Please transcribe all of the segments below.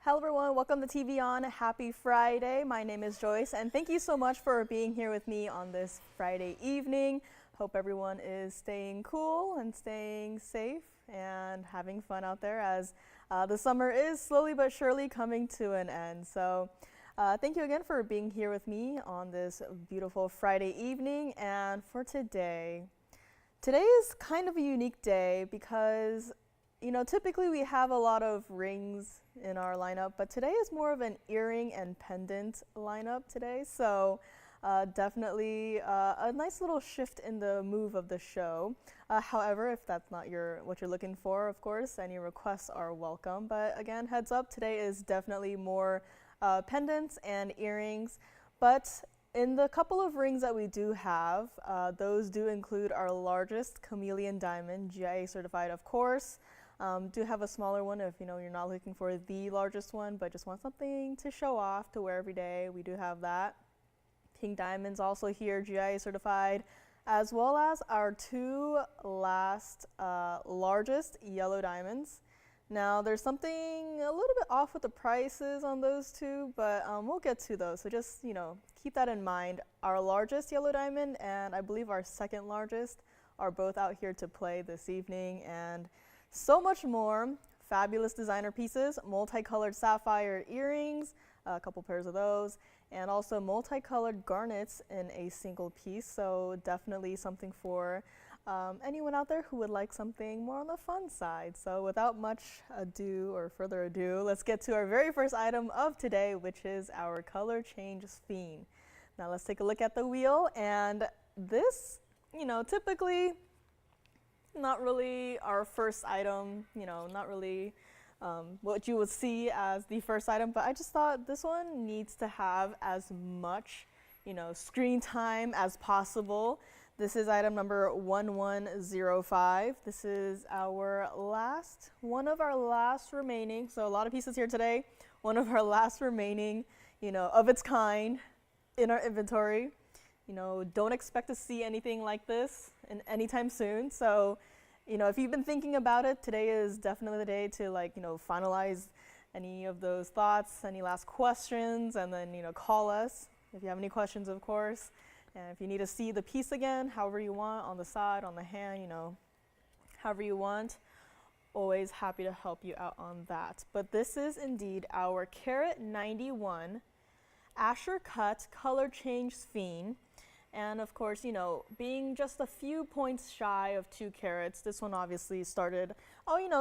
Hello everyone, welcome to TVON. Happy Friday. My name is Joyce and thank you so much for being here with me on this Friday evening. Hope everyone is staying cool and staying safe and having fun out there as the summer is slowly but surely coming to an end. So thank you again for being here with me on this beautiful Friday evening. And for today is kind of a unique day because typically we have a lot of rings in our lineup, but today is more of an earring and pendant lineup today. So definitely a nice little shift in the move of the show. However, if that's not what you're looking for, of course, any requests are welcome. But again, heads up, today is definitely more pendants and earrings. But in the couple of rings that we do have, those do include our largest Chameleon diamond, GIA certified, of course. Do have a smaller one if you're not looking for the largest one, but just want something to show off to wear every day. We do have that. Pink diamonds also here, GIA certified, as well as our two last largest yellow diamonds. Now there's something a little bit off with the prices on those two, but we'll get to those. So just keep that in mind. Our largest yellow diamond and I believe our second largest are both out here to play this evening, and so much more. Fabulous designer pieces, multicolored sapphire earrings, a couple pairs of those, and also multicolored garnets in a single piece. So definitely something for anyone out there who would like something more on the fun side. So without much ado or further ado, let's get to our very first item of today, which is our color change sphene. Now let's take a look at the wheel, and this, typically not really our first item, not really what you would see as the first item, but I just thought this one needs to have as much, screen time as possible. This is item number 1105. This is one of our last remaining, so a lot of pieces here today, one of our last remaining, of its kind in our inventory. Don't expect to see anything like this anytime soon. So, if you've been thinking about it, today is definitely the day to finalize any of those thoughts, any last questions, and then, call us if you have any questions, of course. And if you need to see the piece again, however you want, on the side, on the hand, however you want, always happy to help you out on that. But this is indeed our Carat 91 Asher cut color change sphene. And of course, being just a few points shy of 2 carats, this one obviously started,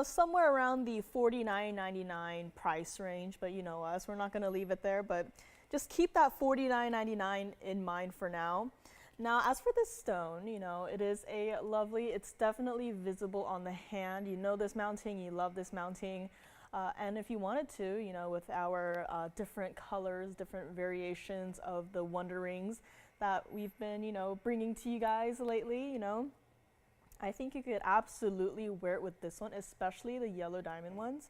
somewhere around the $49.99 price range. But us, we're not going to leave it there, but just keep that $49.99 in mind for now. Now, as for this stone, it is it's definitely visible on the hand. This mounting, you love this mounting. And if you wanted to, with our different colors, different variations of the wonder rings that we've been, bringing to you guys lately, I think you could absolutely wear it with this one, especially the yellow diamond ones.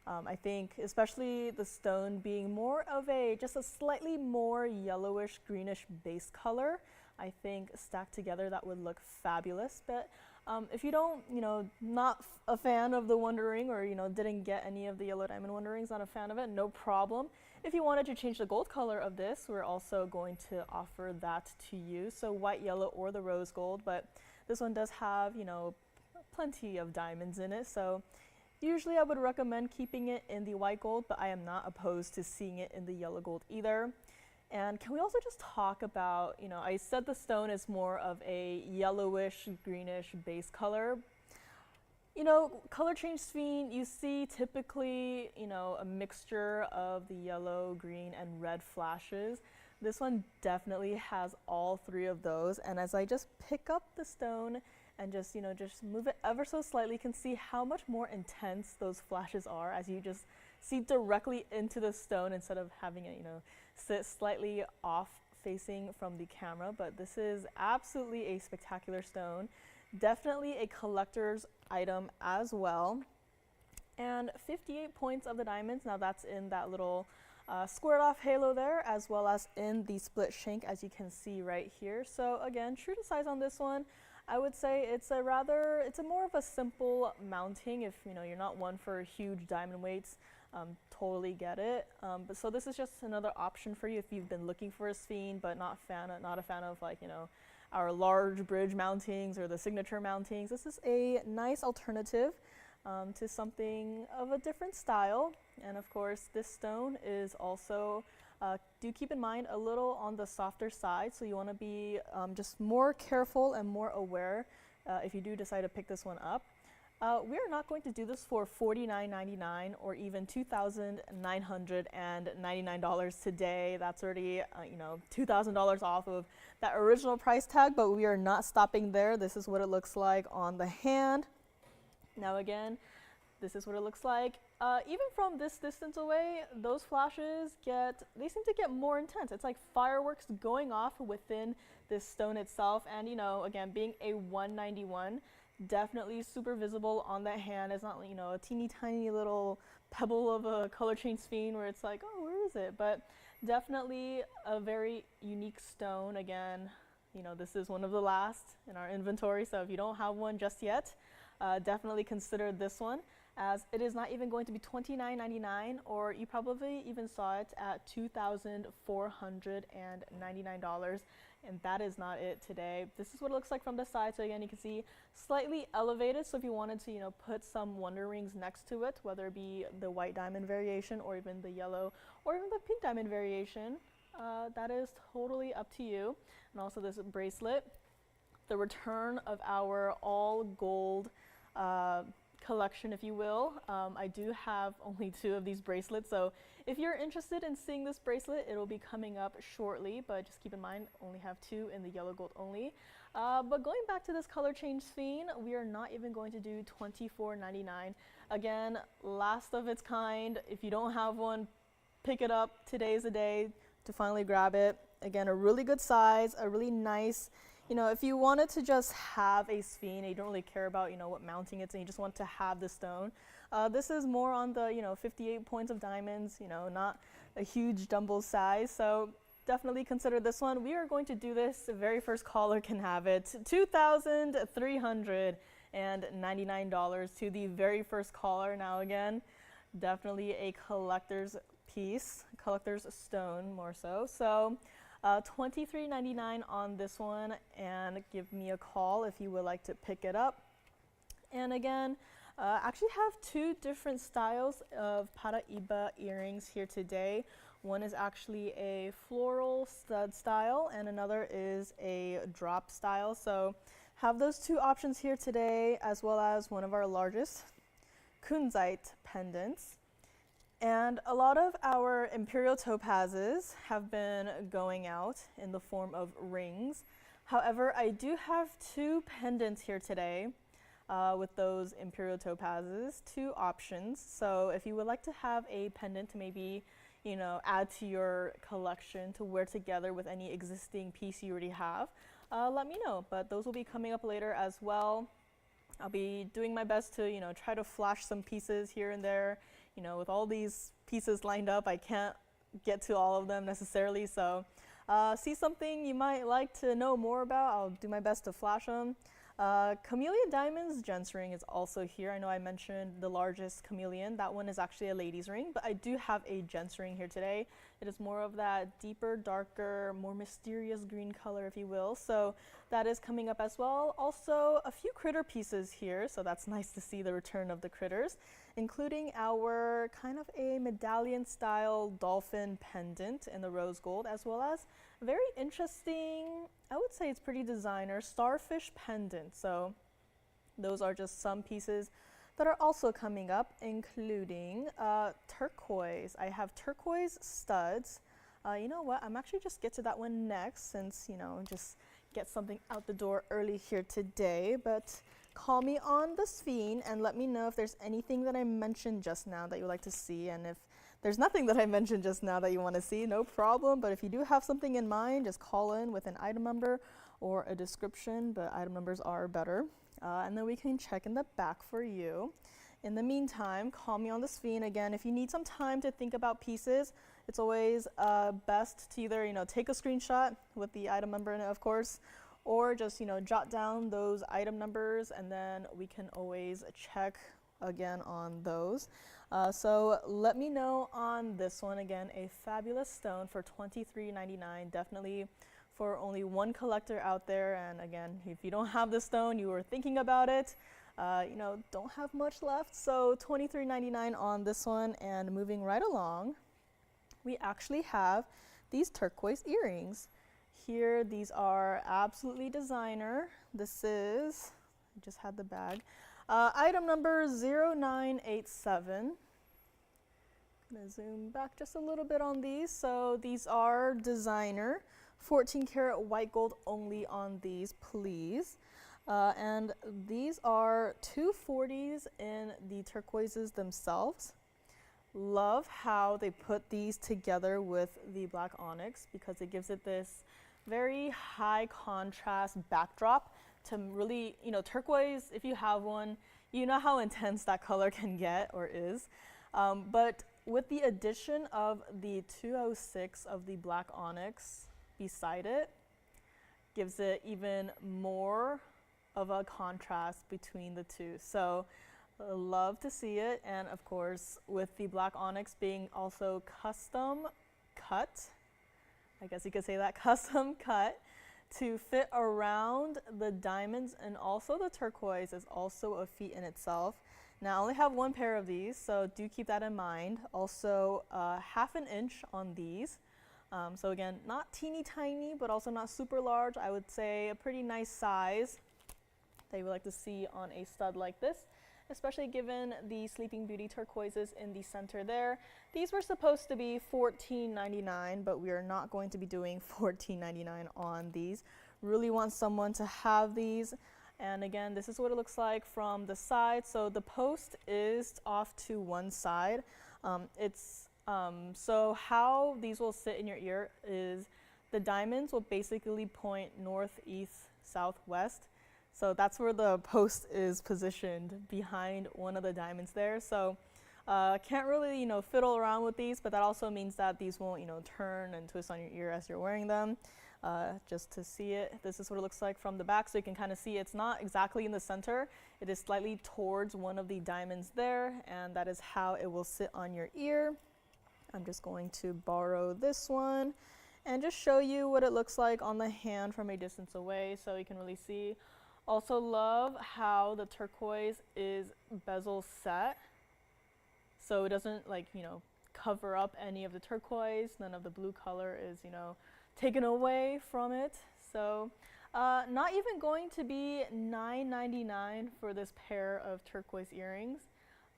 I think especially the stone being more of just a slightly more yellowish greenish base color, I think stacked together that would look fabulous. But if you don't, not a fan of the wonder ring, or didn't get any of the yellow diamond wonder rings, not a fan of it, no problem. If you wanted to change the gold color of this, we're also going to offer that to you. So white, yellow, or the rose gold, but this one does have, plenty of diamonds in it. So usually I would recommend keeping it in the white gold, but I am not opposed to seeing it in the yellow gold either. And can we also just talk about, I said the stone is more of a yellowish, greenish base color. Color change sphene, you see typically, a mixture of the yellow, green, and red flashes. This one definitely has all three of those. And as I just pick up the stone and just move it ever so slightly, you can see how much more intense those flashes are as you just see directly into the stone instead of having it, sit slightly off facing from the camera. But this is absolutely a spectacular stone. Definitely a collector's item as well. And 58 points of the diamonds. Now that's in that little squared off halo there, as well as in the split shank, as you can see right here. So again, true to size on this one. I would say it's a more of a simple mounting if you're not one for huge diamond weights. totally get it. But so this is just another option for you if you've been looking for a sphene but not a fan of, like, you know, our large bridge mountings or the signature mountings. This is a nice alternative to something of a different style. And of course, this stone is also, do keep in mind, a little on the softer side, so you want to be just more careful and more aware if you do decide to pick this one up. We are not going to do this for $49.99 or even $2,999 today. That's already you know, $2,000 off of that original price tag, but we are not stopping there. This is what it looks like on the hand. Now again, this is what it looks like. Even from this distance away, those flashes they seem to get more intense. It's like fireworks going off within this stone itself. And you know, again, being a 191, definitely super visible on that hand. It's not, you know, a teeny tiny little pebble of a color change sphene where it's like, oh, where is it? But definitely a very unique stone. Again, you know, this is one of the last in our inventory, so if you don't have one just yet, definitely consider this one, as it is not even going to be $29.99, or you probably even saw it at $2,499, and that is not it today. This is what it looks like from the side. So again, you can see slightly elevated, so if you wanted to, you know, put some wonder rings next to it, whether it be the white diamond variation or even the yellow or even the pink diamond variation, that is totally up to you. And also this bracelet, the return of our all gold collection, if you will. I do have only 2 of these bracelets, so if you're interested in seeing this bracelet, it will be coming up shortly, but just keep in mind, only have 2 in the yellow gold only. But going back to this color change sphene, we are not even going to do $24.99. Again, last of its kind. If you don't have one, pick it up. Today is the day to finally grab it. Again, a really good size, a really nice, you know, if you wanted to just have a sphene and you don't really care about, you know, what mounting it's in, you just want to have the stone. This is more on the, you know, 58 points of diamonds, you know, not a huge jumbo size. So definitely consider this one. We are going to do this. The very first caller can have it. $2,399 to the very first caller. Now again, definitely a collector's piece, collector's stone more so. So $23.99 on this one, and give me a call if you would like to pick it up. And again, actually have 2 different styles of Paraiba earrings here today. One is actually a floral stud style and another is a drop style. So have those 2 options here today, as well as one of our largest Kunzite pendants. And a lot of our Imperial topazes have been going out in the form of rings. However, I do have 2 pendants here today with those Imperial topazes, 2 options. So if you would like to have a pendant to maybe, you know, add to your collection to wear together with any existing piece you already have, let me know. But those will be coming up later as well. I'll be doing my best to, you know, try to flash some pieces here and there. You know, with all these pieces lined up, I can't get to all of them necessarily. So see something you might like to know more about, I'll do my best to flash them. Chameleon Diamonds Gents ring is also here. I know I mentioned the largest Chameleon. That one is actually a ladies ring, but I do have a gents ring here today. It is more of that deeper, darker, more mysterious green color, if you will. So that is coming up as well. Also, a few critter pieces here, so that's nice to see the return of the critters, including our kind of a medallion style dolphin pendant in the rose gold, as well as very interesting, I would say it's pretty designer, starfish pendant. So those are just some pieces that are also coming up, including turquoise. I have turquoise studs. You know what, I'm actually just get to that one next, since, you know, just get something out the door early here today. But call me on the sphene and let me know if there's anything that I mentioned just now that you would like to see, and if there's nothing that I mentioned just now that you want to see, no problem. But if you do have something in mind, just call in with an item number or a description, but item numbers are better. And then we can check in the back for you. In the meantime, call me on the sphene. Again, if you need some time to think about pieces, it's always best to either, you know, take a screenshot with the item number in it, of course, or just, you know, jot down those item numbers, and then we can always check again on those. So let me know on this one. Again, a fabulous stone for $23.99. Definitely for only one collector out there. And again, if you don't have the stone, you were thinking about it, you know, don't have much left. So $23.99 on this one. And moving right along, we actually have these turquoise earrings. Here, these are absolutely designer. This is, I just had the bag. Item number 0987. I'm gonna zoom back just a little bit on these. So these are designer, 14 karat white gold only on these, please. And these are 240s in the turquoises themselves. Love how they put these together with the black onyx because it gives it this very high contrast backdrop to really, you know, turquoise, if you have one, you know how intense that color can get or is. But with the addition of the 206 of the black onyx beside it, gives it even more of a contrast between the two. So love to see it. And of course, with the black onyx being also custom cut, I guess you could say that, custom cut to fit around the diamonds, and also the turquoise is also a feat in itself. Now I only have one pair of these, so do keep that in mind. Also half an inch on these. So again, not teeny tiny, but also not super large. I would say a pretty nice size that you would like to see on a stud like this, especially given the Sleeping Beauty turquoises in the center there. These were supposed to be $14.99, but we are not going to be doing $14.99 on these. Really want someone to have these. And again, this is what it looks like from the side. So the post is off to one side. So how these will sit in your ear is the diamonds will basically point north, east, southwest. So that's where the post is positioned, behind one of the diamonds there. So can't really, you know, fiddle around with these, but that also means that these won't, you know, turn and twist on your ear as you're wearing them. Just to see it, this is what it looks like from the back. So you can kind of see it's not exactly in the center. It is slightly towards one of the diamonds there, and that is how it will sit on your ear. I'm just going to borrow this one and just show you what it looks like on the hand from a distance away so you can really see. Also love how the turquoise is bezel set, so it doesn't, like, you know, cover up any of the turquoise. None of the blue color is, you know, taken away from it. So not even going to be $9.99 for this pair of turquoise earrings,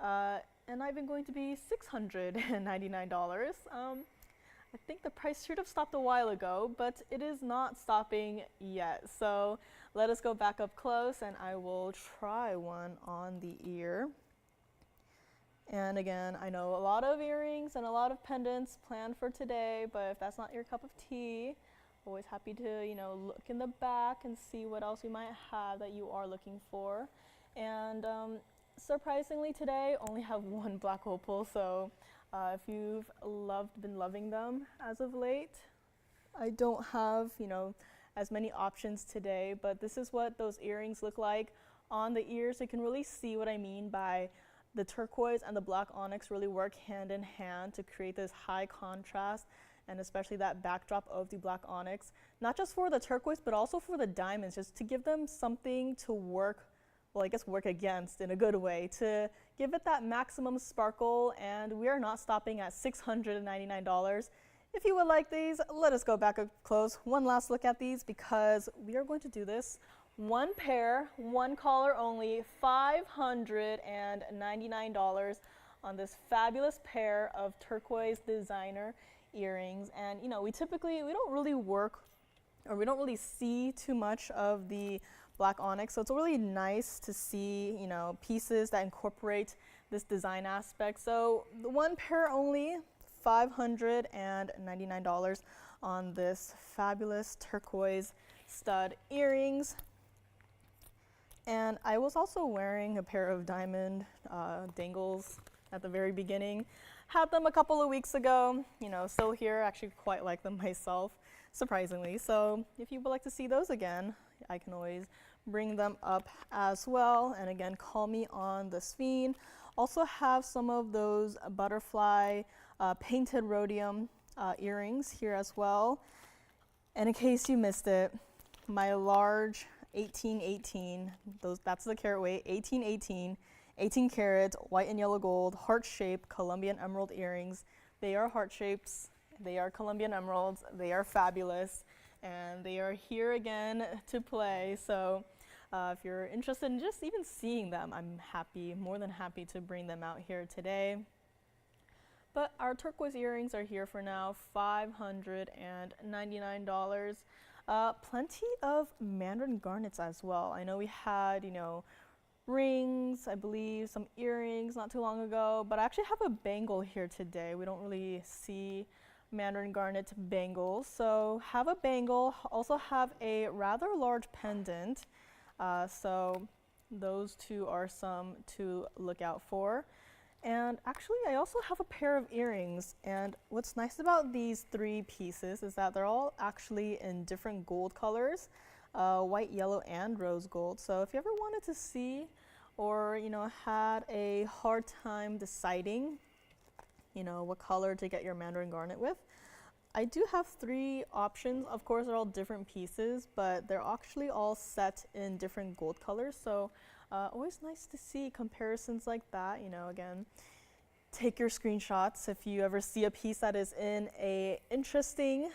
and not even going to be $699. I think the price should have stopped a while ago, but it is not stopping yet. So let us go back up close and I will try one on the ear. And again, I know a lot of earrings and a lot of pendants planned for today, but if that's not your cup of tea, always happy to, you know, look in the back and see what else we might have that you are looking for. And surprisingly today, only have one black opal, so if you've been loving them as of late, I don't have, you know, as many options today, but this is what those earrings look like on the ears. So you can really see what I mean by the turquoise and the black onyx really work hand in hand to create this high contrast, and especially that backdrop of the black onyx, not just for the turquoise, but also for the diamonds, just to give them something to work, well, I guess work against in a good way, to give it that maximum sparkle. And we are not stopping at $699. If you would like these, let us go back up close. One last look at these, because we are going to do this one pair, one collar only, $599 on this fabulous pair of turquoise designer earrings. And you know, we don't really work, or we don't really see too much of the black onyx, so it's really nice to see, you know, pieces that incorporate this design aspect. So the one pair only, $599 on this fabulous turquoise stud earrings. And I was also wearing a pair of diamond dangles at the very beginning. Had them a couple of weeks ago, you know, still here. Actually quite like them myself, surprisingly. So if you would like to see those again, I can always bring them up as well. And again, call me on the sphene. Also have some of those butterfly painted rhodium earrings here as well. And in case you missed it, my large 1818, that's the carat weight, 1818, 18 karat white and yellow gold, heart-shaped Colombian emerald earrings. They are heart shapes, they are Colombian emeralds, they are fabulous, and they are here again to play. So if you're interested in just even seeing them, I'm happy, more than happy to bring them out here today. But our turquoise earrings are here for now, $599. Plenty of Mandarin garnets as well. I know we had, rings, I believe, some earrings not too long ago, but I actually have a bangle here today. We don't really see Mandarin garnet bangles, so have a bangle. Also have a rather large pendant, so those two are some to look out for. And actually, I also have a pair of earrings, and what's nice about these three pieces is that they're all actually in different gold colors, white, yellow, and rose gold. So if you ever wanted to see or had a hard time deciding what color to get your Mandarin garnet with, I do have three options. Of course, they're all different pieces, but they're actually all set in different gold colors, so always nice to see comparisons like that. Again, take your screenshots if you ever see a piece that is in a interesting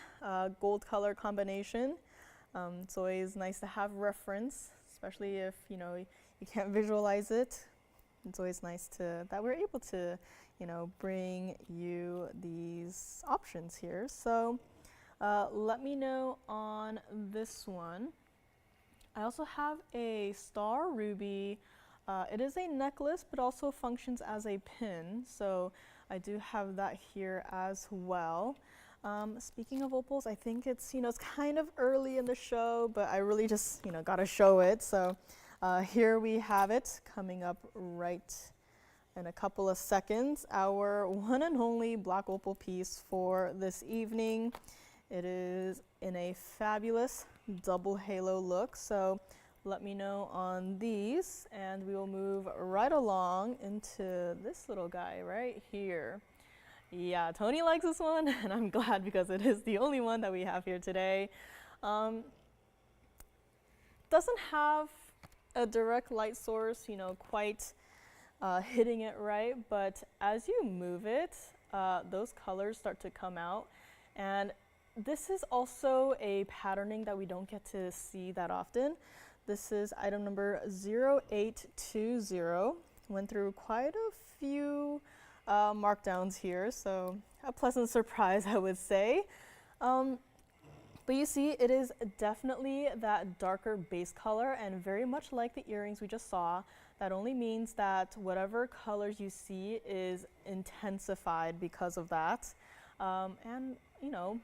gold color combination. It's always nice to have reference, especially if you can't visualize it. It's always nice that we're able to bring you these options here. So let me know on this one. I also have a star ruby. It is a necklace, but also functions as a pin. So I do have that here as well. Speaking of opals, I think it's kind of early in the show, but I really just gotta show it. So here we have it coming up right in a couple of seconds. Our one and only black opal piece for this evening. It is in a fabulous double halo look, so let me know on these and we will move right along into this little guy right here. Yeah, Tony likes this one and I'm glad because it is the only one that we have here today. Doesn't have a direct light source, quite hitting it right, but as you move it, those colors start to come out. And this is also a patterning that we don't get to see that often. This is item number 0820. Went through quite a few markdowns here, so a pleasant surprise, I would say. But you see, it is definitely that darker base color, and very much like the earrings we just saw, that only means that whatever colors you see is intensified because of that. And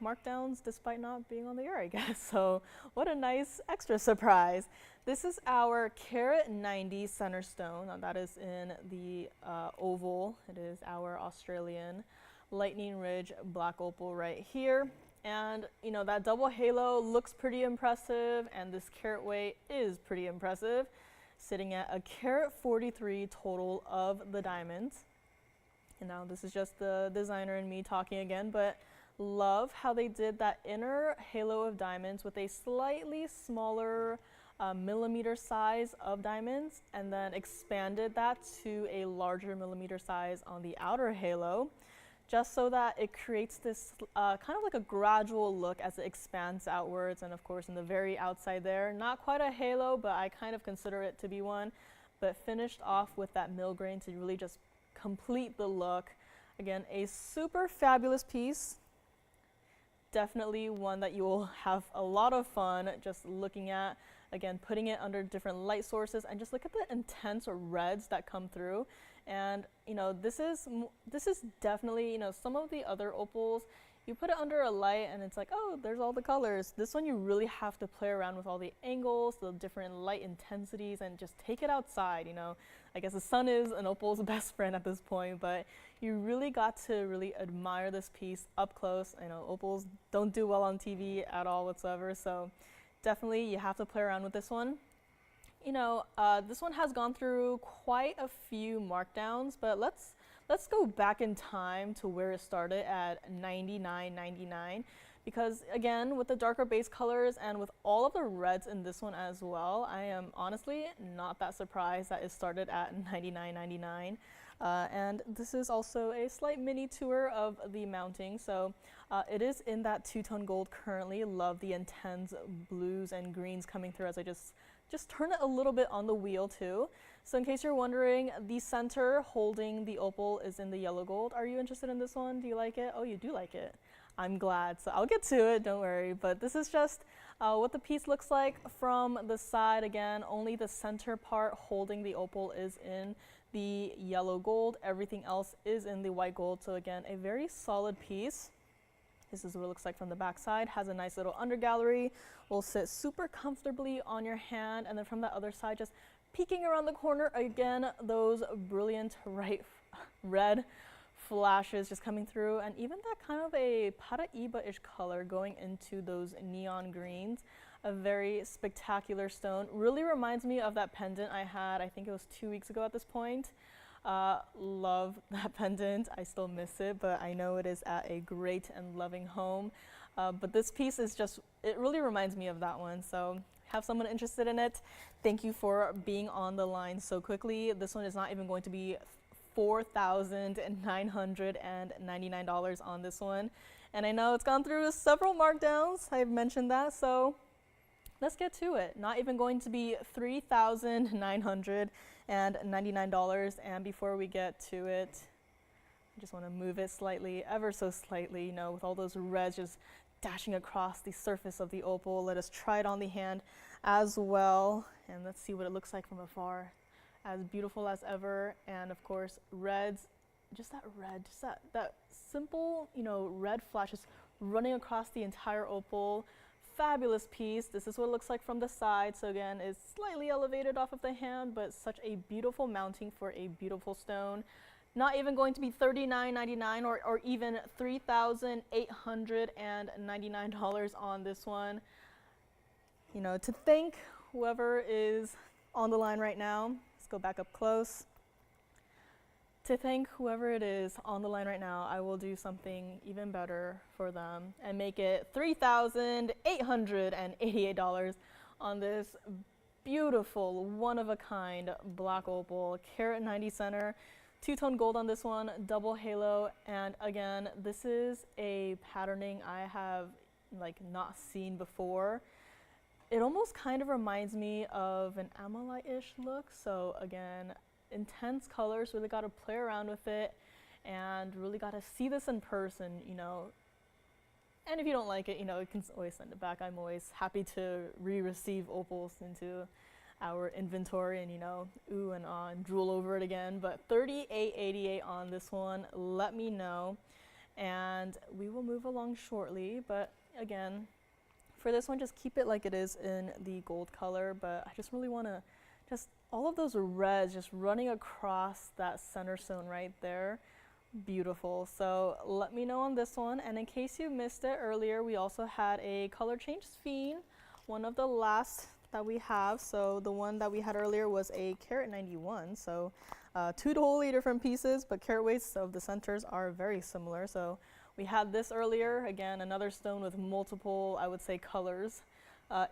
markdowns despite not being on the ear, I guess. So what a nice extra surprise. This is our carat 90 center stone. That is in the oval. It is our Australian lightning ridge black opal right here. And that double halo looks pretty impressive, and this carat weight is pretty impressive, sitting at a carat 43 total of the diamonds. And now this is just the designer and me talking again, but love how they did that inner halo of diamonds with a slightly smaller millimeter size of diamonds, and then expanded that to a larger millimeter size on the outer halo, just so that it creates this kind of like a gradual look as it expands outwards. And of course in the very outside there, not quite a halo, but I kind of consider it to be one, but finished off with that mill grain to really just complete the look. Again, a super fabulous piece. Definitely one that you will have a lot of fun just looking at. Again, putting it under different light sources, and just look at the intense reds that come through. And this is definitely, some of the other opals, you put it under a light and it's like, oh, there's all the colors. This one you really have to play around with all the angles, the different light intensities, and just take it outside. I guess the sun is an opal's best friend at this point, but you really got to really admire this piece up close. I know opals don't do well on TV at all whatsoever, so definitely you have to play around with this one. This one has gone through quite a few markdowns, but let's go back in time to where it started at $99.99, because again, with the darker base colors and with all of the reds in this one as well, I am honestly not that surprised that it started at $99.99. And this is also a slight mini tour of the mounting. So it is in that two-tone gold currently. Love the intense blues and greens coming through as I just turn it a little bit on the wheel too. So in case you're wondering, the center holding the opal is in the yellow gold. Are you interested in this one? Do you like it? Oh, you do like it. I'm glad. So I'll get to it, don't worry. But this is just what the piece looks like from the side. Again, only the center part holding the opal is in the yellow gold. Everything else is in the white gold. So again, a very solid piece. This is what it looks like from the back side. Has a nice little under gallery. Will sit super comfortably on your hand. And then from the other side, just peeking around the corner, again, those brilliant red flashes just coming through. And even that kind of a Paraiba-ish color going into those neon greens. A very spectacular stone. Really reminds me of that pendant I had, I think it was 2 weeks ago at this point. Love that pendant. I still miss it, but I know it is at a great and loving home. But this piece is just, it really reminds me of that one. So have someone interested in it. Thank you for being on the line so quickly. This one is not even going to be $4,999 on this one. And I know it's gone through several markdowns. I've mentioned that. So let's get to it. Not even going to be $3,999. And before we get to it, I just want to move it slightly, ever so slightly, with all those reds just dashing across the surface of the opal. Let us try it on the hand as well. And let's see what it looks like from afar. As beautiful as ever. And of course, reds, just that red, just that simple, red flash just running across the entire opal. Fabulous piece. This is what it looks like from the side. So again, it's slightly elevated off of the hand, but such a beautiful mounting for a beautiful stone. Not even going to be $39.99 or even $3,899 on this one. To thank whoever is on the line right now, let's go back up close. To thank whoever it is on the line right now, I will do something even better for them and make it $3,888 on this beautiful, one-of-a-kind black opal, carat 90 center, two-tone gold on this one, double halo, and again, this is a patterning I have not seen before. It almost kind of reminds me of an amalite-ish look, so again, intense colors, really got to play around with it and really got to see this in person, and if you don't like it, you can always send it back. I'm always happy to re-receive opals into our inventory and ooh and ah and drool over it again. But $38.88 on this one, let me know and we will move along shortly. But again, for this one, just keep it like it is in the gold color, but I just really want to just all of those reds just running across that center stone right there. Beautiful. So let me know on this one. And in case you missed it earlier, we also had a color change sphene, one of the last that we have. So the one that we had earlier was a carat 91. So two totally different pieces, but carat weights of the centers are very similar. So we had this earlier, again, another stone with multiple, I would say, colors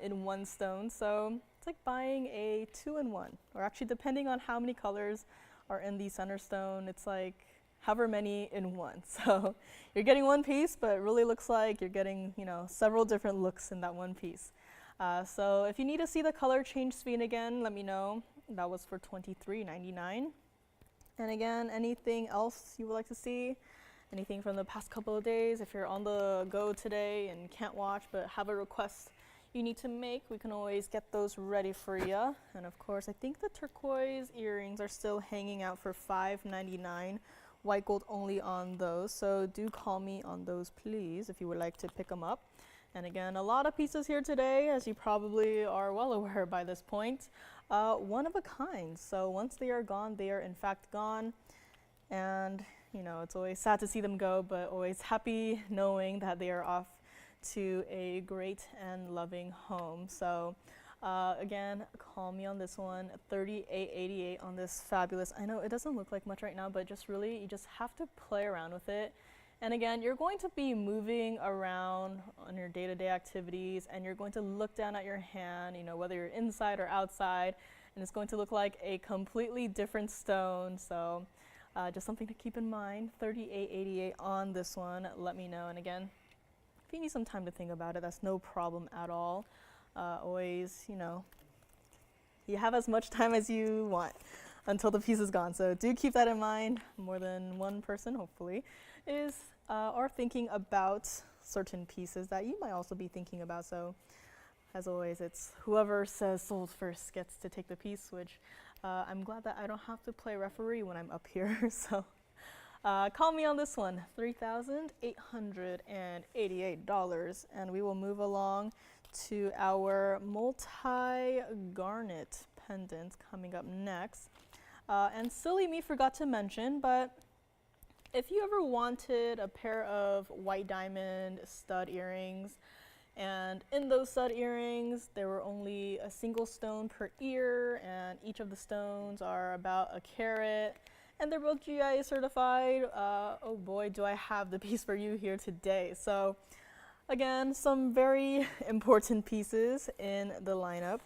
in one stone. So it's like buying a 2-in-1, or actually depending on how many colors are in the center stone, it's like however many in one. So you're getting one piece, but it really looks like you're getting, several different looks in that one piece. So if you need to see the color change sphene again, let me know. That was for $23.99. And again, anything else you would like to see? Anything from the past couple of days? If you're on the go today and can't watch but have a request you need to make, we can always get those ready for you. And of course, I think the turquoise earrings are still hanging out for $5.99. White gold only on those. So do call me on those, please, if you would like to pick them up. And again, a lot of pieces here today, as you probably are well aware by this point. One of a kind. So once they are gone, they are in fact gone. And it's always sad to see them go, but always happy knowing that they are off to a great and loving home. So Again, call me on this one, $38.88 on this fabulous. I know it doesn't look like much right now, but just really, you just have to play around with it. And again, you're going to be moving around on your day-to-day activities, and you're going to look down at your hand, you know, whether you're inside or outside, and it's going to look like a completely different stone. So just something to keep in mind. $38.88 on this one. Let me know. And again, if you need some time to think about it, that's no problem at all. Always, you know, you have as much time as you want until the piece is gone. So do keep that in mind. More than one person, hopefully, are thinking about certain pieces that you might also be thinking about. So as always, it's whoever says sold first gets to take the piece, which I'm glad that I don't have to play referee when I'm up here. So call me on this one, $3,888, and we will move along to our multi-garnet pendant coming up next. And silly me forgot to mention, but if you ever wanted a pair of white diamond stud earrings, and in those stud earrings there were only a single stone per ear, and each of the stones are about a carat, and they're both GIA certified, oh boy, do I have the piece for you here today. So again, some very important pieces in the lineup.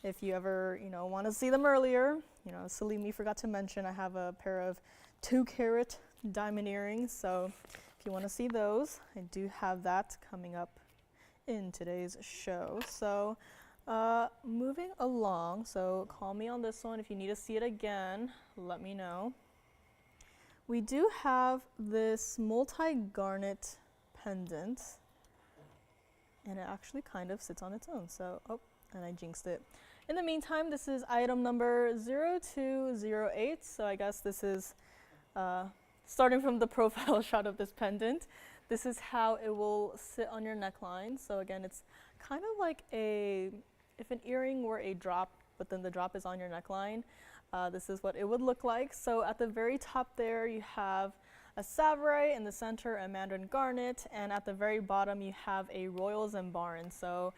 If you ever, you know, want to see them earlier, you know, silly me forgot to mention I have a pair of 2-carat diamond earrings. So if you want to see those, I do have that coming up in today's show. So moving along, so call me on this one. If you need to see it again, let me know. We do have this multi-garnet pendant, and it actually kind of sits on its own. So, oh, and I jinxed it. In the meantime, this is item number 0208. So I guess this is starting from the profile shot of this pendant. This is how it will sit on your neckline. So again, it's kind of like if an earring were a drop, but then the drop is on your neckline, this is what it would look like. So at the very top there, you have a sapphire, in the center a Mandarin garnet, and at the very bottom you have a royal Zambaran. So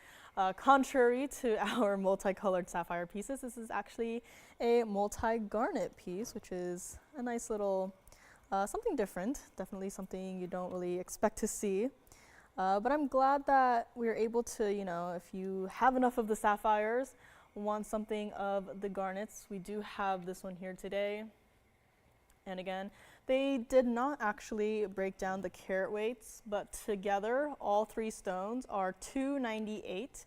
contrary to our multicolored sapphire pieces, this is actually a multi-garnet piece, which is a nice little something different, definitely something you don't really expect to see. But I'm glad that we're able to, you know, if you have enough of the sapphires, want something of the garnets, we do have this one here today. And again, they did not actually break down the carat weights, but together all three stones are 298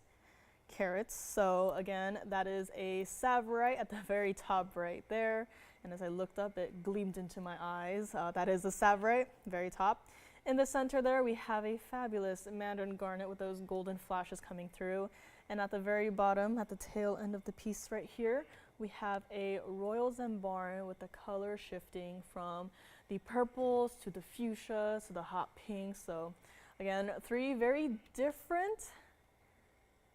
carats. So again, that is a sapphire at the very top right there. And as I looked up, it gleamed into my eyes. That is a sapphire, very top. In the center there, we have a fabulous Mandarin garnet with those golden flashes coming through. And at the very bottom, at the tail end of the piece right here, we have a royal Zambaran with the color shifting from the purples to the fuchsias to the hot pinks. So again, three very different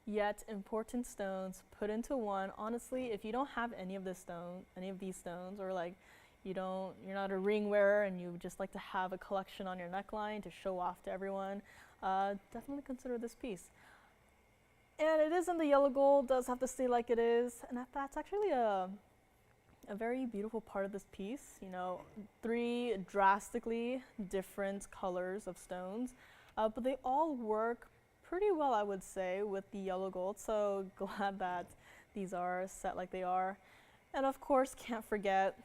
yet important stones put into one. Honestly, if you don't have any of these stones, or like you're not a ring wearer and you just like to have a collection on your neckline to show off to everyone, definitely consider this piece. And it is in the yellow gold, does have to stay like it is, and that's actually a very beautiful part of this piece. You know, three drastically different colors of stones, but they all work pretty well, I would say, with the yellow gold. So glad that these are set like they are. And of course, can't forget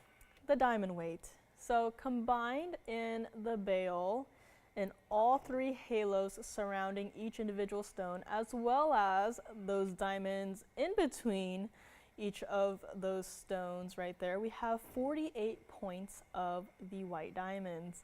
the diamond weight. So combined in the bail, in all three halos surrounding each individual stone, as well as those diamonds in between each of those stones right there, we have 48 points of the white diamonds.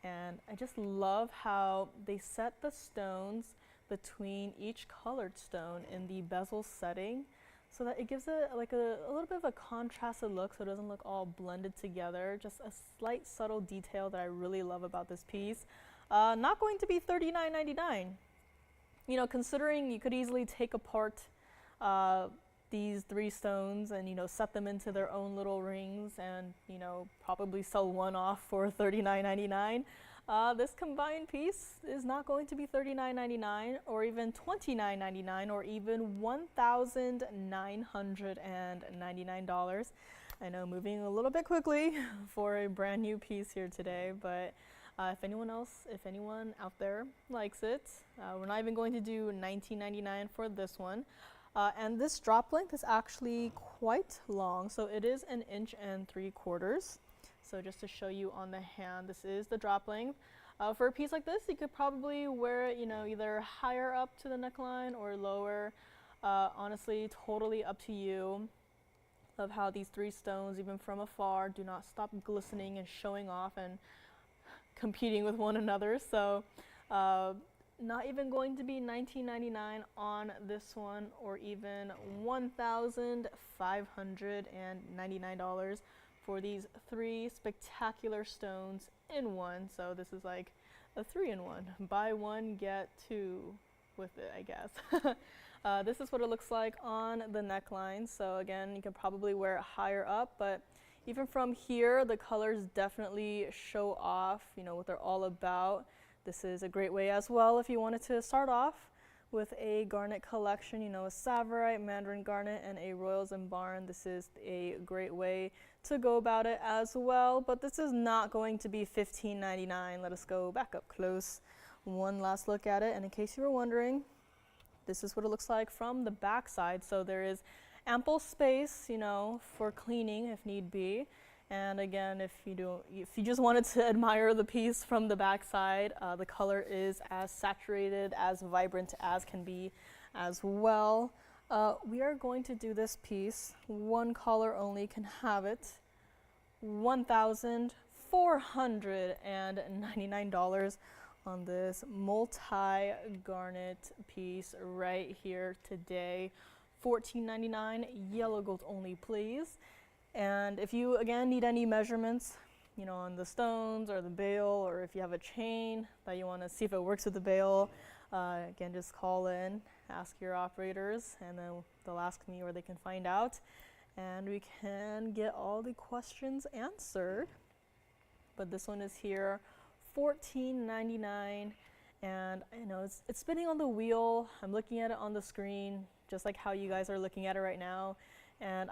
And I just love how they set the stones between each colored stone in the bezel setting, so that it gives it like a little bit of a contrasted look, so it doesn't look all blended together. Just a slight subtle detail that I really love about this piece. Not going to be $39.99. You know, considering you could easily take apart these three stones and, you know, set them into their own little rings and, you know, probably sell one off for $39.99. This combined piece is not going to be $39.99 or even $29.99 or even $1,999. I know, moving a little bit quickly for a brand new piece here today, but if anyone out there likes it, we're not even going to do $19.99 for this one. And this drop length is actually quite long, so it is 1.75 inches. So just to show you on the hand, this is the drop length. For a piece like this, you could probably wear it, either higher up to the neckline or lower. Honestly, totally up to you. Love how these 3 stones, even from afar, do not stop glistening and showing off and competing with one another. So not even going to be $19.99 on this one or even $1,599 for these 3 spectacular stones in one. So this is like a 3-in-1. Buy one, get 2 with it, I guess. This is what it looks like on the neckline. So again, you can probably wear it higher up, but even from here, the colors definitely show off, what they're all about. This is a great way as well if you wanted to start off with a garnet collection, a Tsavorite, Mandarin garnet, and a Royals and Barn. This is a great way to go about it as well, but this is not going to be $15.99. Let us go back up close. One last look at it, and in case you were wondering, this is what it looks like from the back side. So there is ample space, for cleaning if need be. And again, if you just wanted to admire the piece from the back side, the color is as saturated, as vibrant as can be as well. We are going to do this piece. One caller only can have it. $1,499 on this multi-garnet piece right here today. $14.99, yellow gold only, please. And if you again need any measurements, on the stones or the bail, or if you have a chain that you want to see if it works with the bail, again, just call in, ask your operators, and then they'll ask me, or they can find out, and we can get all the questions answered. But this one is here, $14.99, and I know it's spinning on the wheel. I'm looking at it on the screen, just like how you guys are looking at it right now. And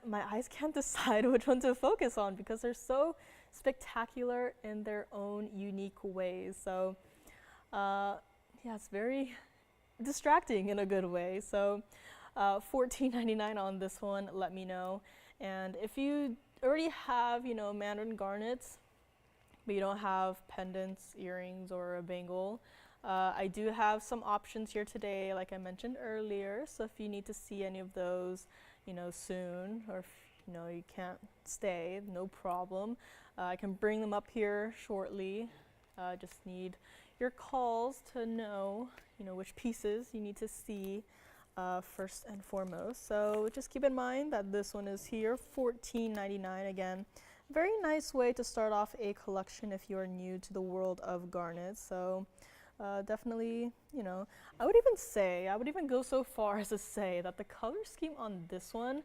my eyes can't decide which one to focus on because they're so spectacular in their own unique ways. So yeah, it's very distracting in a good way. So $14.99 on this one, let me know. And if you already have, Mandarin garnets, but you don't have pendants, earrings, or a bangle, I do have some options here today, like I mentioned earlier. So if you need to see any of those, soon, or if you can't stay, no problem. I can bring them up here shortly. Just need your calls to know, which pieces you need to see first and foremost. So just keep in mind that this one is here, $14.99 again. Very nice way to start off a collection if you're new to the world of garnets. So definitely, I would even go so far as to say that the color scheme on this one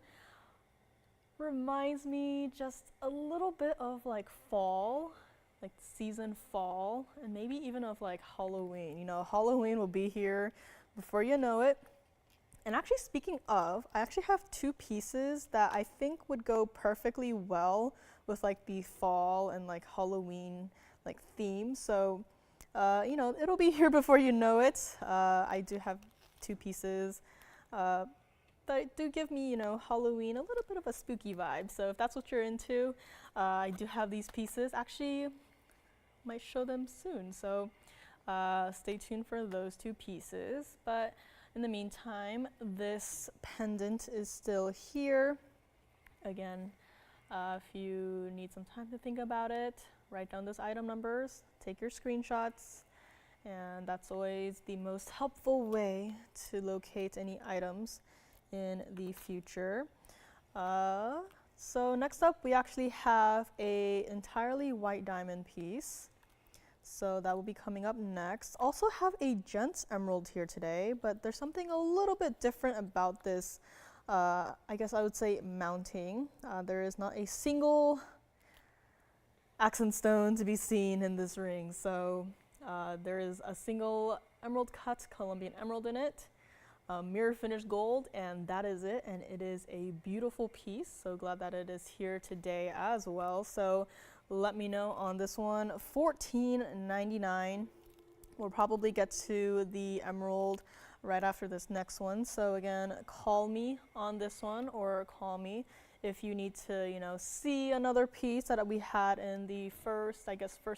reminds me just a little bit of like fall, like season fall, and maybe even of like Halloween. Halloween will be here before you know it. And actually, speaking of, I actually have 2 pieces that I think would go perfectly well with like the fall and like Halloween like theme. So it'll be here before you know it. I do have 2 pieces that do give me, Halloween, a little bit of a spooky vibe. So if that's what you're into, I do have these pieces. Actually, might show them soon. So stay tuned for those 2 pieces. But in the meantime, this pendant is still here. Again, if you need some time to think about it, write down those item numbers, take your screenshots, and that's always the most helpful way to locate any items in the future. So next up, we actually have a entirely white diamond piece. So that will be coming up next. Also have a Gents emerald here today, but there's something a little bit different about this, I guess I would say mounting. There is not a single accent stone to be seen in this ring. So there is a single emerald cut Colombian emerald in it, mirror finished gold, and that is it. And it is a beautiful piece. So glad that it is here today as well. So let me know on this one. $14.99. We'll probably get to the emerald right after this next one. So again, call me on this one, or call me if you need to, you know, see another piece that we had in the first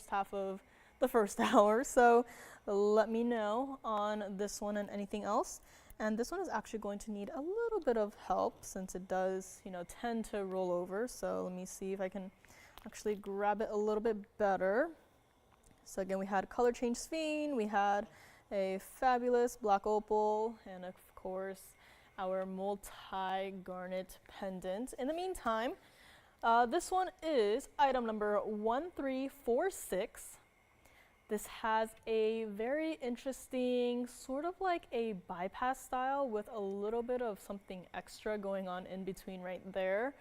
half of the first hour. So let me know on this one and anything else. And this one is actually going to need a little bit of help since it does, you know, tend to roll over. So let me see if I can actually grab it a little bit better. So again, we had color change sphene, we had a fabulous black opal, and of course our multi-garnet pendant. In the meantime, this one is item number 1346. This has a very interesting, sort of like a bypass style with a little bit of something extra going on in between right there.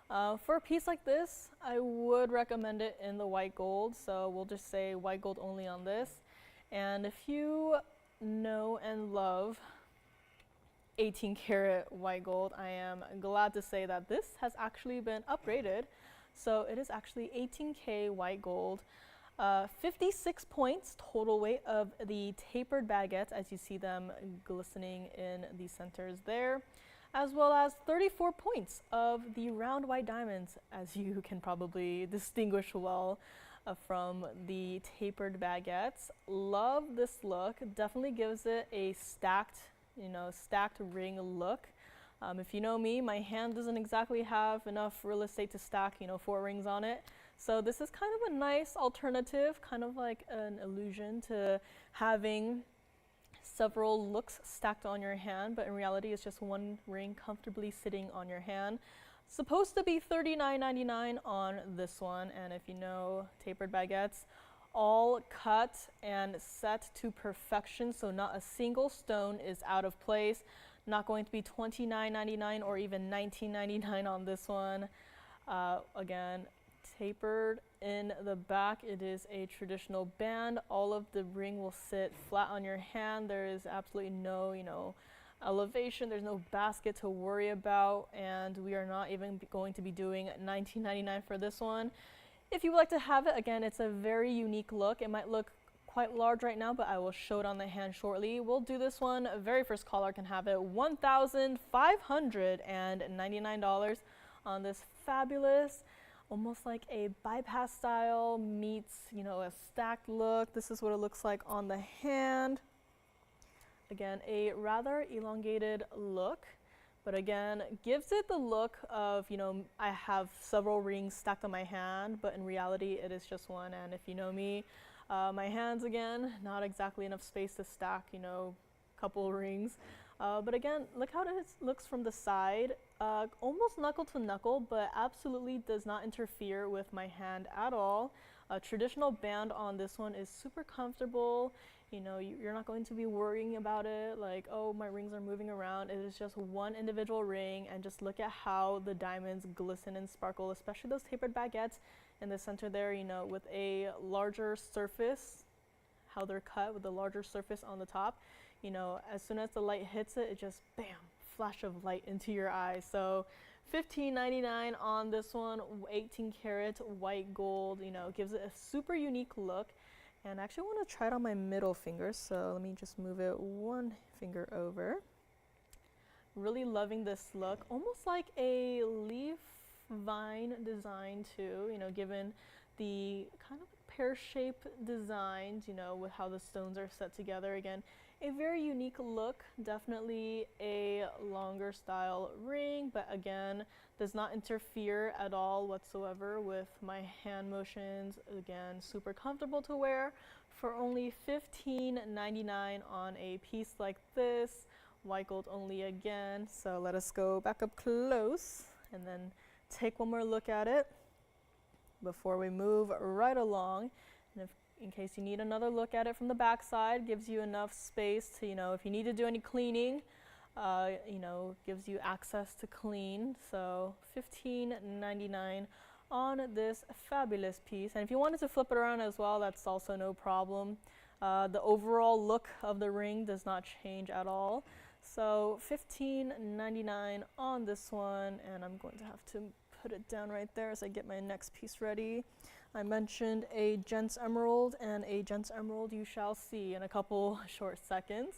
For a piece like this, I would recommend it in the white gold, so we'll just say white gold only on this. And if you know and love 18 karat white gold, I am glad to say that this has actually been upgraded. So it is actually 18K white gold, 56 points total weight of the tapered baguettes, as you see them glistening in the centers there, as well as 34 points of the round white diamonds, as you can probably distinguish well from the tapered baguettes. Love this look. Definitely gives it a stacked ring look. If you know me, my hand doesn't exactly have enough real estate to stack, 4 rings on it. So this is kind of a nice alternative, kind of like an illusion to having several looks stacked on your hand, but in reality it's just one ring comfortably sitting on your hand. Supposed to be $39.99 on this one, and if you know tapered baguettes, all cut and set to perfection, so not a single stone is out of place. Not going to be $29.99 or even $19.99 on this one. Again, tapered in the back. It is a traditional band. All of the ring will sit flat on your hand. There is absolutely no, elevation. There's no basket to worry about, and we are not even going to be doing $19.99 for this one. If you would like to have it, again, it's a very unique look. It might look quite large right now, but I will show it on the hand shortly. We'll do this one. Very first caller can have it. $1,599 on this fabulous, almost like a bypass style meets, a stacked look. This is what it looks like on the hand. Again, a rather elongated look, but again, gives it the look of, I have several rings stacked on my hand, but in reality, it is just one. And if you know me, my hands, again, not exactly enough space to stack, couple rings. But again, look how it looks from the side. Almost knuckle to knuckle, but absolutely does not interfere with my hand at all. A traditional band on this one is super comfortable. You're not going to be worrying about it, like, oh, my rings are moving around. It is just one individual ring, and just look at how the diamonds glisten and sparkle, especially those tapered baguettes in the center there, with a larger surface, how they're cut with a larger surface on the top. As soon as the light hits it, it just, bam, flash of light into your eyes. So $15.99 on this one, 18 karat white gold, gives it a super unique look. And I actually want to try it on my middle finger, so let me just move it one finger over. Really loving this look, almost like a leaf vine design too, given the kind of pear-shaped designs, with how the stones are set together. Again, a very unique look, definitely a longer style ring, but again, does not interfere at all whatsoever with my hand motions. Again, super comfortable to wear for only $15.99 on a piece like this. White gold only again. So let us go back up close and then take one more look at it before we move right along. And in case you need another look at it from the back side, gives you enough space to, if you need to do any cleaning, gives you access to clean. So $15.99 on this fabulous piece. And if you wanted to flip it around as well, that's also no problem. The overall look of the ring does not change at all. So $15.99 on this one, and I'm going to have to put it down right there as I get my next piece ready. I mentioned a Gents Emerald, and a Gents Emerald you shall see in a couple short seconds.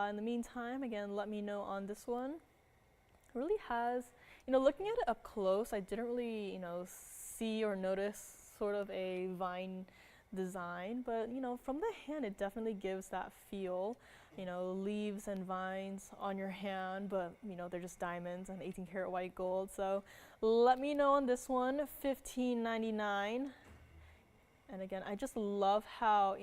In the meantime, again, let me know on this one. It really has, looking at it up close, I didn't really, see or notice sort of a vine design, but from the hand it definitely gives that feel, leaves and vines on your hand, but they're just diamonds and 18 karat white gold. So let me know on this one. $15.99. And again, I just love how,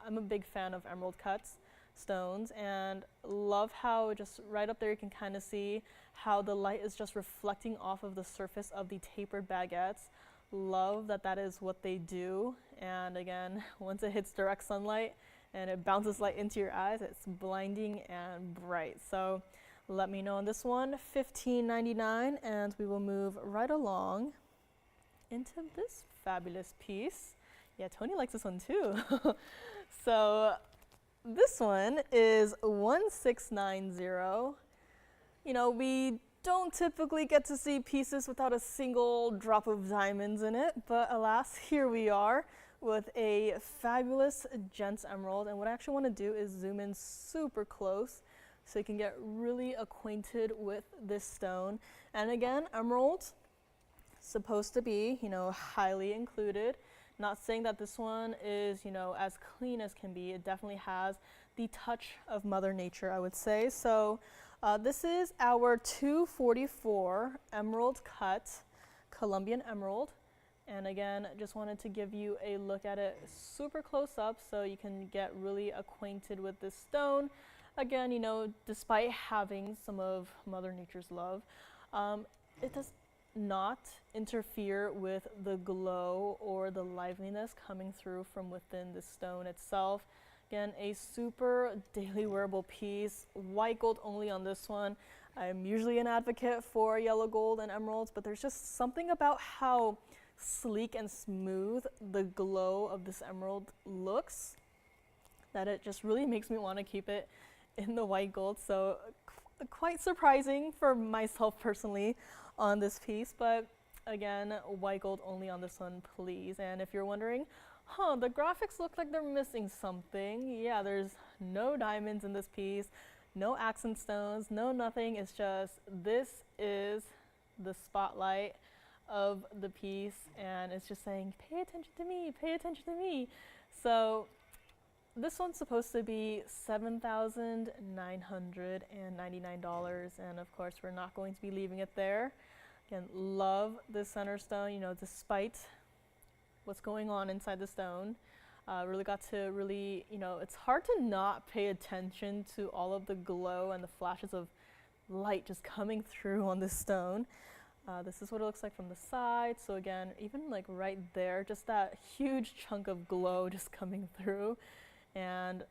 I'm a big fan of emerald cuts stones, and love how just right up there you can kind of see how the light is just reflecting off of the surface of the tapered baguettes. Love that that is what they do. And again, once it hits direct sunlight and it bounces light into your eyes, it's blinding and bright. So let me know on this one. $15.99, and we will move right along into this fabulous piece. Yeah, Tony likes this one too. So this one is 1690. We don't typically get to see pieces without a single drop of diamonds in it, but alas, here we are with a fabulous Gents Emerald. And what I actually want to do is zoom in super close so you can get really acquainted with this stone. And again, emerald, supposed to be, highly included. Not saying that this one is, as clean as can be. It definitely has the touch of Mother Nature, I would say. So this is our 244 emerald cut Colombian emerald. And again, just wanted to give you a look at it super close up so you can get really acquainted with this stone. Again, despite having some of Mother Nature's love, it does not interfere with the glow or the liveliness coming through from within the stone itself. Again, a super daily wearable piece, white gold only on this one. I'm usually an advocate for yellow gold and emeralds, but there's just something about how sleek and smooth the glow of this emerald looks that it just really makes me want to keep it in the white gold. So quite surprising for myself personally on this piece, but again, white gold only on this one, please. And if you're wondering, the graphics look like they're missing something. Yeah, there's no diamonds in this piece, no accent stones, no nothing. It's just, this is the spotlight of the piece, and it's just saying, pay attention to me, pay attention to me. So this one's supposed to be $7,999, and of course we're not going to be leaving it there. Again, love this center stone, despite what's going on inside the stone. Really got to it's hard to not pay attention to all of the glow and the flashes of light just coming through on this stone. This is what it looks like from the side. So again, even like right there, just that huge chunk of glow just coming through. And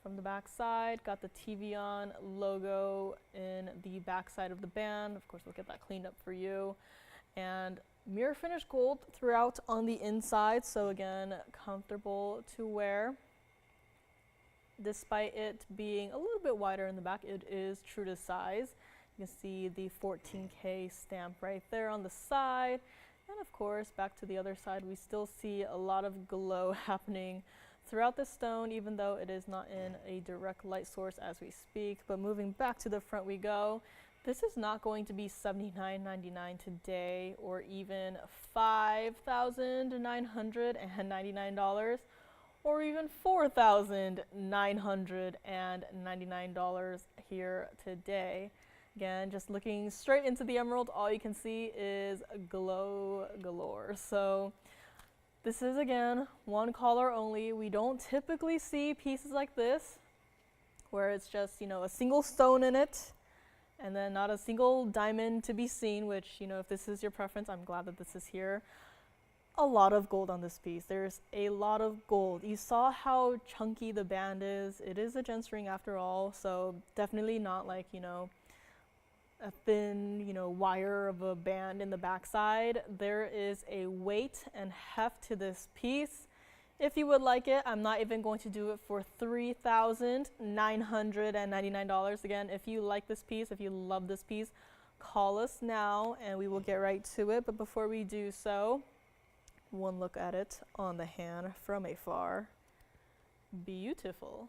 from the back side, got the TVON logo in the back side of the band. Of course, we'll get that cleaned up for you. And mirror finish gold throughout on the inside. So again, comfortable to wear. Despite it being a little bit wider in the back, it is true to size. You can see the 14K stamp right there on the side. And of course, back to the other side, we still see a lot of glow happening throughout the stone, even though it is not in a direct light source as we speak. But moving back to the front we go. This is not going to be $79.99 today, or even $5,999, or even $4,999 here today. Again, just looking straight into the emerald, all you can see is glow galore. So this is, again, one color only. We don't typically see pieces like this where it's just, a single stone in it and then not a single diamond to be seen, which, if this is your preference, I'm glad that this is here. A lot of gold on this piece. There's a lot of gold. You saw how chunky the band is. It is a gents ring after all, so definitely not like, a thin, you know, wire of a band in the backside. There is a weight and heft to this piece. If you would like it, I'm not even going to do it for $3,999. Again, if you like this piece, if you love this piece, call us now and we will get right to it. But before we do so, one look at it on the hand from afar. Beautiful.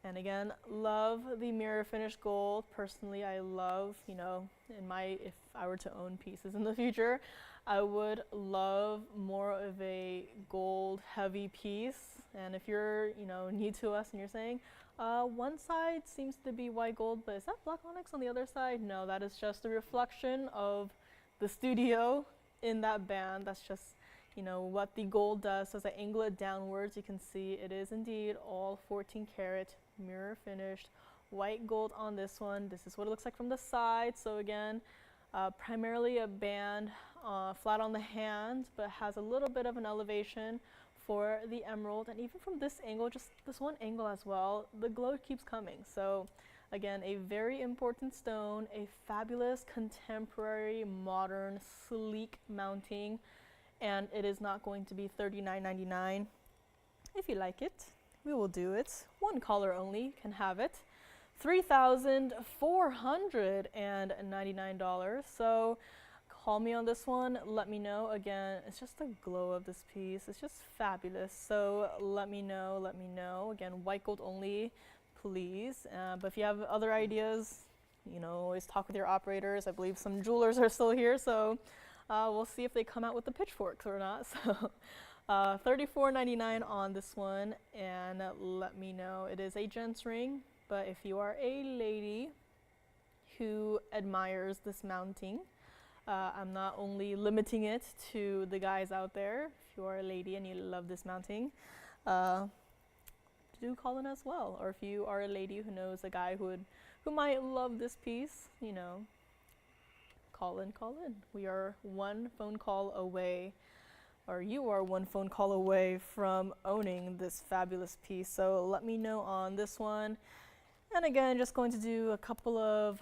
And again, love the mirror finished gold. Personally, I love, you know, if I were to own pieces in the future, I would love more of a gold heavy piece. And if you're, you know, new to us and you're saying, one side seems to be white gold, but is that black onyx on the other side? No, that is just a reflection of the studio in that band. That's just, you know, what the gold does. So as I angle it downwards, you can see it is indeed all 14 karat mirror finished white gold on this one. This is what it looks like from the side. So again, primarily a band flat on the hand, but has a little bit of an elevation for the emerald. And even from this angle, just this one angle as well, the glow keeps coming. So again, a very important stone, a fabulous contemporary modern sleek mounting, and it is not going to be $39.99. If you like it, we will do it. One caller only can have it. $3,499. So call me on this one. Let me know. Again, it's just the glow of this piece. It's just fabulous. So let me know. Let me know. Again, white gold only, please. But if you have other ideas, you know, always talk with your operators. I believe some jewelers are still here, so we'll see if they come out with the pitchforks or not. So $34.99 on this one, and let me know. It is a gents ring, but if you are a lady who admires this mounting, I'm not only limiting it to the guys out there. If you are a lady and you love this mounting, do call in as well. Or if you are a lady who knows a guy who might love this piece, you know, call in. We are one phone call away, or you are one phone call away from owning this fabulous piece. So let me know on this one. And again, just going to do a couple of,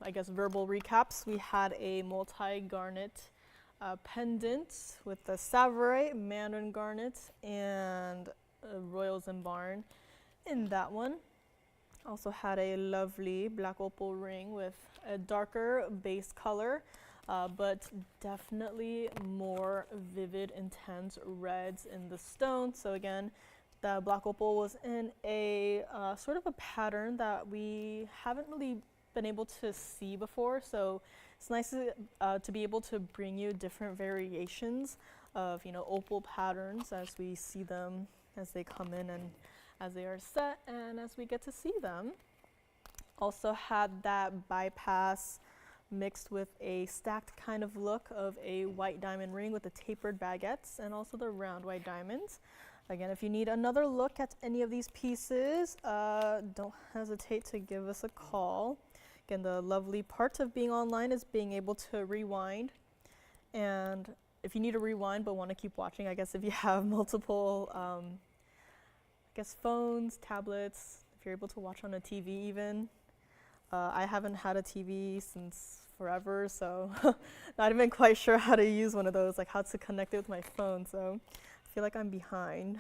I guess, verbal recaps. We had a multi-garnet pendant with the sapphire, Mandarin garnet, and royals and barn in that one. Also had a lovely black opal ring with a darker base color, but definitely more vivid, intense reds in the stone. So again, the black opal was in a sort of a pattern that we haven't really been able to see before. So it's nice to be able to bring you different variations of, you know, opal patterns as we see them, as they come in and as they are set and as we get to see them. Also had that bypass mixed with a stacked kind of look of a white diamond ring with the tapered baguettes and also the round white diamonds. Again, if you need another look at any of these pieces, don't hesitate to give us a call. Again, the lovely part of being online is being able to rewind. And if you need to rewind but want to keep watching, I guess if you have multiple phones, tablets, if you're able to watch on a TV even. I haven't had a TV since forever, so not even quite sure how to use one of those, like how to connect it with my phone, so I feel like I'm behind.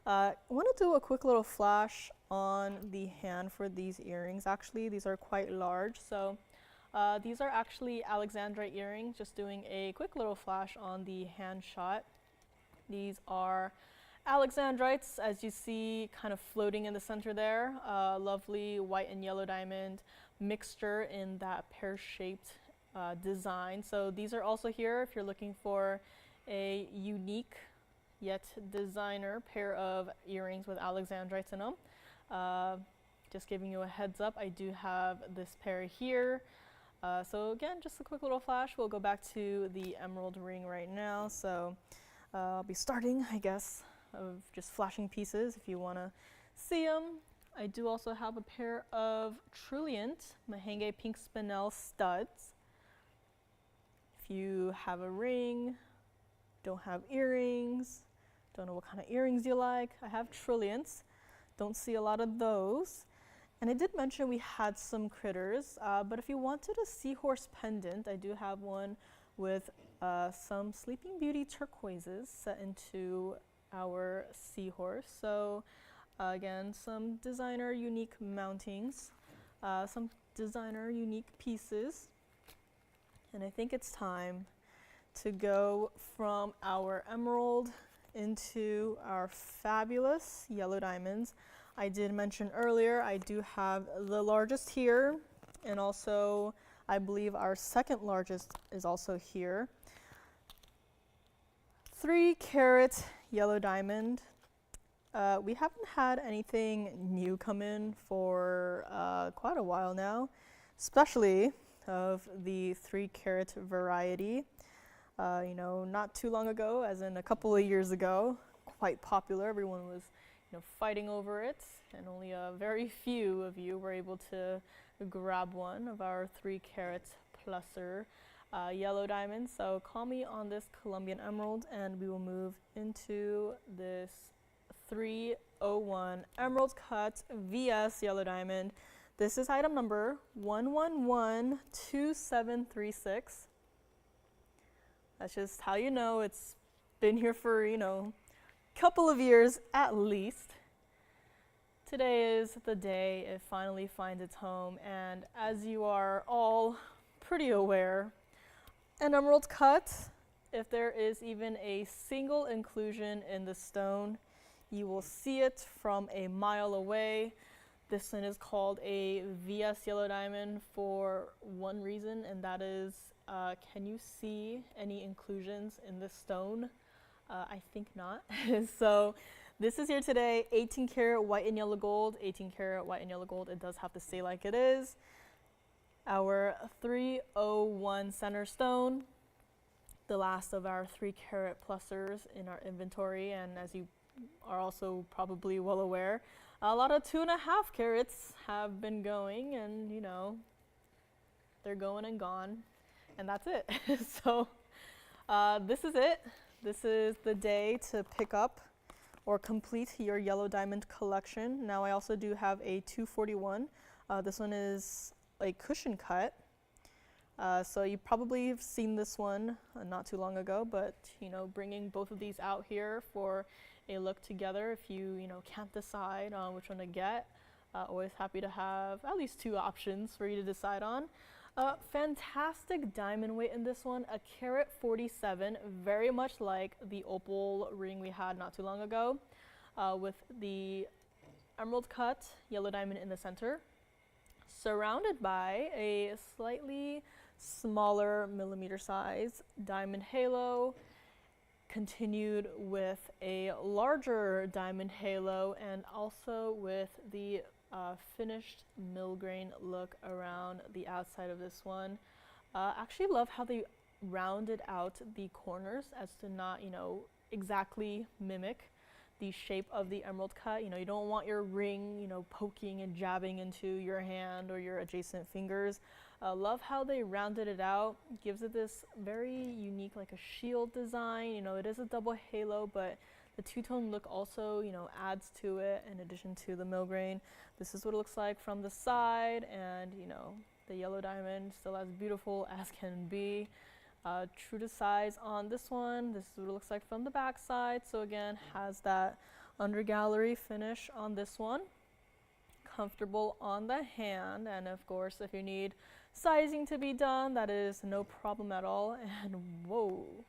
I want to do a quick little flash on the hand for these earrings. Actually, these are quite large, so these are actually Alexandrite earrings, just doing a quick little flash on the hand shot. These are Alexandrites, as you see, kind of floating in the center there. Lovely white and yellow diamond mixture in that pear-shaped design. So these are also here if you're looking for a unique yet designer pair of earrings with Alexandrites in them. Just giving you a heads up, I do have this pair here. So again, just a quick little flash. We'll go back to the emerald ring right now. So I'll be starting, I guess, of just flashing pieces if you want to see them. I do also have a pair of Trilliant Mahenge Pink Spinel studs. If you have a ring, don't have earrings, don't know what kind of earrings you like, I have Trilliants. Don't see a lot of those. And I did mention we had some critters, but if you wanted a seahorse pendant, I do have one with some Sleeping Beauty turquoises set into our seahorse. So again, some designer unique mountings, some designer unique pieces. And I think it's time to go from our emerald into our fabulous yellow diamonds. I did mention earlier I do have the largest here, and also I believe our second largest is also here. 3 carat yellow diamond. We haven't had anything new come in for quite a while now, especially of the 3 carat variety. You know, not too long ago, as in a couple of years ago, quite popular. Everyone was, you know, fighting over it, and only a very few of you were able to grab one of our 3 carat pluser yellow diamonds. So call me on this Colombian emerald, and we will move into this 301 emerald cut VS yellow diamond. This is item number 1112736. That's just how you know it's been here for, you know, a couple of years at least. Today is the day it finally finds its home, and as you are all pretty aware, an emerald cut, if there is even a single inclusion in the stone, you will see it from a mile away. This one is called a VS yellow diamond for one reason, and that is, can you see any inclusions in the stone? I think not. So this is here today, 18 karat white and yellow gold, 18 karat white and yellow gold. It does have to stay like it is. Our 301 center stone, the last of our 3 carat plusers in our inventory, and as you are also probably well aware, a lot of 2.5 carats have been going, and you know, they're going and gone, and that's it. So this is it. This is the day to pick up or complete your yellow diamond collection. Now I also do have a 241. This one is a cushion cut. So you probably have seen this one not too long ago, but you know, bringing both of these out here for a look together if you can't decide on which one to get. Always happy to have at least 2 options for you to decide on. Fantastic diamond weight in this one, a carat 47, very much like the opal ring we had not too long ago, with the emerald cut yellow diamond in the center, surrounded by a slightly smaller millimeter size diamond halo, continued with a larger diamond halo, and also with the finished millgrain look around the outside of this one. Actually love how they rounded out the corners as to not, exactly mimic the shape of the emerald cut. You don't want your ring, poking and jabbing into your hand or your adjacent fingers. Love how they rounded it out. Gives it this very unique, like a shield design. It is a double halo, but the two-tone look also, adds to it in addition to the millgrain. This is what it looks like from the side, and, the yellow diamond still as beautiful as can be. True to size on this one. This is what it looks like from the back side. So again, has that under gallery finish on this one. Comfortable on the hand, and of course, if you need sizing to be done, that is no problem at all. And whoa.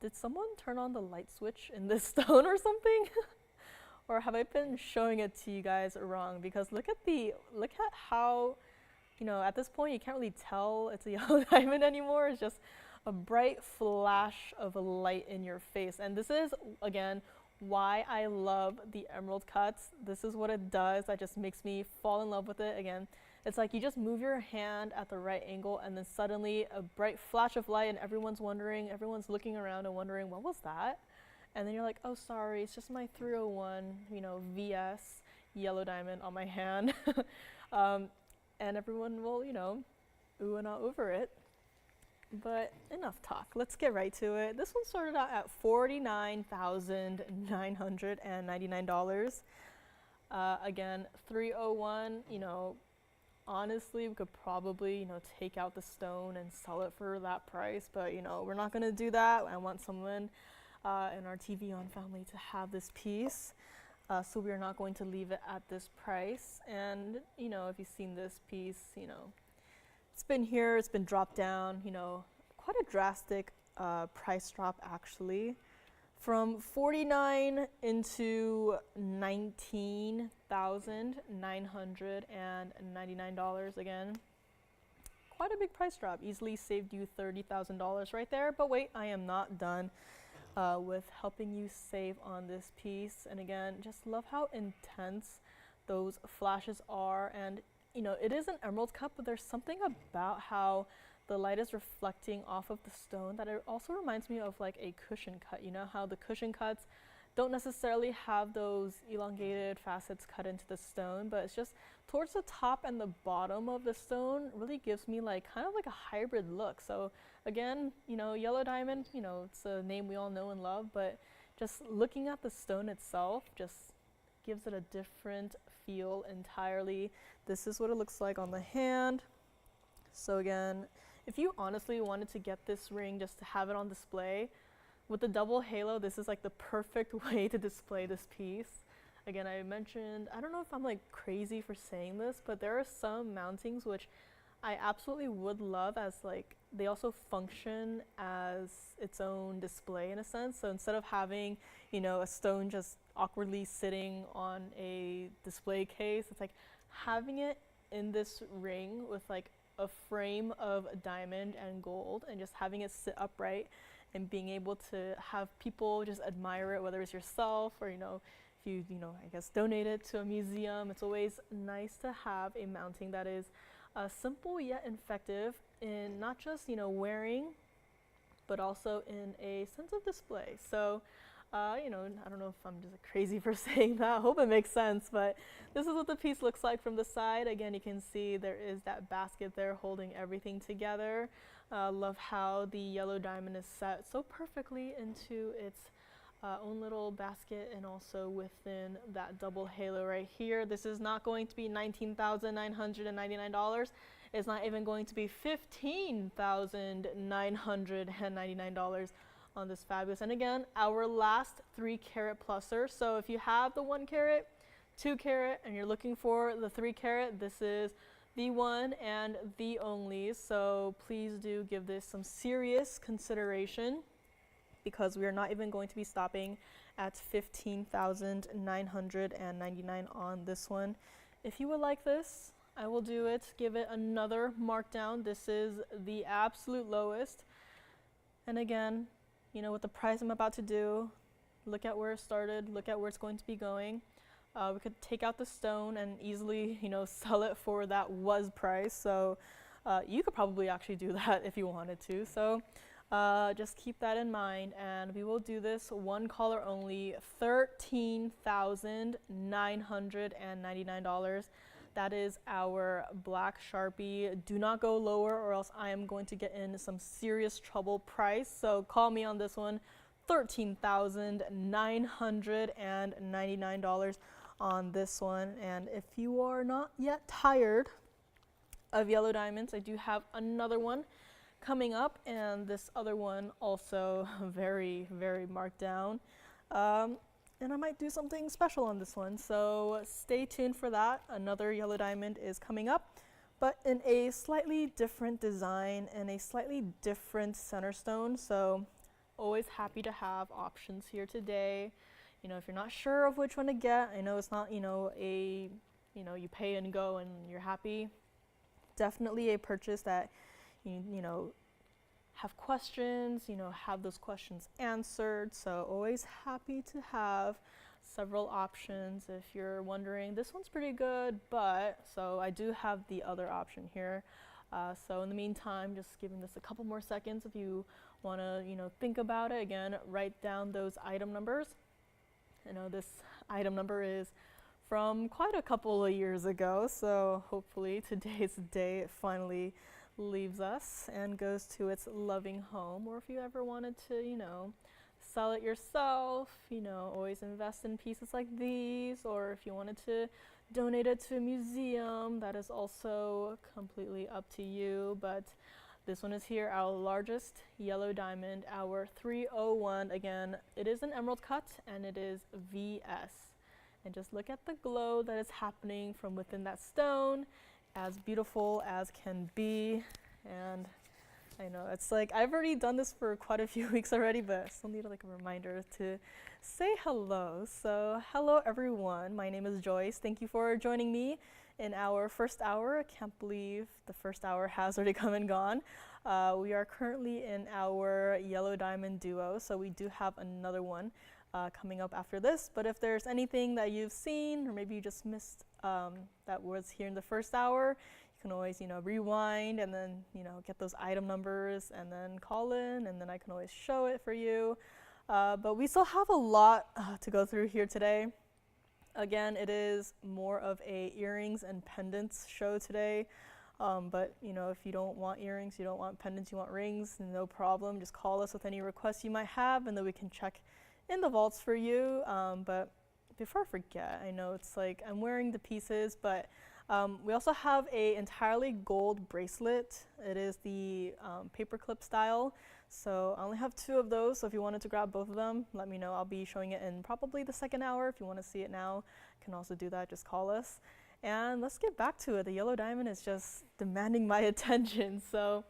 Did someone turn on the light switch in this stone or something? Or have I been showing it to you guys wrong? Because look at how, at this point you can't really tell it's a yellow diamond anymore. It's just a bright flash of light in your face. And this is, again, why I love the emerald cuts. This is what it does. That just makes me fall in love with it. Again, it's like you just move your hand at the right angle, and then suddenly a bright flash of light, and everyone's looking around and wondering, what was that? And then you're like, oh, sorry, it's just my 301, VS yellow diamond on my hand. And everyone will, ooh and ah over it. But enough talk. Let's get right to it. This one started out at $49,999. Again, 301, honestly, we could probably, take out the stone and sell it for that price, but, we're not going to do that. I want someone in our TVON family to have this piece, so we're not going to leave it at this price. And, if you've seen this piece, it's been here, it's been dropped down, quite a drastic price drop actually. From 49 into $19,999 again. Quite a big price drop. Easily saved you $30,000 right there. But wait, I am not done with helping you save on this piece. And again, just love how intense those flashes are. And it is an emerald cut, but there's something about how the light is reflecting off of the stone that it also reminds me of like a cushion cut. You know how the cushion cuts don't necessarily have those elongated facets cut into the stone, but it's just towards the top and the bottom of the stone really gives me like kind of like a hybrid look. So again, yellow diamond, it's a name we all know and love, but just looking at the stone itself just gives it a different feel entirely. This is what it looks like on the hand. So again, if you honestly wanted to get this ring just to have it on display, with the double halo, this is like the perfect way to display this piece. Again, I mentioned, I don't know if I'm like crazy for saying this, but there are some mountings which I absolutely would love as like, they also function as its own display in a sense. So instead of having, a stone just awkwardly sitting on a display case, it's like having it in this ring with like a frame of diamond and gold and just having it sit upright and being able to have people just admire it, whether it's yourself or, if you, I guess donate it to a museum. It's always nice to have a mounting that is simple yet effective in not just, wearing, but also in a sense of display. So, I don't know if I'm just crazy for saying that. I hope it makes sense, but this is what the piece looks like from the side. Again, you can see there is that basket there holding everything together. Love how the yellow diamond is set so perfectly into its own little basket and also within that double halo right here. This is not going to be $19,999. It's not even going to be $15,999 on this fabulous. And again, our last 3 carat pluser. So if you have the 1 carat, 2 carat, and you're looking for the 3 carat, this is the one and the only. So please do give this some serious consideration, because we are not even going to be stopping at $15,999 on this one. If you would like this, I will do it. Give it another markdown. This is the absolute lowest. And again, with the price I'm about to do, look at where it started, look at where it's going to be going. We could take out the stone and easily, sell it for that was price. So you could probably actually do that if you wanted to. So just keep that in mind, and we will do this one caller only, $13,999. That is our black Sharpie. Do not go lower or else I am going to get in some serious trouble price. So call me on this one, $13,999 on this one. And if you are not yet tired of yellow diamonds, I do have another one coming up, and this other one also very, very marked down. And I might do something special on this one, so stay tuned for that. Another yellow diamond is coming up, but in a slightly different design and a slightly different center stone. So always happy to have options here today. If you're not sure of which one to get, I know it's not, you pay and go and you're happy. Definitely a purchase that have questions, have those questions answered. So always happy to have several options. If you're wondering, this one's pretty good, but so I do have the other option here. So in the meantime, just giving this a couple more seconds. If you want to, think about it again, write down those item numbers. I know this item number is from quite a couple of years ago, so hopefully today's day it finally leaves us and goes to its loving home. Or if you ever wanted to, sell it yourself, you know, always invest in pieces like these, or if you wanted to donate it to a museum, that is also completely up to you. But this one is here, our largest yellow diamond, our 301. Again, it is an emerald cut and it is VS. And just look at the glow that is happening from within that stone, as beautiful as can be. And I know it's like I've already done this for quite a few weeks already, but I still need like a reminder to say hello. So hello everyone, my name is Joyce. Thank you for joining me in our first hour. I can't believe the first hour has already come and gone. We are currently in our yellow diamond duo, so we do have another one coming up after this. But if there's anything that you've seen or maybe you just missed that was here in the first hour, you can always, you know, rewind and then, you know, get those item numbers and then call in, and then I can always show it for you. But we still have a lot to go through here today. Again, it is more of a earrings and pendants show today. But, you know, if you don't want earrings, you don't want pendants, you want rings, no problem. Just call us with any requests you might have, and then we can check in the vaults for you. But before I forget, I know it's like I'm wearing the pieces, but we also have a entirely gold bracelet. It is the paperclip style. So I only have 2 of those, so if you wanted to grab both of them, let me know. I'll be showing it in probably the second hour. If you want to see it now, you can also do that, just call us. And let's get back to it. The yellow diamond is just demanding my attention. So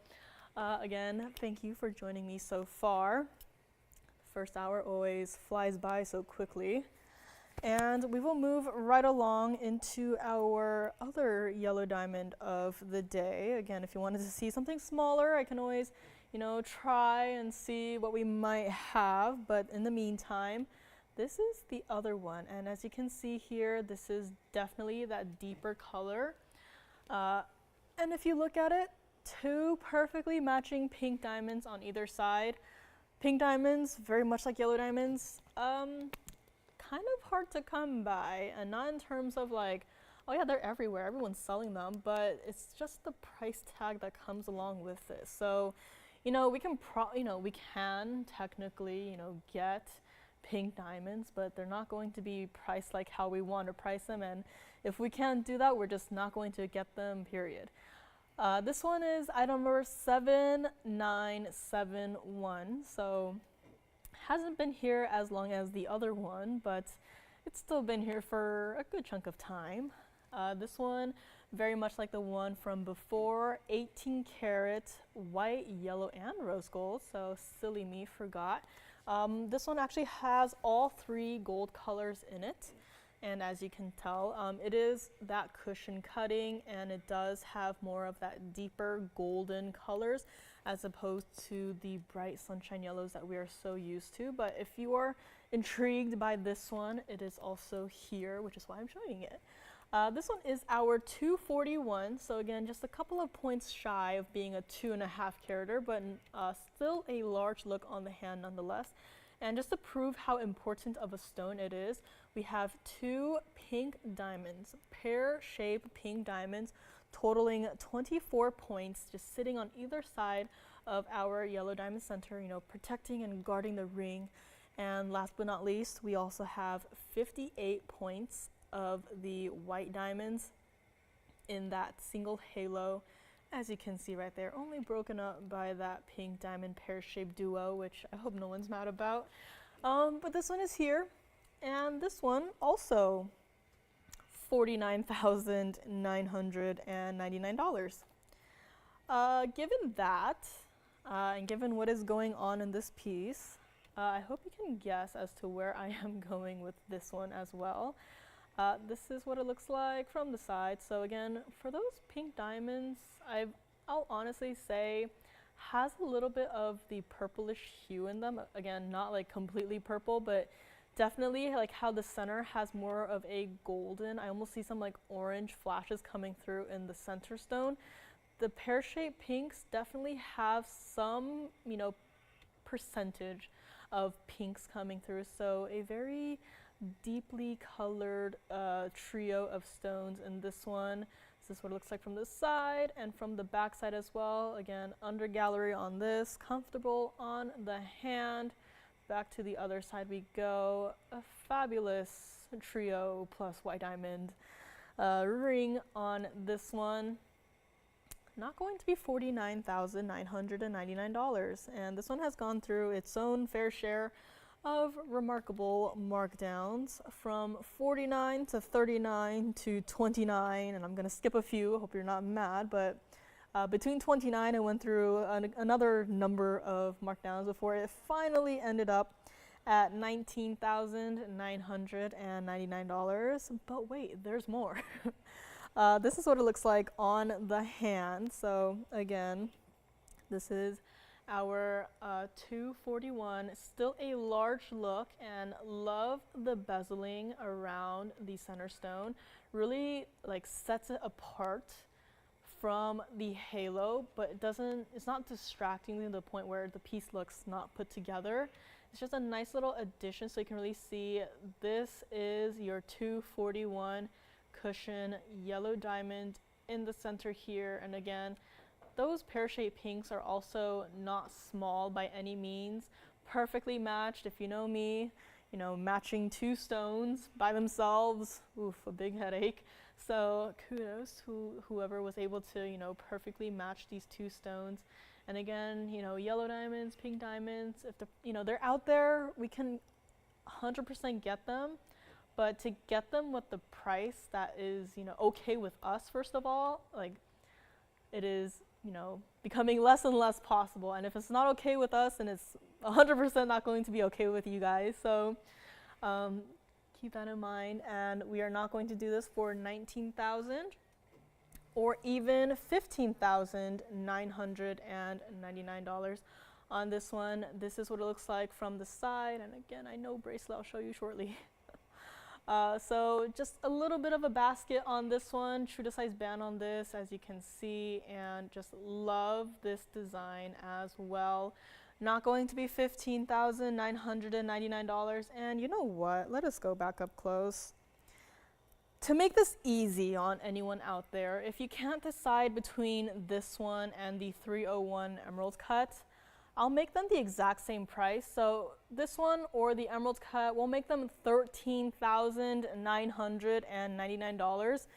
again, thank you for joining me so far. The first hour always flies by so quickly. And we will move right along into our other yellow diamond of the day. Again, if you wanted to see something smaller, I can always, you know, try and see what we might have. But in the meantime, this is the other one. And as you can see here, this is definitely that deeper color. And if you look at it, 2 perfectly matching pink diamonds on either side. Pink diamonds, very much like yellow diamonds, kind of hard to come by, and not in terms of like, oh yeah, they're everywhere, everyone's selling them, but it's just the price tag that comes along with this. So, you know, we can technically, you know, get pink diamonds, but they're not going to be priced like how we want to price them, and if we can't do that, we're just not going to get them, period. This one is item number 7971, so hasn't been here as long as the other one, but it's still been here for a good chunk of time. This one, very much like the one from before, 18 karat white, yellow, and rose gold, so silly me, forgot. This one actually has all 3 gold colors in it, and as you can tell, it is that cushion cutting, and it does have more of that deeper golden colors as opposed to the bright sunshine yellows that we are so used to. But if you are intrigued by this one, it is also here, which is why I'm showing it. This one is our 241, so again, just a couple of points shy of being a 2.5 carater, but still a large look on the hand nonetheless. And just to prove how important of a stone it is, we have 2 pink diamonds, pear-shaped pink diamonds, totaling 24 points, just sitting on either side of our yellow diamond center, you know, protecting and guarding the ring. And last but not least, we also have 58 points of the white diamonds in that single halo, as you can see right there, only broken up by that pink diamond pear-shaped duo, which I hope no one's mad about. But this one is here, and this one also $49,999. Given that, and given what is going on in this piece, I hope you can guess as to where I am going with this one as well. This is what it looks like from the side. So again, for those pink diamonds, I'll honestly say has a little bit of the purplish hue in them. Again, not like completely purple, but definitely like how the center has more of a golden. I almost see some like orange flashes coming through in the center stone. The pear-shaped pinks definitely have some, you know, percentage of pinks coming through. So a very deeply colored trio of stones in this one. This is what it looks like from this side and from the back side as well. Again, under gallery on this, comfortable on the hand, back to the other side we go. A fabulous trio plus white diamond ring on this one. Not going to be $49,999, and this one has gone through its own fair share of remarkable markdowns from 49 to 39 to 29, and I'm going to skip a few, hope you're not mad, but between 29 I went through another number of markdowns before it finally ended up at $19,999. But wait, there's more. This is what it looks like on the hand. So again, this is our 241, still a large look, and love the bezeling around the center stone. Really like sets it apart from the halo, but it's not distracting to the point where the piece looks not put together. It's just a nice little addition, so you can really see this is your 241 cushion, yellow diamond in the center here. And again, those pear-shaped pinks are also not small by any means. Perfectly matched. If you know me, you know, matching two stones by themselves, oof, a big headache. So kudos to whoever was able to, you know, perfectly match these two stones. And again, you know, yellow diamonds, pink diamonds, if they're out there, we can 100% get them. But to get them with the price that is, you know, okay with us, first of all, like, it is, you know, becoming less and less possible. And if it's not okay with us, then it's 100% not going to be okay with you guys. So keep that in mind. And we are not going to do this for $19,000 or even $15,999 on this one. This is what it looks like from the side. And again, I know bracelet, I'll show you shortly. So just a little bit of a basket on this one, true to size band on this, as you can see, and just love this design as well. Not going to be $15,999. And you know what? Let us go back up close. To make this easy on anyone out there, if you can't decide between this one and the 301 emerald cut, I'll make them the exact same price. So this one or the emerald cut, we'll make them $13,999.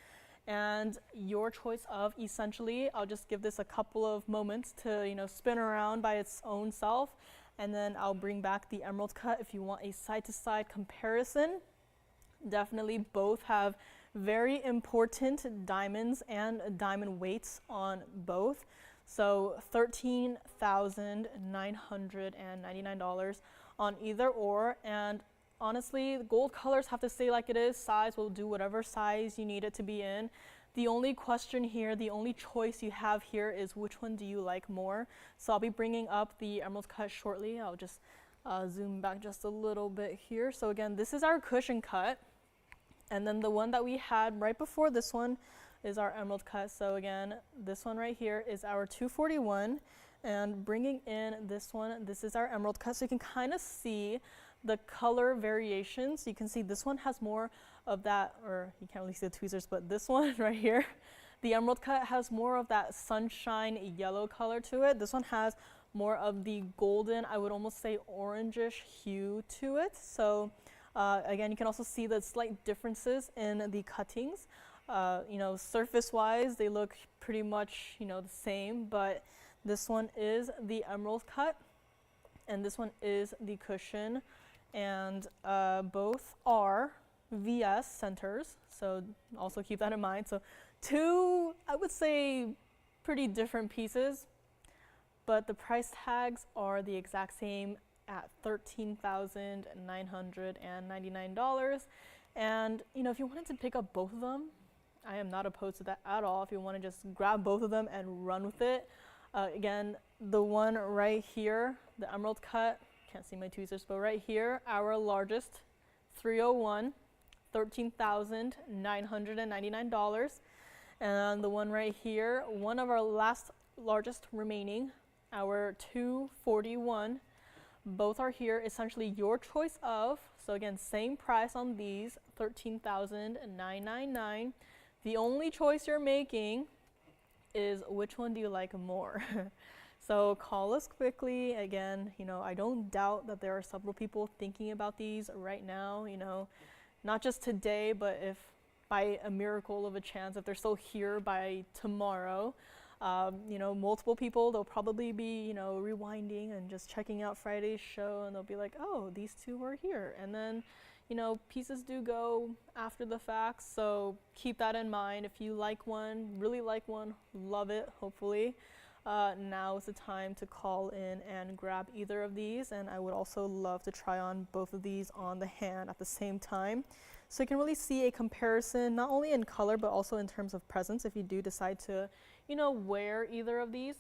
And your choice of, essentially, I'll just give this a couple of moments to, you know, spin around by its own self. And then I'll bring back the emerald cut if you want a side-to-side comparison. Definitely both have very important diamonds and diamond weights on both. So $13,999 on either or. And honestly, the gold colors have to stay like it is. Size will do whatever size you need it to be in. The only question here, the only choice you have here is which one do you like more. So I'll be bringing up the emerald cut shortly. I'll just zoom back just a little bit here. So again, this is our cushion cut. And then the one that we had right before this one is our emerald cut. So again, this one right here is our 241, and bringing in this one, this is our emerald cut. So you can kind of see the color variations. You can see this one has more of that, or you can't really see the tweezers, but this one right here, the emerald cut has more of that sunshine yellow color to it. This one has more of the golden, I would almost say orangish hue to it. So again, you can also see the slight differences in the cuttings. You know, surface-wise, they look pretty much, you know, the same, but this one is the emerald cut, and this one is the cushion, and both are VS centers, so also keep that in mind. So two, I would say, pretty different pieces, but the price tags are the exact same at $13,999. And, you know, if you wanted to pick up both of them, I am not opposed to that at all. If you want to just grab both of them and run with it. Again, the one right here, the emerald cut, can't see my tweezers, but right here, our largest 301, $13,999. And the one right here, one of our largest remaining, our 241. Both are here, essentially your choice of. So again, same price on these, $13,999. The only choice you're making is which one do you like more. So call us quickly. Again, I don't doubt that there are several people thinking about these right now, not just today, but if by a miracle of a chance, if they're still here by tomorrow, multiple people, they'll probably be, rewinding and just checking out Friday's show, and they'll be like, oh, these two were here. And then, pieces do go after the fact, so keep that in mind. If you like one, really like one, love it, hopefully, now is the time to call in and grab either of these. And I would also love to try on both of these on the hand at the same time, so you can really see a comparison, not only in color, but also in terms of presence if you do decide to, wear either of these.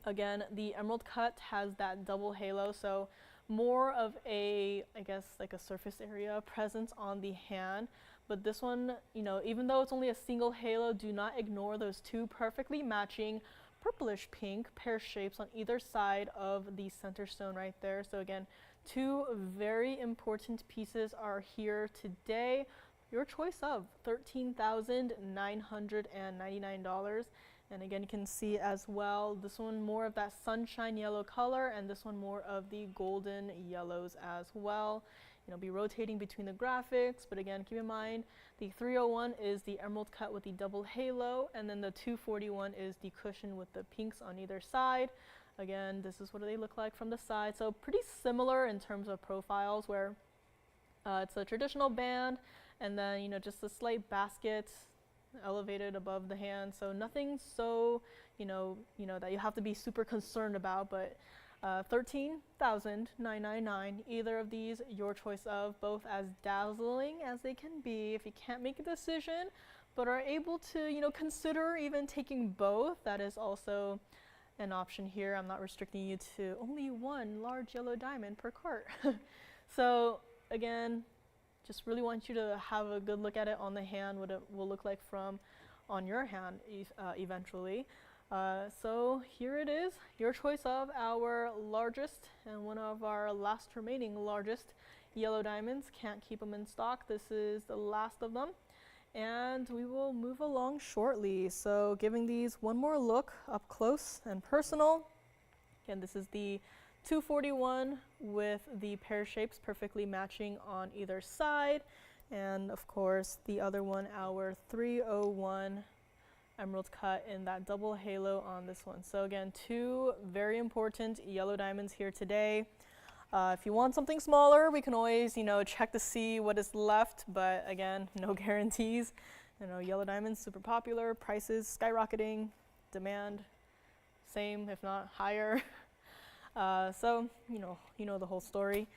Again, the emerald cut has that double halo, so more of a, I guess, like a surface area presence on the hand. But this one, even though it's only a single halo, do not ignore those two perfectly matching purplish pink pear shapes on either side of the center stone right there. So again, two very important pieces are here today. Your choice of $13,999. And again, you can see as well, this one more of that sunshine yellow color, and this one more of the golden yellows as well. Be rotating between the graphics, but again, keep in mind, the 301 is the emerald cut with the double halo, and then the 241 is the cushion with the pinks on either side. Again, this is what they look like from the side. So pretty similar in terms of profiles, where it's a traditional band, and then, just a slight basket elevated above the hand. So nothing so, that you have to be super concerned about, but $13,999, either of these, your choice of, both as dazzling as they can be. If you can't make a decision, but are able to, consider even taking both, that is also an option here. I'm not restricting you to only one large yellow diamond per cart. So again, just really want you to have a good look at it on the hand, what it will look like from on your hand eventually. So here it is, your choice of our largest and one of our last remaining largest yellow diamonds. Can't keep them in stock. This is the last of them, and we will move along shortly. So giving these one more look up close and personal. Again, this is the 241 with the pear shapes perfectly matching on either side, and of course the other one, our 301 emerald cut in that double halo on this one. So again, two very important yellow diamonds here today. If you want something smaller, we can always, check to see what is left, but again, no guarantees. Yellow diamonds, super popular, prices skyrocketing, demand same, if not higher. So, you know the whole story.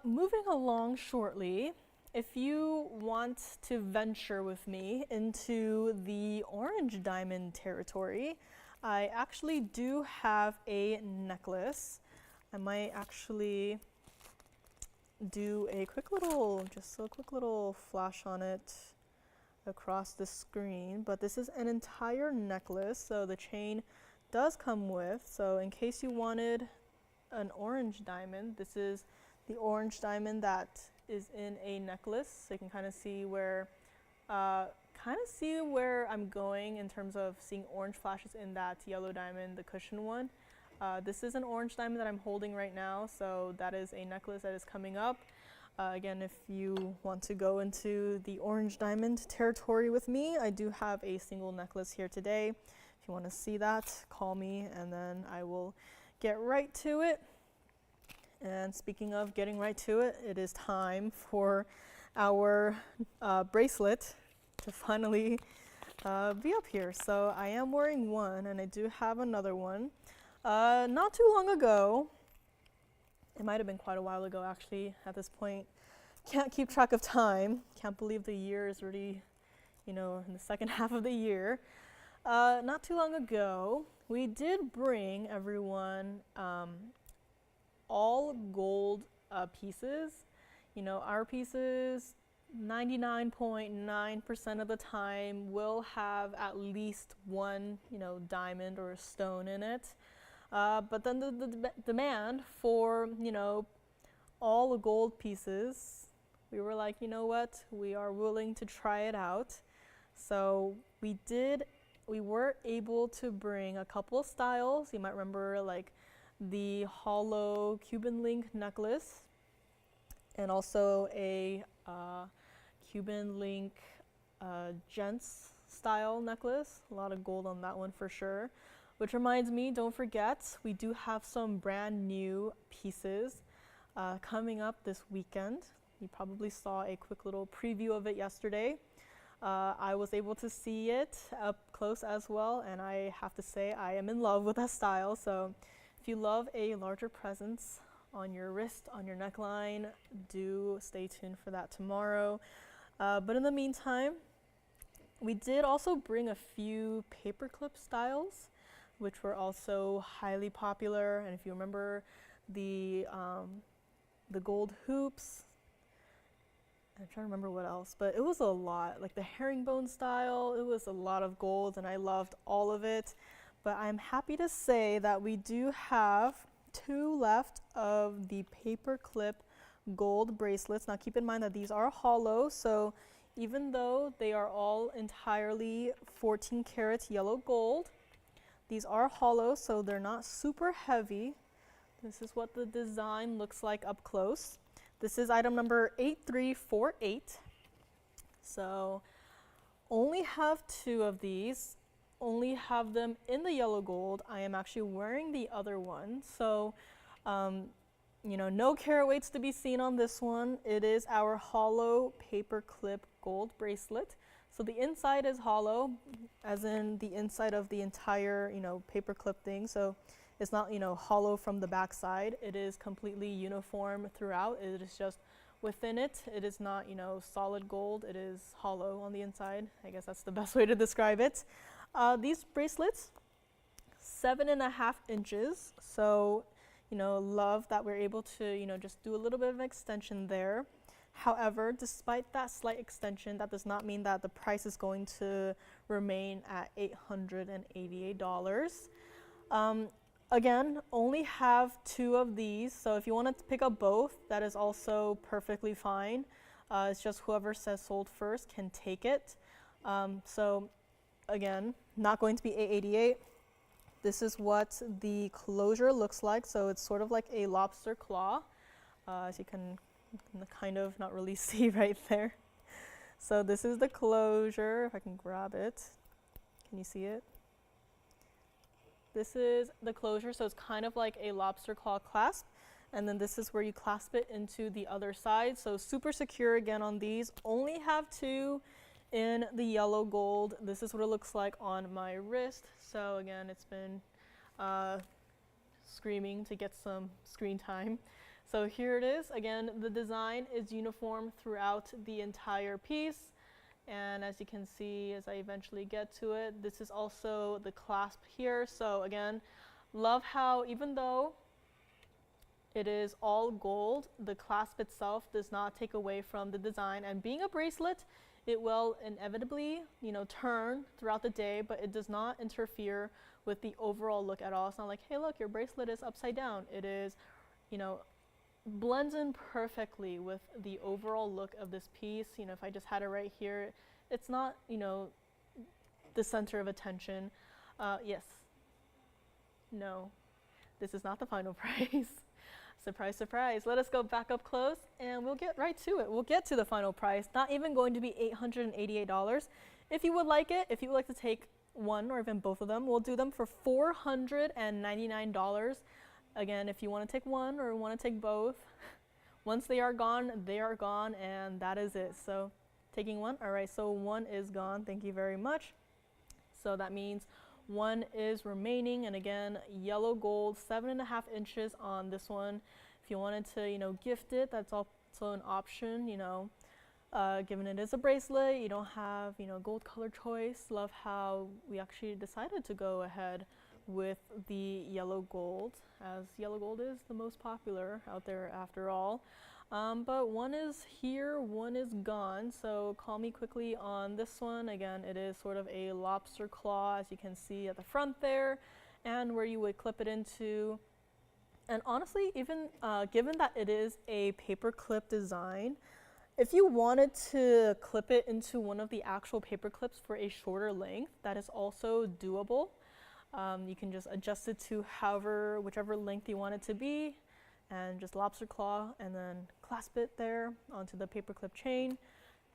Moving along shortly, if you want to venture with me into the orange diamond territory, I actually do have a necklace. I might actually do a quick little flash on it across the screen, but this is an entire necklace, so the chain does come with. So in case you wanted an orange diamond, this is the orange diamond that is in a necklace. So you can kind of see where I'm going in terms of seeing orange flashes in that yellow diamond, the cushion one. This is an orange diamond that I'm holding right now, so that is a necklace that is coming up. Again, if you want to go into the orange diamond territory with me, I do have a single necklace here today. If you want to see that, call me and then I will get right to it. And speaking of getting right to it, it is time for our bracelet to finally be up here. So I am wearing one and I do have another one. Not too long ago, it might have been quite a while ago actually at this point. Can't keep track of time. Can't believe the year is already, in the second half of the year. Not too long ago, we did bring everyone all gold pieces. Our pieces 99.9% of the time will have at least one, diamond or a stone in it. But then the demand for, all the gold pieces, we were like, you know what, we are willing to try it out. So we did we were able to bring a couple of styles. You might remember like the hollow Cuban link necklace and also a Cuban link gents style necklace. A lot of gold on that one for sure. Which reminds me, don't forget, we do have some brand new pieces coming up this weekend. You probably saw a quick little preview of it yesterday. I was able to see it up close as well, and I have to say I am in love with that style. So if you love a larger presence on your wrist, on your neckline, do stay tuned for that tomorrow. But in the meantime, we did also bring a few paperclip styles, which were also highly popular. And if you remember the gold hoops, I'm trying to remember what else, but it was a lot, like the herringbone style. It was a lot of gold and I loved all of it. But I'm happy to say that we do have 2 left of the paperclip gold bracelets. Now keep in mind that these are hollow, so even though they are all entirely 14 karat yellow gold, these are hollow, so they're not super heavy. This is what the design looks like up close. This is item number 8348. So only have 2 of these, only have them in the yellow gold. I am actually wearing the other one. So, you know, no carat weights to be seen on this one. It is our hollow paperclip gold bracelet. So the inside is hollow, as in the inside of the entire, you know, paperclip thing. So it's not, you know, hollow from the back side. It is completely uniform throughout. It is just within it. It is not, you know, solid gold. It is hollow on the inside. I guess that's the best way to describe it. These bracelets, 7.5 inches. So, you know, love that we're able to, you know, just do a little bit of an extension there. However, despite that slight extension, that does not mean that the price is going to remain at $888. Again, only have 2 of these, so if you want to pick up both, that is also perfectly fine. It's just whoever says sold first can take it. So again, not going to be $888. This is what the closure looks like. So it's sort of like a lobster claw, as you can kind of not really see right there. So this is the closure, if I can grab it. Can you see it? This is the closure, so it's kind of like a lobster claw clasp. And then this is where you clasp it into the other side. So super secure again on these. Only have 2 in the yellow gold. This is what it looks like on my wrist. So again, it's been screaming to get some screen time. So here it is. Again, the design is uniform throughout the entire piece. And as you can see, as I eventually get to it, this is also the clasp here. So again, love how even though it is all gold, the clasp itself does not take away from the design. And being a bracelet, it will inevitably, you know, turn throughout the day, but it does not interfere with the overall look at all. It's not like, hey, look, your bracelet is upside down. It is, you know, blends in perfectly with the overall look of this piece. You know, if I just had it right here, it's not, you know, the center of attention. Yes. No. This is not the final price. Surprise, surprise. Let us go back up close and we'll get right to it. We'll get to the final price. Not even going to be $888. If you would like it, if you would like to take one or even both of them, we'll do them for $499. Again, if you want to take one or want to take both, once they are gone, and that is it. So taking one, all right, so one is gone. Thank you very much. So that means one is remaining, and again, yellow gold, 7.5 inches on this one. If you wanted to, you know, gift it, that's also an option, you know. Given it is a bracelet, you don't have, you know, gold color choice. Love how we actually decided to go ahead with the yellow gold, as yellow gold is the most popular out there after all. But one is here, one is gone, so call me quickly on this one. Again, it is sort of a lobster claw, as you can see at the front there, and where you would clip it into. And honestly, even given that it is a paper clip design, If you wanted to clip it into one of the actual paper clips for a shorter length, that is also doable. You can just adjust it to whichever length you want it to be, and just lobster claw and then clasp it there onto the paper clip chain,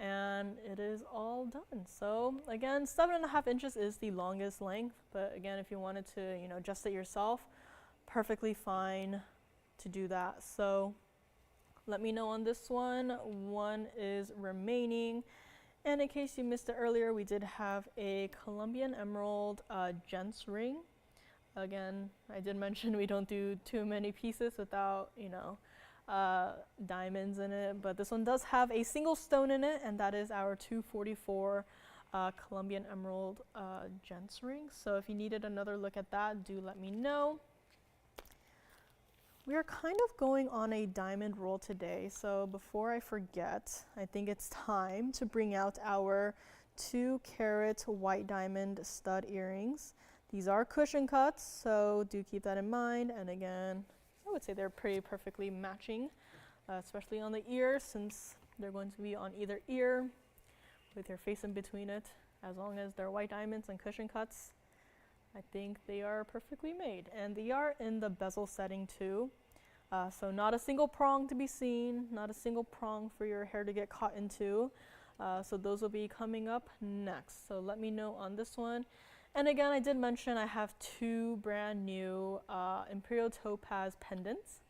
and it is all done. So again, 7.5 inches is the longest length, but again, if you wanted to, adjust it yourself, perfectly fine to do that. So let me know on this one. One is remaining. And in case you missed it earlier, we did have a Colombian emerald gents ring. Again, I did mention we don't do too many pieces without, diamonds in it, but this one does have a single stone in it, and that is our 244 Colombian emerald gents ring. So if you needed another look at that, do let me know. We are kind of going on a diamond roll today, so before I forget, I think it's time to bring out our 2-carat white diamond stud earrings. These are cushion cuts, so do keep that in mind. And again, I would say they're pretty perfectly matching, especially on the ear, since they're going to be on either ear with your face in between it. As long as they're white diamonds and cushion cuts, I think they are perfectly made. And they are in the bezel setting too. So not a single prong to be seen, not a single prong for your hair to get caught into. So those will be coming up next. So let me know on this one. And again, I did mention I have 2 brand new Imperial topaz pendants.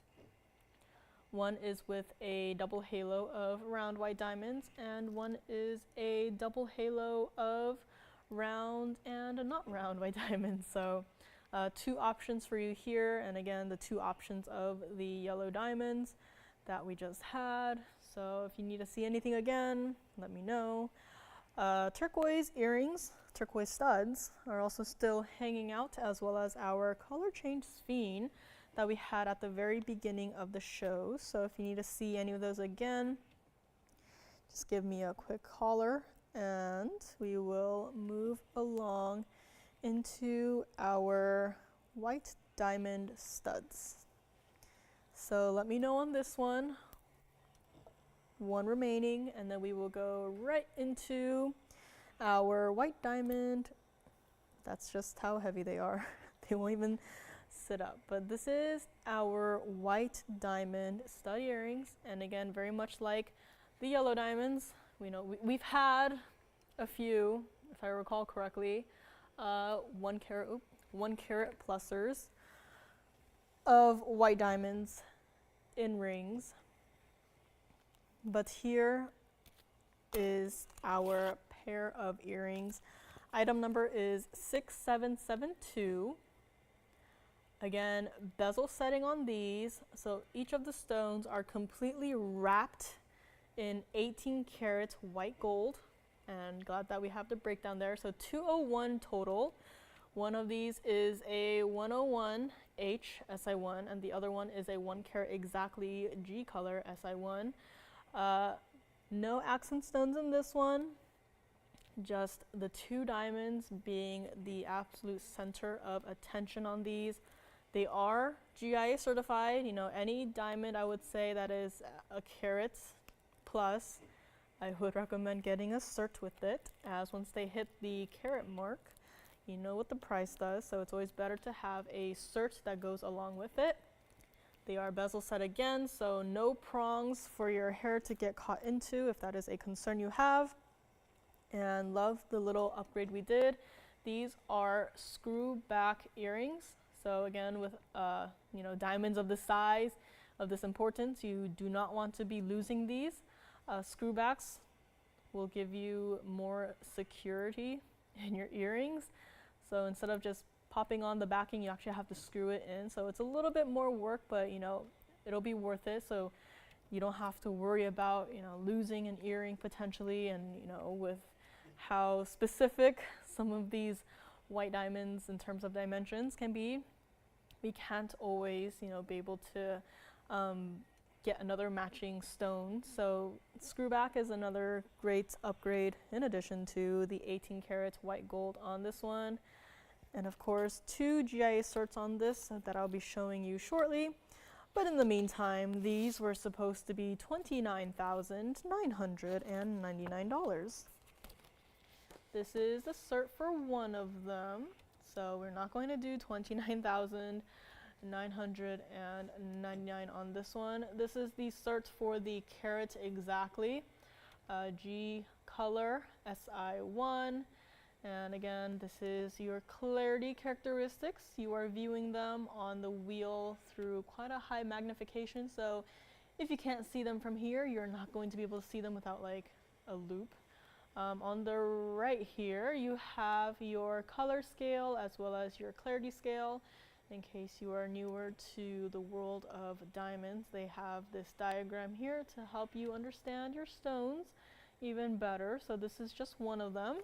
One is with a double halo of round white diamonds, and one is a double halo of round and not round white diamonds. So 2 options for you here, and again, the 2 options of the yellow diamonds that we just had. So if you need to see anything again, let me know. Turquoise earrings, turquoise studs, are also still hanging out, as well as our color change sphene that we had at the very beginning of the show. So if you need to see any of those again, just give me a quick holler and we will move along into our white diamond studs. So let me know on this one. One remaining, and then we will go right into our white diamond. That's just how heavy they are. They won't even sit up. But this is our white diamond stud earrings, and again, very much like the yellow diamonds, we've had a few, if I recall correctly, 1 carat plusers of white diamonds in rings. But here is our pair of earrings. Item number is 6772. Again, bezel setting on these. So each of the stones are completely wrapped in 18 karat white gold. And glad that we have the breakdown there. So 201 total. One of these is a 101 H SI1, and the other one is a 1 carat exactly G color SI1. No accent stones in this one, just the 2 diamonds being the absolute center of attention on these. They are GIA certified. Any diamond I would say that is a carat plus, I would recommend getting a cert with it, as once they hit the carat mark, you know what the price does, so it's always better to have a cert that goes along with it. They are bezel set again, so no prongs for your hair to get caught into if that is a concern you have. And love the little upgrade we did. These are screw back earrings. So again, with diamonds of this size, of this importance, you do not want to be losing these. Screw backs will give you more security in your earrings. So instead of just popping on the backing, you actually have to screw it in. So it's a little bit more work, but it'll be worth it. So you don't have to worry about losing an earring potentially, and with how specific some of these white diamonds in terms of dimensions can be, we can't always be able to get another matching stone. So screwback is another great upgrade in addition to the 18 karat white gold on this one. And of course, 2 GIA certs on this that I'll be showing you shortly. But in the meantime, these were supposed to be $29,999. This is the cert for one of them, so we're not going to do $29,999 on this one. This is the cert for the carat exactly, G color SI1. And again, this is your clarity characteristics. You are viewing them on the wheel through quite a high magnification, so if you can't see them from here, you're not going to be able to see them without like a loop. On the right here, you have your color scale as well as your clarity scale. In case you are newer to the world of diamonds, they have this diagram here to help you understand your stones even better. So this is just one of them.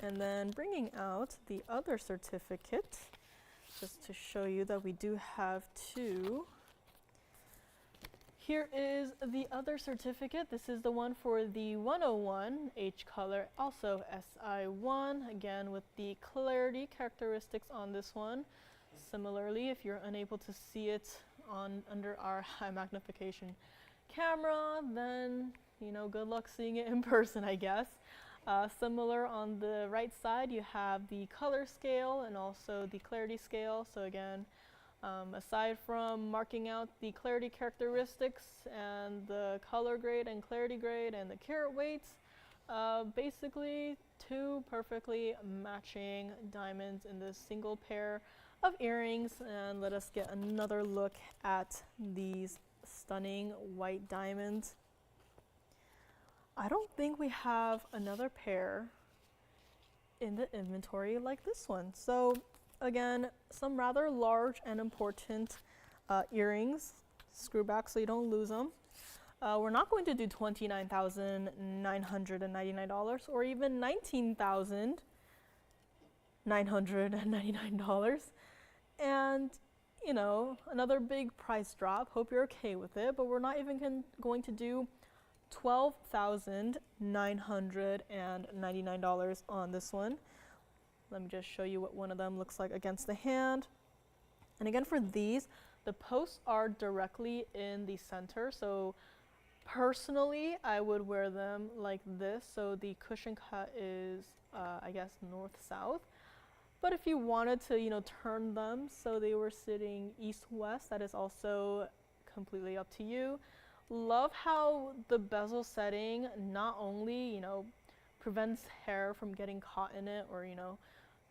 And then bringing out the other certificate, just to show you that we do have two. Here is the other certificate. This is the one for the 101 H color, also SI1, again with the clarity characteristics on this one. Similarly, if you're unable to see it under our high magnification camera, then good luck seeing it in person, I guess. Similar on the right side, you have the color scale and also the clarity scale. So again, aside from marking out the clarity characteristics and the color grade and clarity grade and the carat weights, basically two perfectly matching diamonds in this single pair of earrings. And let us get another look at these stunning white diamonds. I don't think we have another pair in the inventory like this one. So again, some rather large and important earrings. Screw back so you don't lose them. We're not going to do $29,999 or even $19,999. And another big price drop. Hope you're okay with it, but we're not even going to do $12,999 on this one. Let me just show you what one of them looks like against the hand. And again, for these, the posts are directly in the center. So personally, I would wear them like this. So the cushion cut is, I guess, north-south. But if you wanted to, turn them so they were sitting east-west, that is also completely up to you. Love how the bezel setting not only, prevents hair from getting caught in it or,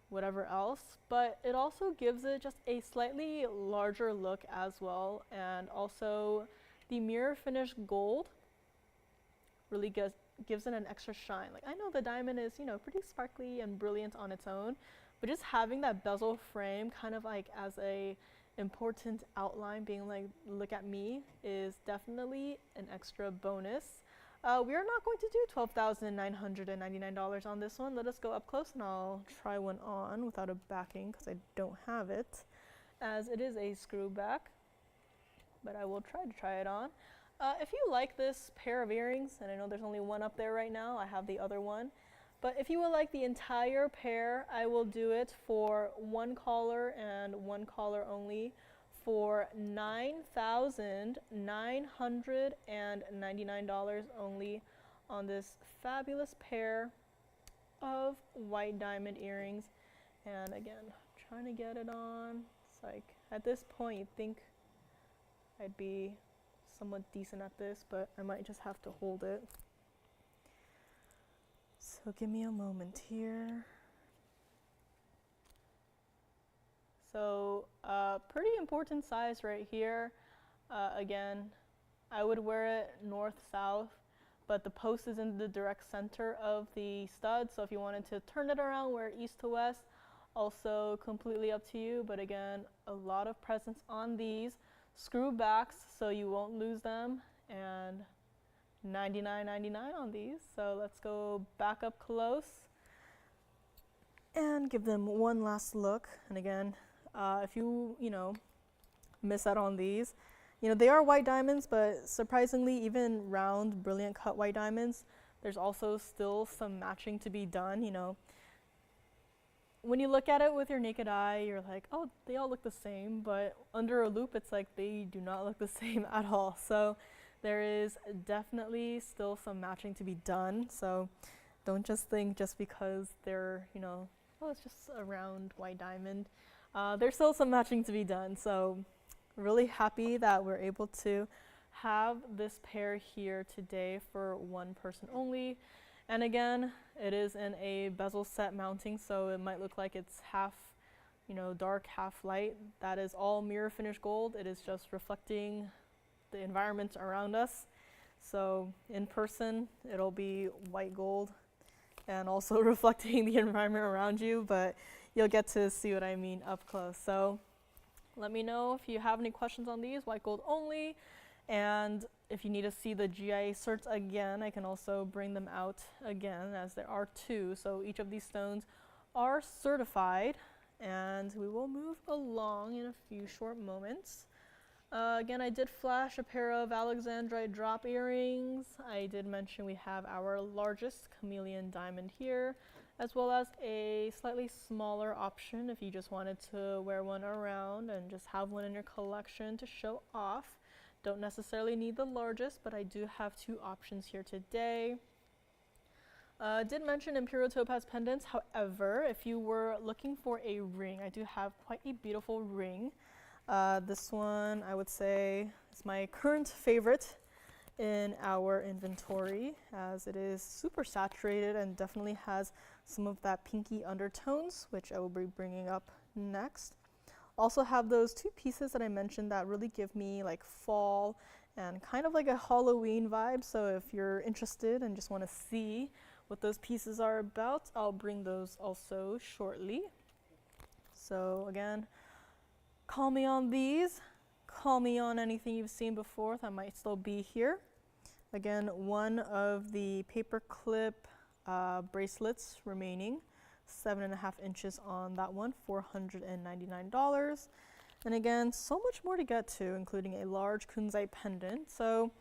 whatever else, but it also gives it just a slightly larger look as well. And also the mirror finish gold really gives it an extra shine. Like, I know the diamond is, pretty sparkly and brilliant on its own, but just having that bezel frame kind of like as a important outline being like, look at me, is definitely an extra bonus. We are not going to do $12,999 on this one. Let us go up close and I'll try one on without a backing because I don't have it, as it is a screw back, but I will try it on. If you like this pair of earrings, and I know there's only one up there right now, I have the other one, but if you would like the entire pair, I will do it for one collar and one collar only for $9,999 only on this fabulous pair of white diamond earrings. And again, trying to get it on. It's like, at this point, you'd think I'd be somewhat decent at this, but I might just have to hold it. So give me a moment here. So pretty important size right here. Again, I would wear it north-south, but the post is in the direct center of the stud. So if you wanted to turn it around, wear it east to west, also completely up to you. But again, a lot of presence on these. Screw backs so you won't lose them, and $99.99 on these. So let's go back up close and give them one last look. And again, if you miss out on these, they are white diamonds, but surprisingly, even round, brilliant cut white diamonds, there's also still some matching to be done. when you look at it with your naked eye, you're like, oh, they all look the same, but under a loop, it's like they do not look the same at all. So there is definitely still some matching to be done. So don't just think just because they're, you know, oh, it's just a round white diamond. There's still some matching to be done. So really happy that we're able to have this pair here today for one person only. And again, it is in a bezel set mounting, so it might look like it's half, you know, dark, half light. That is all mirror finish gold. It is just reflecting the environment around us. So in person, it'll be white gold and also reflecting the environment around you, but you'll get to see what I mean up close. So let me know if you have any questions on these, white gold only. And if you need to see the GIA certs again, I can also bring them out again, as there are two. So each of these stones are certified, and we will move along in a few short moments. Again, I did flash a pair of Alexandrite drop earrings. I did mention we have our largest Chameleon diamond here, as well as a slightly smaller option if you just wanted to wear one around and just have one in your collection to show off. Don't necessarily need the largest, but I do have two options here today. Did mention Imperial topaz pendants. However, if you were looking for a ring, I do have quite a beautiful ring. This one, I would say, is my current favorite in our inventory, as it is super saturated and definitely has some of that pinky undertones, which I will be bringing up next. Also have those two pieces that I mentioned that really give me like fall and kind of like a Halloween vibe. So if you're interested and just want to see what those pieces are about, I'll bring those also shortly. So again, call me on these. Call me on anything you've seen before that might still be here. Again, one of the paper clip bracelets remaining. 7.5 inches on that one, $499. And again, so much more to get to, including a large Kunzite pendant. So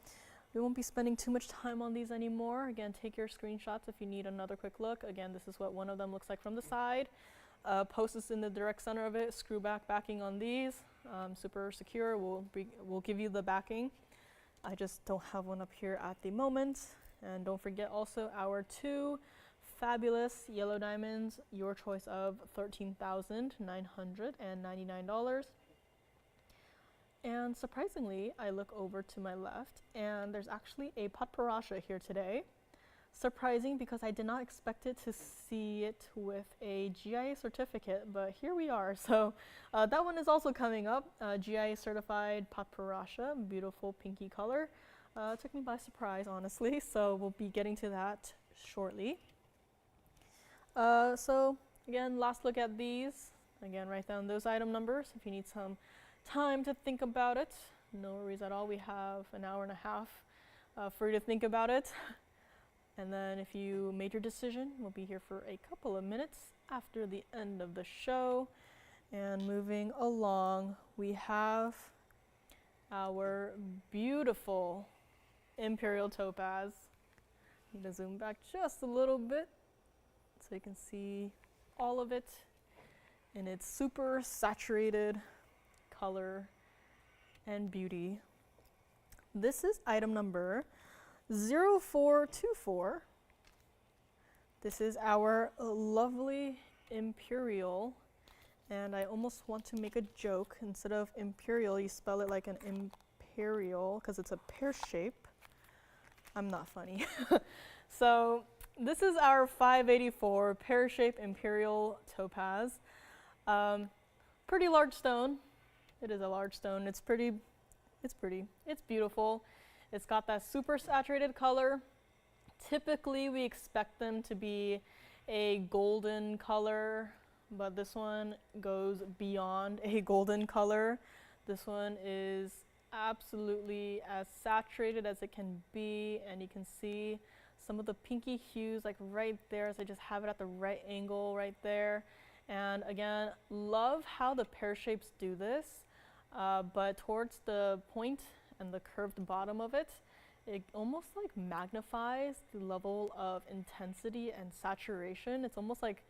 we won't be spending too much time on these anymore. Again, take your screenshots if you need another quick look. Again, this is what one of them looks like from the side. Post is in the direct center of it. Screw back backing on these. Super secure. We'll give you the backing. I just don't have one up here at the moment. And don't forget also our two fabulous yellow diamonds, your choice of $13,999. And surprisingly, I look over to my left and there's actually a Paparasha here today. Surprising because I did not expect it to see it with a GIA certificate, but here we are. So that one is also coming up, GIA certified Paparasha, beautiful pinky color. Took me by surprise, honestly, so we'll be getting to that shortly. So again, last look at these. Again, write down those item numbers if you need some time to think about it. No worries at all. We have an hour and a half for you to think about it. And then if you made your decision, we'll be here for a couple of minutes after the end of the show. And moving along, we have our beautiful Imperial topaz. Need to zoom back just a little bit so you can see all of it in its super saturated color and beauty. This is item number 0424. This is our lovely Imperial, and I almost want to make a joke. Instead of Imperial, you spell it like an Imperial because it's a pear shape. I'm not funny. So this is our 584 pear-shaped Imperial topaz. Pretty large stone. It is a large stone. It's pretty. It's beautiful. It's got that super saturated color. Typically, we expect them to be a golden color, but this one goes beyond a golden color. This one is absolutely as saturated as it can be, and you can see some of the pinky hues like right there, as I just have it at the right angle right there. And again, love how the pear shapes do this, but towards the point and the curved bottom of it, it almost like magnifies the level of intensity and saturation. It's almost like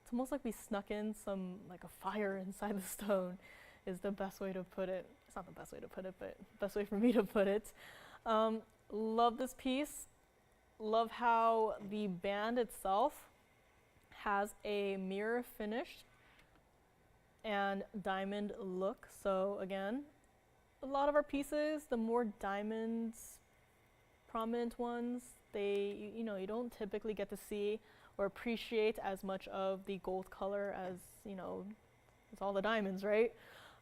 It's almost like we snuck in some like a fire inside the stone is the best way to put it. It's not the best way to put it, but best way for me to put it. Love this piece. Love how the band itself has a mirror finish and diamond look. So again, a lot of our pieces, the more diamonds, prominent ones, you know, you don't typically get to see or appreciate as much of the gold color as, you know, it's all the diamonds, right?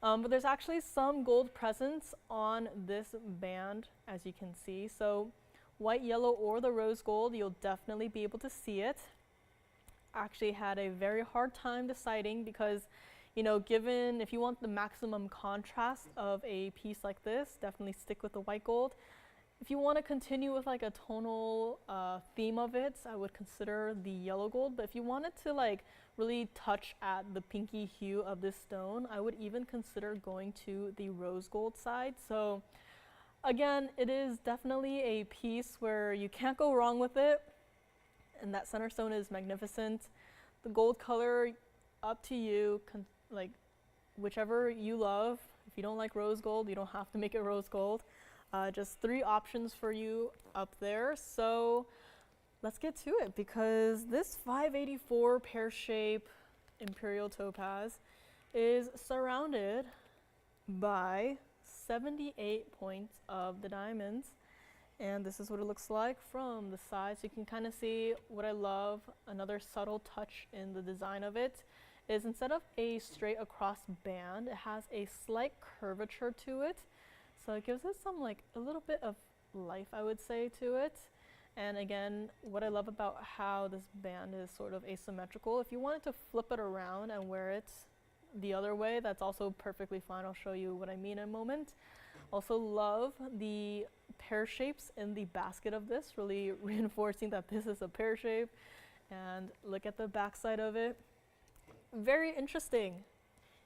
But there's actually some gold presence on this band, as you can see. So white, yellow, or the rose gold, you'll definitely be able to see it. Actually had a very hard time deciding because, you know, given if you want the maximum contrast of a piece like this, definitely stick with the white gold. If you want to continue with like a tonal theme of it, I would consider the yellow gold. But if you wanted to like really touch at the pinky hue of this stone, I would even consider going to the rose gold side. So again, it is definitely a piece where you can't go wrong with it. And that center stone is magnificent. The gold color, up to you, like whichever you love. If you don't like rose gold, you don't have to make it rose gold. Just 3 options for you up there. So let's get to it, because this 584 pear shape Imperial topaz is surrounded by 78 points of the diamonds. And this is what it looks like from the side. So you can kind of see what I love. Another subtle touch in the design of it is instead of a straight across band, it has a slight curvature to it. So it gives it some like a little bit of life, I would say, to it. And again, what I love about how this band is sort of asymmetrical, if you wanted to flip it around and wear it the other way, that's also perfectly fine. I'll show you what I mean in a moment. Also love the pear shapes in the basket of this, really reinforcing that this is a pear shape. And look at the back side of it. Very interesting.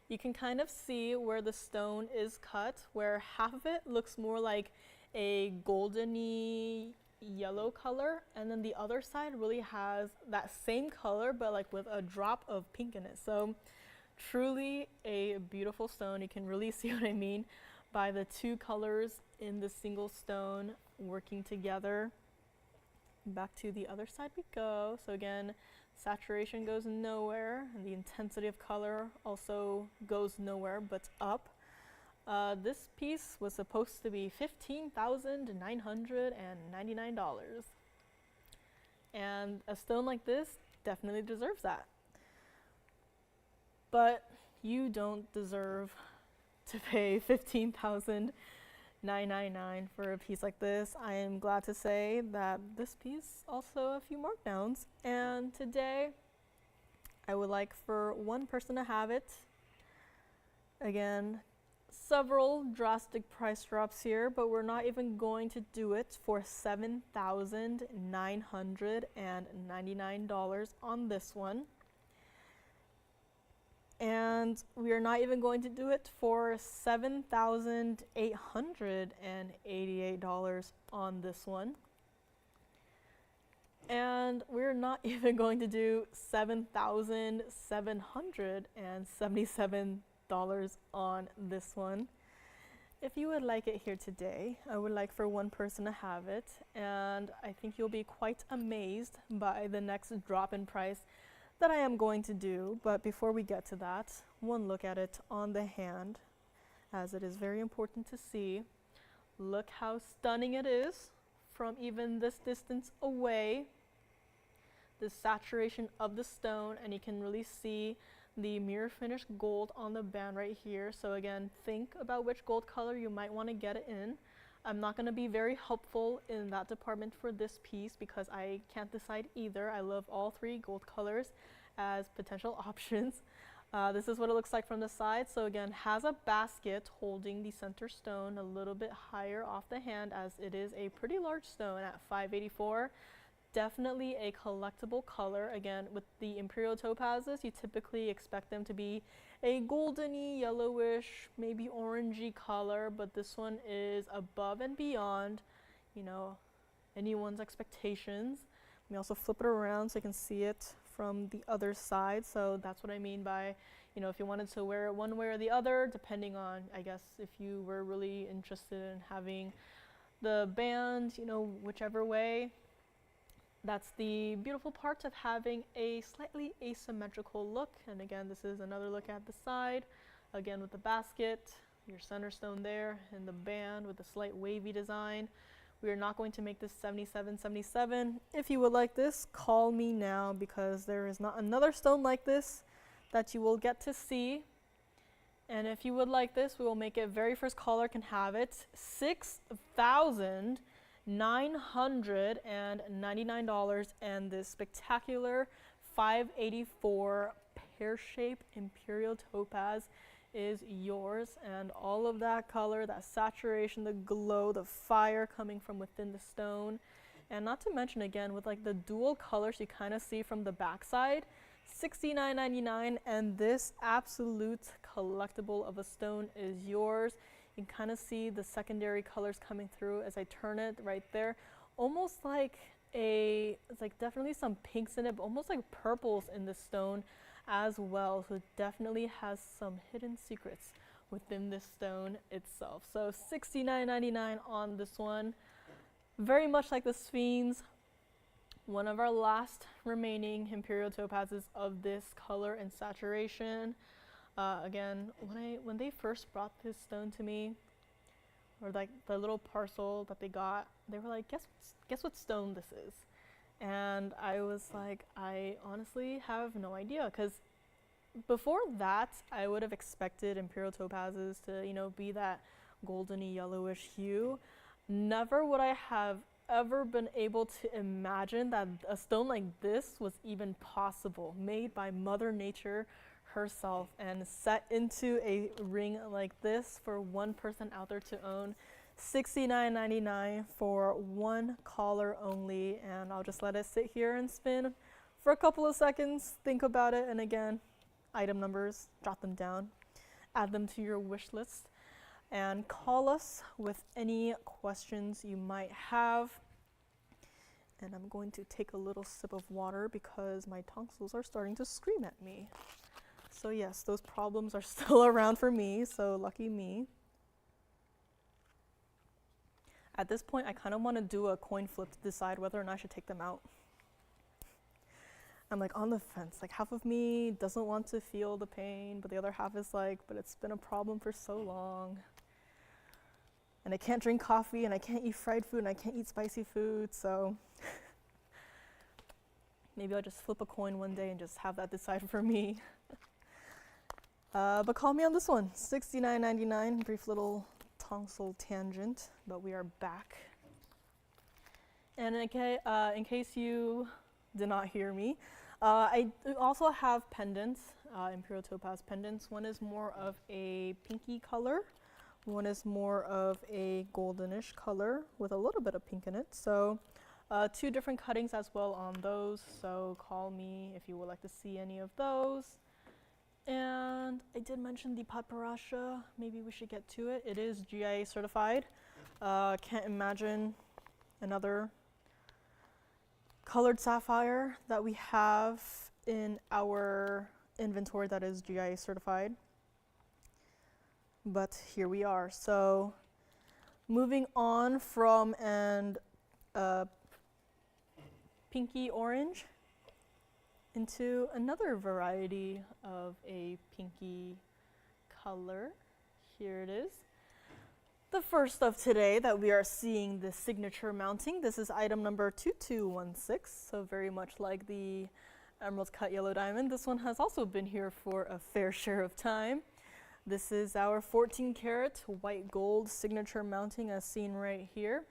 You can kind of see where the stone is cut, where half of it looks more like a goldeny yellow color, and then the other side really has that same color but like with a drop of pink in it. So truly a beautiful stone. You can really see what I mean by the 2 colors in the single stone working together. Back to the other side we go. So again, saturation goes nowhere, and the intensity of color also goes nowhere but up. This piece was supposed to be $15,999. And a stone like this definitely deserves that. But you don't deserve to pay $15,999 for a piece like this. I am glad to say that this piece also a few markdowns, and today I would like for one person to have it. Again, several drastic price drops here, but we're not even going to do it for $7,999 on this one. And we are not even going to do it for $7,888 on this one. And we're not even going to do $7,777 on this one. If you would like it here today, I would like for one person to have it, and I think you'll be quite amazed by the next drop in price that I am going to do. But before we get to that, one look at it on the hand, as it is very important to see. Look how stunning it is from even this distance away. The saturation of the stone, and you can really see the mirror finished gold on the band right here. So again, think about which gold color you might want to get it in. I'm not going to be very helpful in that department for this piece because I can't decide either. I love all 3 gold colors as potential options. This is what it looks like from the side. So again, has a basket holding the center stone a little bit higher off the hand, as it is a pretty large stone at 584. Definitely a collectible color. Again, with the Imperial topazes, you typically expect them to be a goldeny, yellowish, maybe orangey color, but this one is above and beyond, you know, anyone's expectations. Let me also flip it around so you can see it from the other side. So that's what I mean by, you know, if you wanted to wear it one way or the other, depending on, I guess, if you were really interested in having the band, you know, whichever way. That's the beautiful part of having a slightly asymmetrical look. And again, this is another look at the side, again with the basket, your center stone there, and the band with the slight wavy design. We are not going to make this 7777. If you would like this, call me now, because there is not another stone like this that you will get to see. And if you would like this, we will make it very first caller can have it. $6,999, and this spectacular 584 pear-shaped Imperial topaz is yours. And all of that color, that saturation, the glow, the fire coming from within the stone. And not to mention, again, with like the dual colors you kind of see from the backside, $69.99, and this absolute collectible of a stone is yours. You can kind of see the secondary colors coming through as I turn it right there. Almost like it's like definitely some pinks in it, but almost like purples in the stone as well. So it definitely has some hidden secrets within this stone itself. So $69.99 on this one. Very much like the sphenes, one of our last remaining Imperial topazes of this color and saturation. Again, when they first brought this stone to me, or like the little parcel that they got, they were like, guess what stone this is? And I was like, I honestly have no idea, because before that, I would have expected Imperial topazes to, you know, be that goldeny yellowish hue. Never would I have ever been able to imagine that a stone like this was even possible, made by Mother Nature herself and set into a ring like this for one person out there to own. $69.99 for one caller only, and I'll just let it sit here and spin for a couple of seconds. Think about it, and again, item numbers, jot them down, add them to your wish list, and call us with any questions you might have. And I'm going to take a little sip of water because my tonsils are starting to scream at me. So yes, those problems are still around for me, so lucky me. At this point, I kind of want to do a coin flip to decide whether or not I should take them out. I'm like on the fence. Like half of me doesn't want to feel the pain, but the other half is like, but it's been a problem for so long. And I can't drink coffee, and I can't eat fried food, and I can't eat spicy food, so maybe I'll just flip a coin one day and just have that decide for me. But call me on this one, $69.99, brief little tonsil tangent, but we are back. And in case you did not hear me, I also have pendants, Imperial topaz pendants. One is more of a pinky color. One is more of a goldenish color with a little bit of pink in it. So two different cuttings as well on those. So call me if you would like to see any of those. And I did mention the Paparasha. Maybe we should get to it. It is GIA certified. Can't imagine another colored sapphire that we have in our inventory that is GIA certified. But here we are. So moving on from an pinky orange into another variety of a pinky color. Here it is. The first of today that we are seeing the signature mounting. This is item number 2216. So very much like the emerald cut yellow diamond, this one has also been here for a fair share of time. This is our 14 karat white gold signature mounting as seen right here.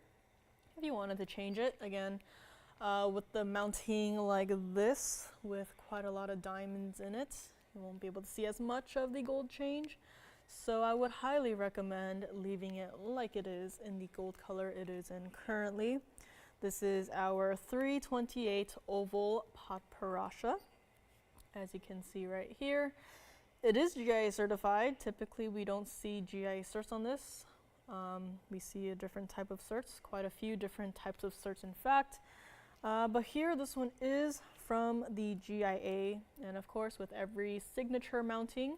If you wanted to change it, again, with the mounting like this with quite a lot of diamonds in it, you won't be able to see as much of the gold change. So I would highly recommend leaving it like it is in the gold color it is in currently. This is our 328 oval Paparasha, as you can see right here. It is GIA certified. Typically we don't see GIA certs on this. We see a different type of certs, quite a few different types of certs in fact. But here this one is from the GIA, and of course with every signature mounting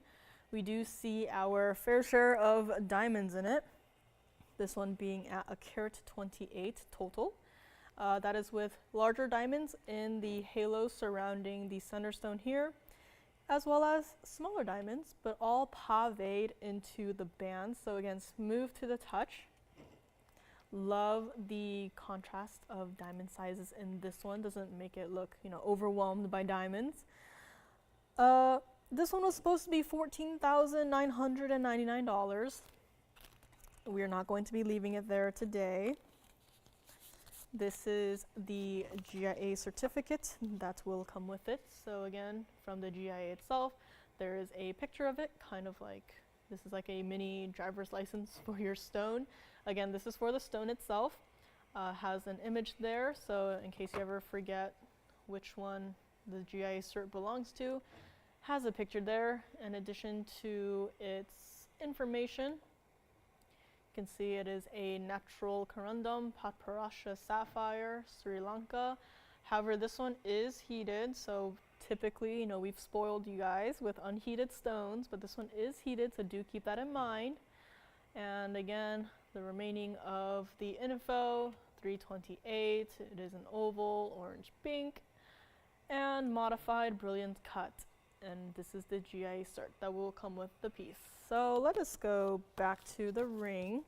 we do see our fair share of diamonds in it. This one being at 1.28 total. That is with larger diamonds in the halo surrounding the center stone here, as well as smaller diamonds, but all pavéed into the band. So again, smooth to the touch. Love the contrast of diamond sizes in this one. Doesn't make it look, overwhelmed by diamonds. This one was supposed to be $14,999. We are not going to be leaving it there today. This is the GIA certificate that will come with it. So again, from the GIA itself, there is a picture of it, kind of like, this is like a mini driver's license for your stone. Again, this is for the stone itself. Has an image there, so in case you ever forget which one the GIA cert belongs to, has a picture there in addition to its information. You can see it is a natural corundum, Paparasha sapphire, Sri Lanka. However, this one is heated, so typically, we've spoiled you guys with unheated stones, but this one is heated, so do keep that in mind. And again, the remaining of the info, 328, it is an oval, orange pink, and modified brilliant cut. And this is the GIA cert that will come with the piece. So let us go back to the ring.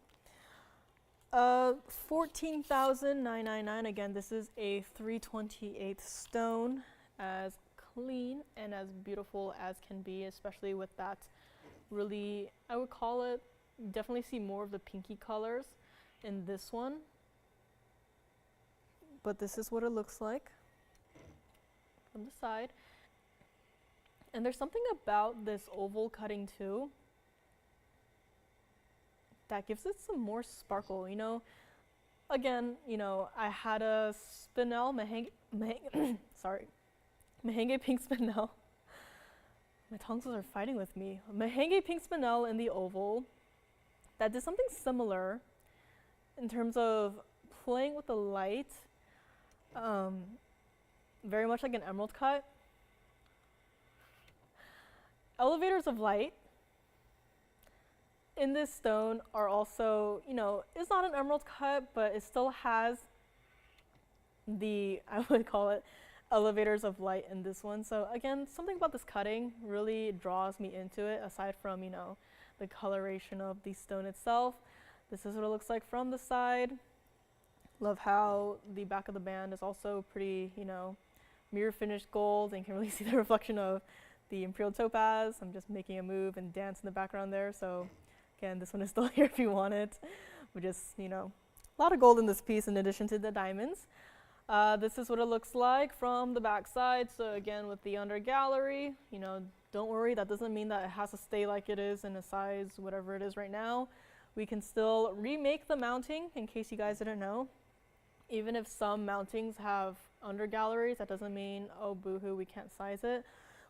$14,999. Again, this is a 328 stone, as clean and as beautiful as can be, especially with that really, I would call it, definitely see more of the pinky colors in this one. But this is what it looks like from the side. And there's something about this oval cutting too that gives it some more sparkle, Again, I had a spinel, Mahenge pink spinel. My tongues are fighting with me. Mahenge pink spinel in the oval that did something similar in terms of playing with the light, very much like an emerald cut. Elevators of light in this stone are also, it's not an emerald cut, but it still has the, I would call it, elevators of light in this one. So again, something about this cutting really draws me into it, aside from, the coloration of the stone itself. This is what it looks like from the side. Love how the back of the band is also pretty, mirror finished gold, and you can really see the reflection of the Imperial topaz. I'm just making a move and dance in the background there. So again, this one is still here if you want it. But just, a lot of gold in this piece in addition to the diamonds. This is what it looks like from the back side. So again, with the under gallery, don't worry, that doesn't mean that it has to stay like it is in a size, whatever it is right now. We can still remake the mounting, in case you guys didn't know. Even if some mountings have under galleries, that doesn't mean, oh boo-hoo, we can't size it.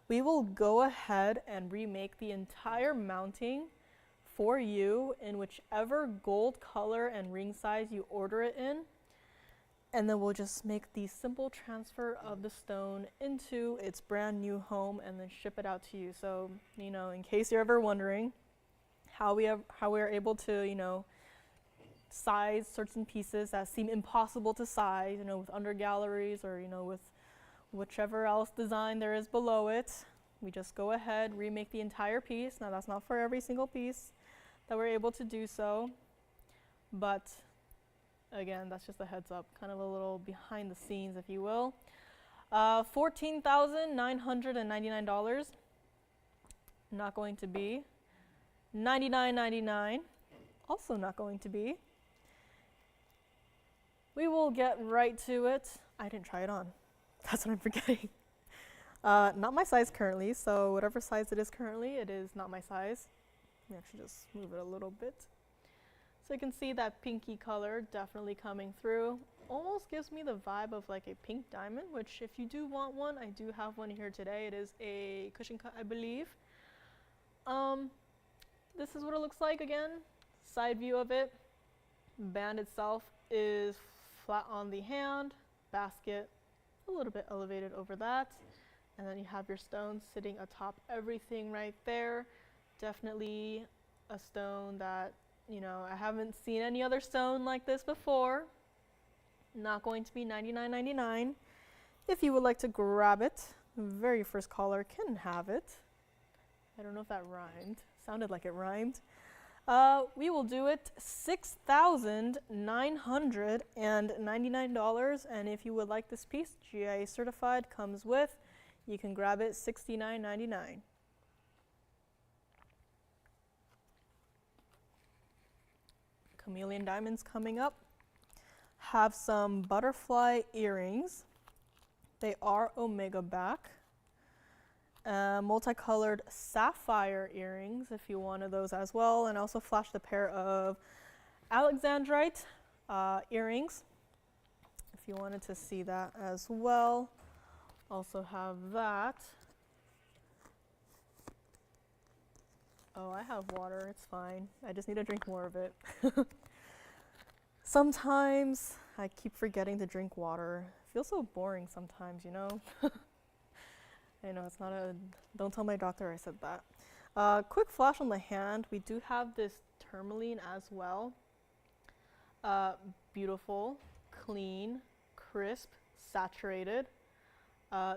We will go ahead and remake the entire mounting for you in whichever gold color and ring size you order it in. And then we'll just make the simple transfer of the stone into its brand new home and then ship it out to you. So, in case you're ever wondering how we are able to, size certain pieces that seem impossible to size, with under galleries or, with whichever else design there is below it, we just go ahead, remake the entire piece. Now that's not for every single piece that we're able to do so, but again, that's just a heads up, kind of a little behind the scenes, if you will. $14,999, not going to be. $99.99, also not going to be. We will get right to it. I didn't try it on. That's what I'm forgetting. Not my size currently, so whatever size it is currently, it is not my size. Let me actually just move it a little bit. So you can see that pinky color definitely coming through. Almost gives me the vibe of like a pink diamond, which if you do want one, I do have one here today. It is a cushion cut, I believe. This is what it looks like again. Side view of it. Band itself is flat on the hand. Basket a little bit elevated over that. And then you have your stone sitting atop everything right there. Definitely a stone that, you know, I haven't seen any other stone like this before. Not going to be $99.99. If you would like to grab it, the very first caller can have it. I don't know if that rhymed. Sounded like it rhymed. We will do it $6,999, and if you would like this piece, GIA certified, comes with, you can grab it $69.99. Chameleon diamonds coming up. Have some butterfly earrings. They are omega back. Multicolored sapphire earrings if you wanted those as well, and also flashed a pair of Alexandrite earrings if you wanted to see that as well. Also have that. Oh, I have water, it's fine. I just need to drink more of it. Sometimes I keep forgetting to drink water. It feels so boring sometimes, you know? I know it's not a, don't tell my doctor I said that. Quick flash on the hand, we do have this tourmaline as well. Beautiful, clean, crisp, saturated.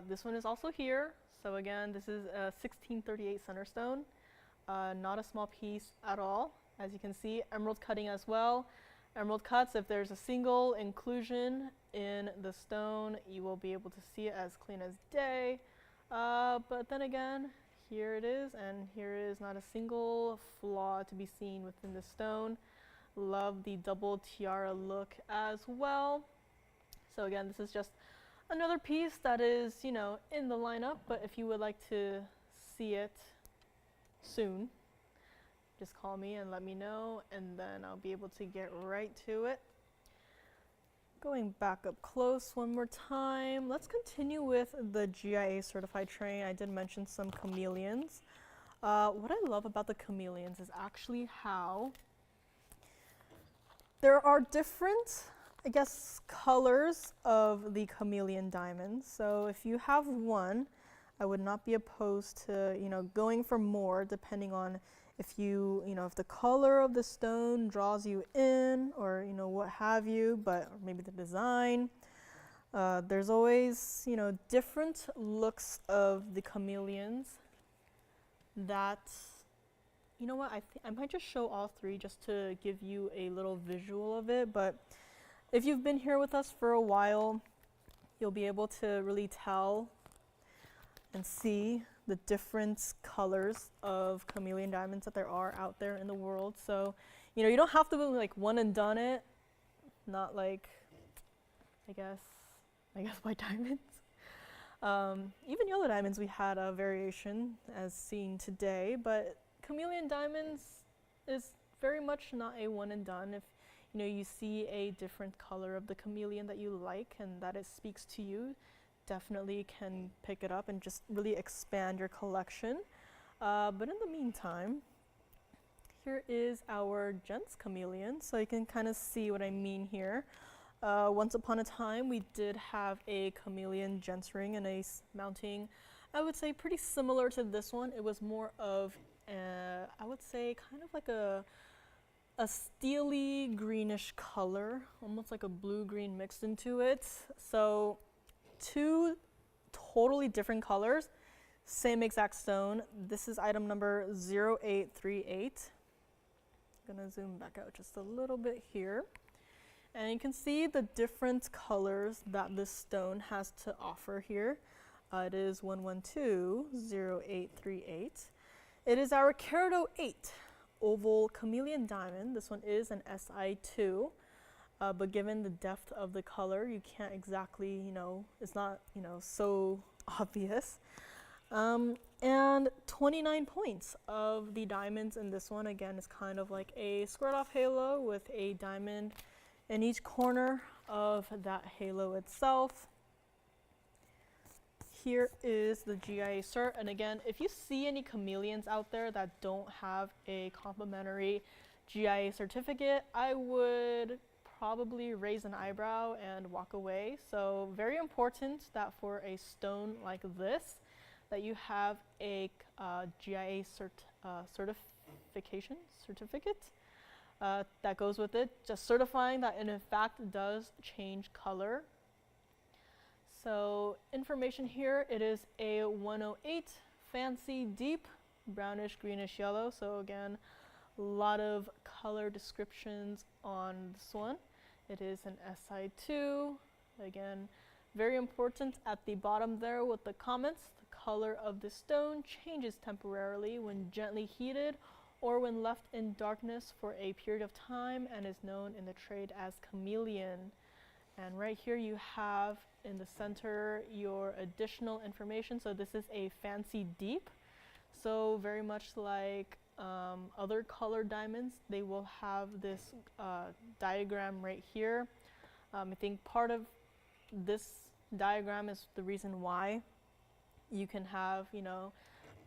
This one is also here. So again, this is a 1638 center stone. Not a small piece at all. As you can see, emerald cutting as well. Emerald cuts, if there's a single inclusion in the stone, you will be able to see it as clean as day. But then again, here it is, and here is not a single flaw to be seen within the stone. Love the double tiara look as well. So again, this is just another piece that is, you know, in the lineup, but if you would like to see it soon, just call me and let me know, and then I'll be able to get right to it. Going back up close one more time, let's continue with the GIA certified train. I did mention some chameleons. What I love about the chameleons is actually how there are different, I guess, colors of the chameleon diamonds. So if you have one, I would not be opposed to, you know, going for more depending on if you know, if the color of the stone draws you in, or, you know, what have you, but or maybe the design. There's always, you know, different looks of the chameleons that, you know what, I might just show all three just to give you a little visual of it, but if you've been here with us for a while, you'll be able to really tell and see the different colors of chameleon diamonds that there are out there in the world. So, you know, you don't have to like one and done it, not like, I guess white diamonds. Even yellow diamonds, we had a variation as seen today, but chameleon diamonds is very much not a one and done. If, you know, you see a different color of the chameleon that you like and that it speaks to you, definitely can pick it up and just really expand your collection. But in the meantime, here is our Gents Chameleon, so you can kind of see what I mean here. Once upon a time, we did have a chameleon Gents ring and a mounting, I would say pretty similar to this one. It was more of, I would say kind of like a steely greenish color, almost like a blue-green mixed into it. So two totally different colors, same exact stone. This is item number 0838. I'm gonna zoom back out just a little bit here. And you can see the different colors that this stone has to offer here. It is 1120838. It is our Carado 8 oval chameleon diamond. This one is an SI2. But given the depth of the color, you can't exactly, you know, it's not, you know, so obvious. And 29 points of the diamonds in this one, again, is kind of like a squared off halo with a diamond in each corner of that halo itself. Here is the GIA cert, and again, if you see any chameleons out there that don't have a complimentary GIA certificate, I would probably raise an eyebrow and walk away. So very important that for a stone like this, that you have a GIA certificate that goes with it, just certifying that it in fact does change color. So information here, it is a 108 fancy deep brownish greenish yellow. So again, a lot of color descriptions on this one. It is an SI2. Again, very important at the bottom there with the comments. The color of the stone changes temporarily when gently heated or when left in darkness for a period of time and is known in the trade as chameleon. And right here you have in the center your additional information. So this is a fancy deep. So very much like other colored diamonds, they will have this diagram right here. I think part of this diagram is the reason why you can have, you know,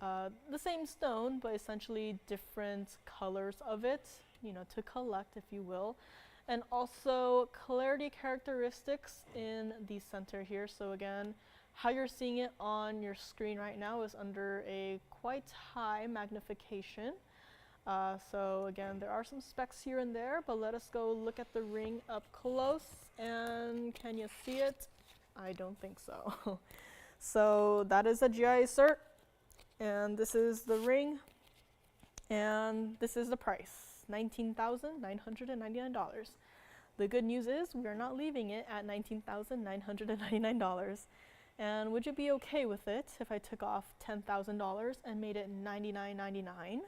the same stone, but essentially different colors of it, you know, to collect, if you will. And also clarity characteristics in the center here. So again, how you're seeing it on your screen right now is under a quite high magnification. So again, there are some specks here and there, but let us go look at the ring up close. And can you see it? I don't think so. So that is a GIA cert, and this is the ring, and this is the price, $19,999. The good news is we are not leaving it at $19,999. And would you be okay with it if I took off $10,000 and made it $99.99?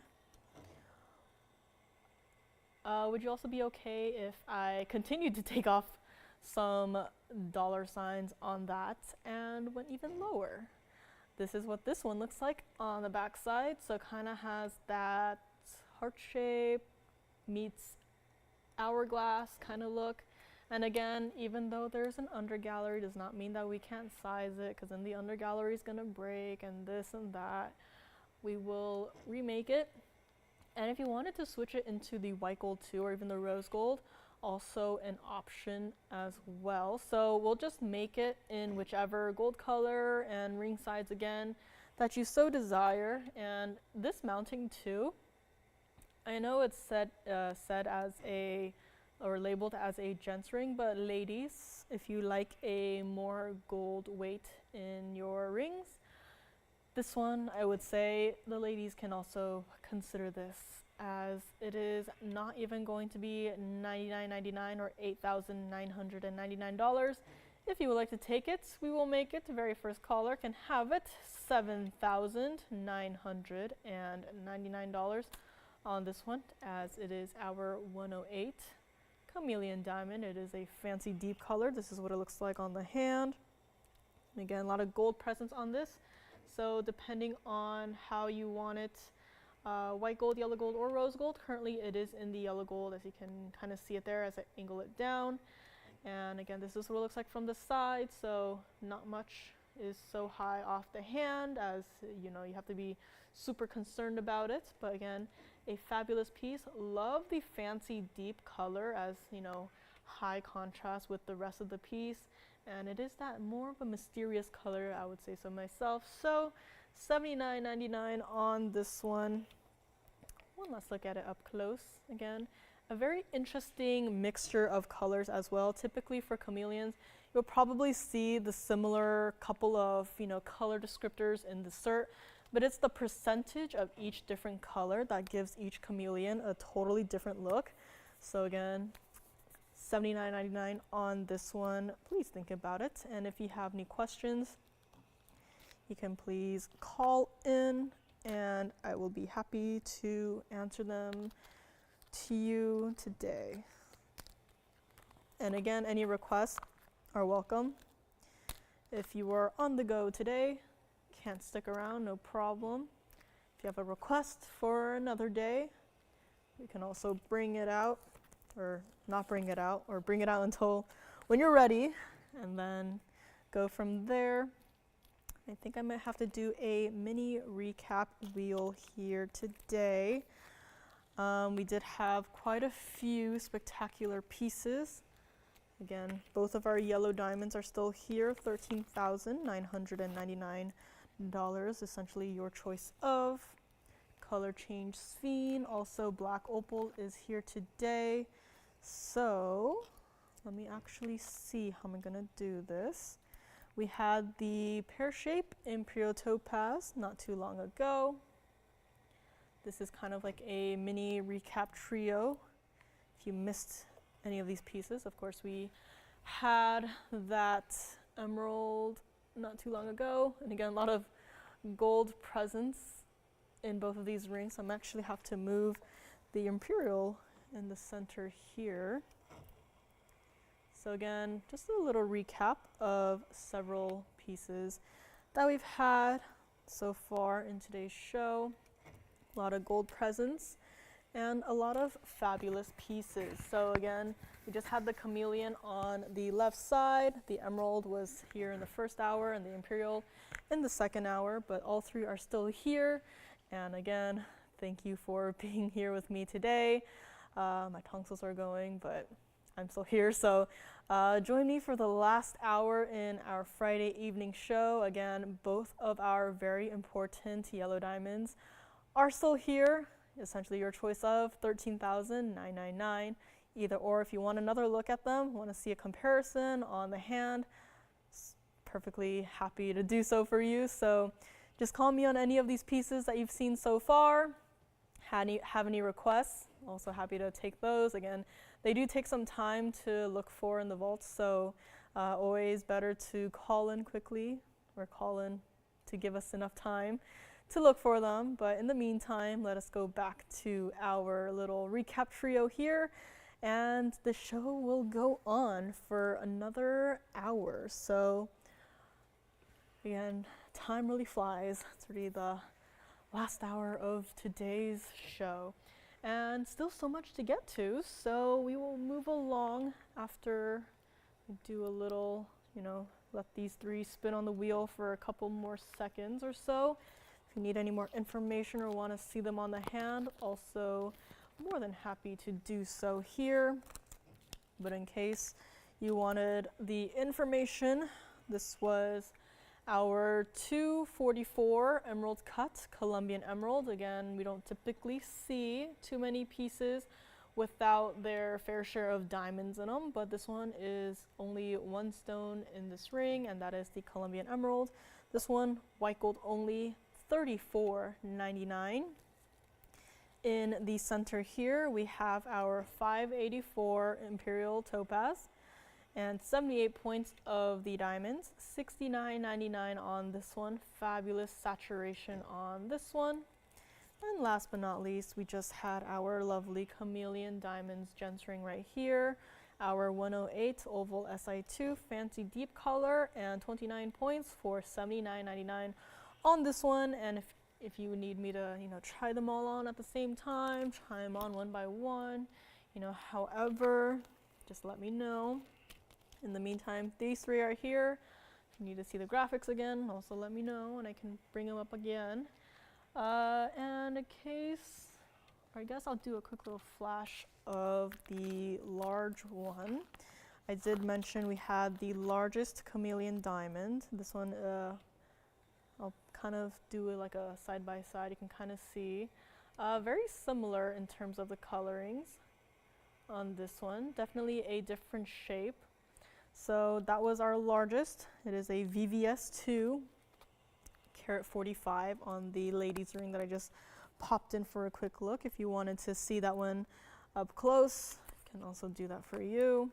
Would you also be okay if I continued to take off some dollar signs on that and went even lower? This is what this one looks like on the back side. So it kind of has that heart shape meets hourglass kind of look. And again, even though there's an under gallery, does not mean that we can't size it, because then the under gallery is going to break and this and that. We will remake it. And if you wanted to switch it into the white gold too, or even the rose gold, also an option as well. So we'll just make it in whichever gold color and ring size again that you so desire. And this mounting too, I know it's said as a, or labeled as a gents ring, but ladies, if you like a more gold weight in your rings, this one, I would say the ladies can also consider this, as it is not even going to be $99.99 or $8,999. If you would like to take it, we will make it. The very first caller can have it, $7,999 on this one, as it is our 108 Chameleon diamond. It is a fancy deep color. This is what it looks like on the hand. And again, a lot of gold presence on this. So depending on how you want it, white gold, yellow gold, or rose gold. Currently it is in the yellow gold, as you can kind of see it there as I angle it down. And again, this is what it looks like from the side, so not much is so high off the hand, as you know, you have to be super concerned about it. But again, a fabulous piece. Love the fancy deep color, as you know, high contrast with the rest of the piece. And it is that more of a mysterious color, I would say so myself. So $79.99 on this one. Let's look at it up close. Again, a very interesting mixture of colors as well. Typically for chameleons, you'll probably see the similar couple of, you know, color descriptors in the cert, but it's the percentage of each different color that gives each chameleon a totally different look. So again, $79.99 on this one. Please think about it. And if you have any questions, you can please call in and I will be happy to answer them to you today. And again, any requests are welcome. If you are on the go today, can't stick around, no problem. If you have a request for another day, we can also bring it out, or not bring it out, or bring it out until when you're ready, and then go from there. I think I might have to do a mini recap wheel here today. We did have quite a few spectacular pieces Again, both of our yellow diamonds are still here, $13,999, essentially your choice of. Color change sphene, also black opal is here today. So let me actually see how I'm gonna do this. We had the pear shape Imperial topaz not too long ago. This is kind of like a mini recap trio. If you missed any of these pieces, of course we had that emerald not too long ago, and again a lot of gold presents in both of these rings. I'm actually have to move the Imperial in the center here. So again, just a little recap of several pieces that we've had so far in today's show. A lot of gold presents and a lot of fabulous pieces. So again, we just had the Chameleon on the left side. The emerald was here in the first hour and the Imperial in the second hour, but all three are still here. And again, thank you for being here with me today. My tonsils are going, but I'm still here. So join me for the last hour in our Friday evening show. Again, both of our very important yellow diamonds are still here. Essentially your choice of $13,999. Either or, if you want another look at them, want to see a comparison on the hand, perfectly happy to do so for you. So just call me on any of these pieces that you've seen so far. Have any requests? Also happy to take those. Again, they do take some time to look for in the vaults, so always better to call in quickly or call in to give us enough time to look for them. But in the meantime, let us go back to our little recap trio here, and the show will go on for another hour. So again, time really flies. It's already the last hour of today's show, and still so much to get to, so we will move along after we do a little, let these three spin on the wheel for a couple more seconds or so. If you need any more information or want to see them on the hand, also more than happy to do so here. But in case you wanted the information, this was our 244 emerald cut Colombian emerald. Again, we don't typically see too many pieces without their fair share of diamonds in them, but this one is only one stone in this ring, and that is the Colombian emerald. This one, white gold only, $34.99. In the center here, we have our 584 Imperial topaz and 78 points of the diamonds, $69.99 on this one. Fabulous saturation on this one. And last but not least, we just had our lovely Chameleon diamonds gents ring right here. Our 108 oval SI2 fancy deep color, and 29 points for $79.99 on this one. And if you need me to, try them all on at the same time, try them on one by one, however, just let me know. In the meantime, these three are here. If you need to see the graphics again, also let me know and I can bring them up again. And in case, I guess I'll do a quick little flash of the large one. I did mention we had the largest Chameleon diamond. This one, I'll kind of do it like a side by side. You can kind of see very similar in terms of the colorings on this one. Definitely a different shape. So that was our largest. It is a VVS2 carat 45 on the ladies ring that I just popped in for a quick look. If you wanted to see that one up close, I can also do that for you.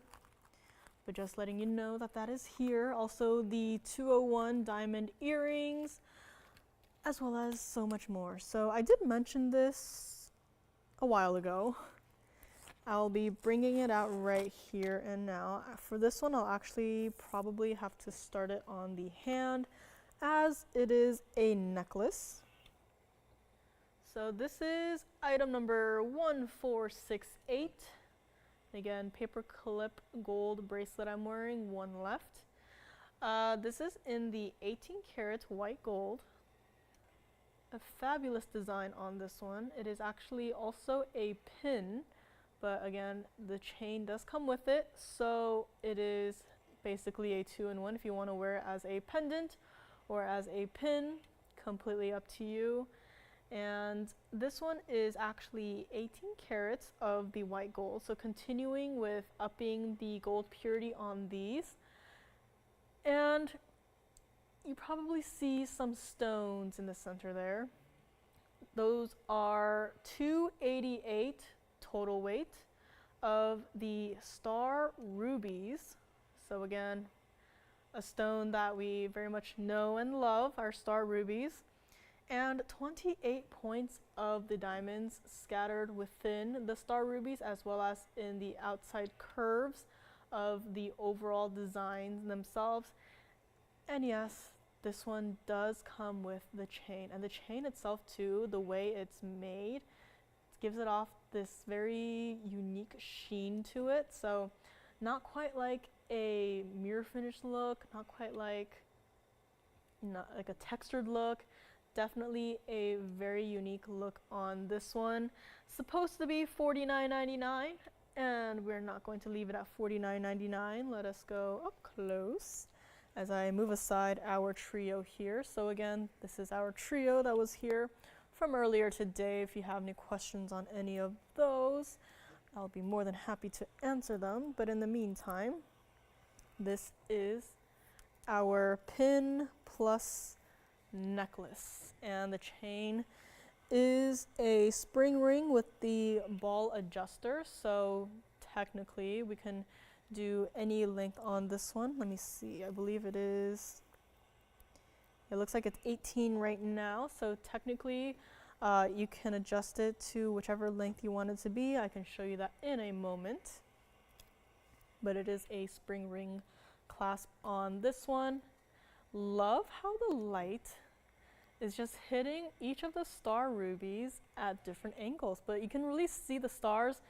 But just letting you know that that is here. Also the 201 diamond earrings, as well as so much more. So I did mention this a while ago. I'll be bringing it out right here and now. For this one, I'll actually probably have to start it on the hand, as it is a necklace. So this is item number 1468. Again, paper clip gold bracelet I'm wearing, one left. This is in the 18 karat white gold. A fabulous design on this one. It is actually also a pin but again, the chain does come with it, so it is basically a 2-in-1 if you want to wear it as a pendant or as a pin, completely up to you. And this one is actually 18 carats of the white gold, so continuing with upping the gold purity on these. And you probably see some stones in the center there. Those are 288 total weight of the star rubies. So again, a stone that we very much know and love, our star rubies. And 28 points of the diamonds scattered within the star rubies, as well as in the outside curves of the overall designs themselves. And yes, this one does come with the chain, and the chain itself too, the way it's made, gives it off this very unique sheen to it. So not quite like a mirror finish look, not quite like a textured look. Definitely a very unique look on this one. Supposed to be $49.99, and we're not going to leave it at $49.99. Let us go up close as I move aside our trio here. So again, this is our trio that was here from earlier today. If you have any questions on any of those, I'll be more than happy to answer them. But in the meantime, this is our pin plus necklace, and the chain is a spring ring with the ball adjuster, so technically we can do any length on this one. Let me see, I believe it looks like it's 18 right now, so technically you can adjust it to whichever length you want it to be. I can show you that in a moment, but it is a spring ring clasp on this one. Love how the light is just hitting each of the star rubies at different angles, but you can really see the stars.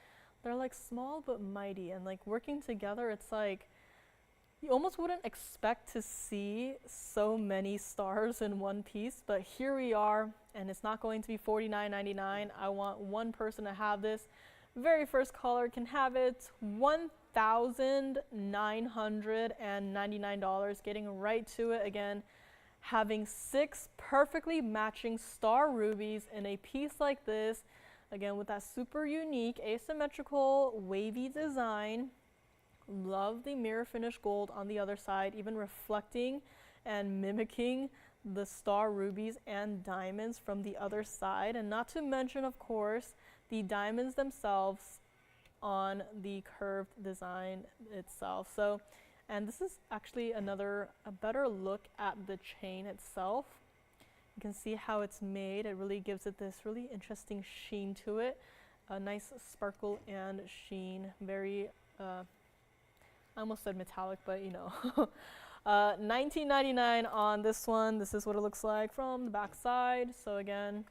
They're like small but mighty, and like working together, it's like you almost wouldn't expect to see so many stars in one piece, but here we are, and it's not going to be $49.99. I want one person to have this. Very first caller can have it. $1,999, getting right to it again. Having 6 perfectly matching star rubies in a piece like this, again with that super unique asymmetrical wavy design. Love the mirror finish gold on the other side, even reflecting and mimicking the star rubies and diamonds from the other side, and not to mention, of course, the diamonds themselves on the curved design itself. So, and this is actually a better look at the chain itself. You can see how it's made. It really gives it this really interesting sheen to it. A nice sparkle and sheen. Very, I almost said metallic, but you know. $19.99 on this one. This is what it looks like from the back side. So again,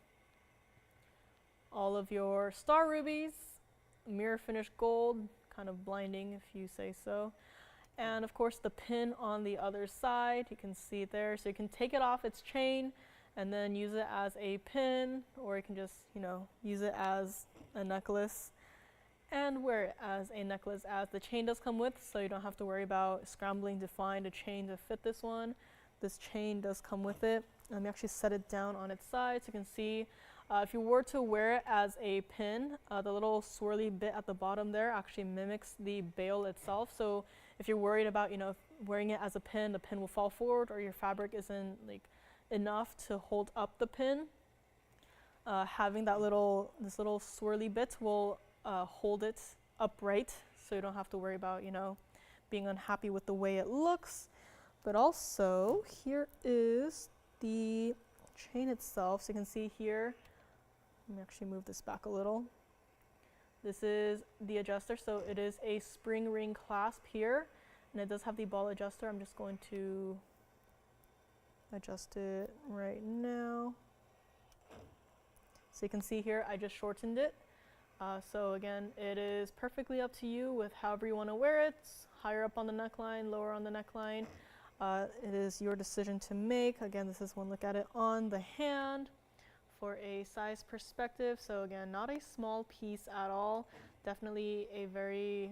all of your star rubies, mirror finish gold, kind of blinding if you say so. And of course the pin on the other side, you can see it there. So you can take it off its chain and then use it as a pin, or you can just, use it as a necklace and wear it as a necklace, as the chain does come with, so you don't have to worry about scrambling to find a chain to fit this one. This chain does come with it. Let me actually set it down on its side so you can see. If you were to wear it as a pin, the little swirly bit at the bottom there actually mimics the bail itself. So if you're worried about, wearing it as a pin, the pin will fall forward, or your fabric isn't enough to hold up the pin, having this little swirly bit will hold it upright, so you don't have to worry about, being unhappy with the way it looks. But also, here is the chain itself. So you can see here, let me actually move this back a little. This is the adjuster, so it is a spring ring clasp here, and it does have the ball adjuster. I'm just going to adjust it right now. So you can see here, I just shortened it. So again, it is perfectly up to you with however you want to wear it, higher up on the neckline, lower on the neckline. It is your decision to make. Again, this is one look at it on the hand for a size perspective. So again, not a small piece at all. Definitely a very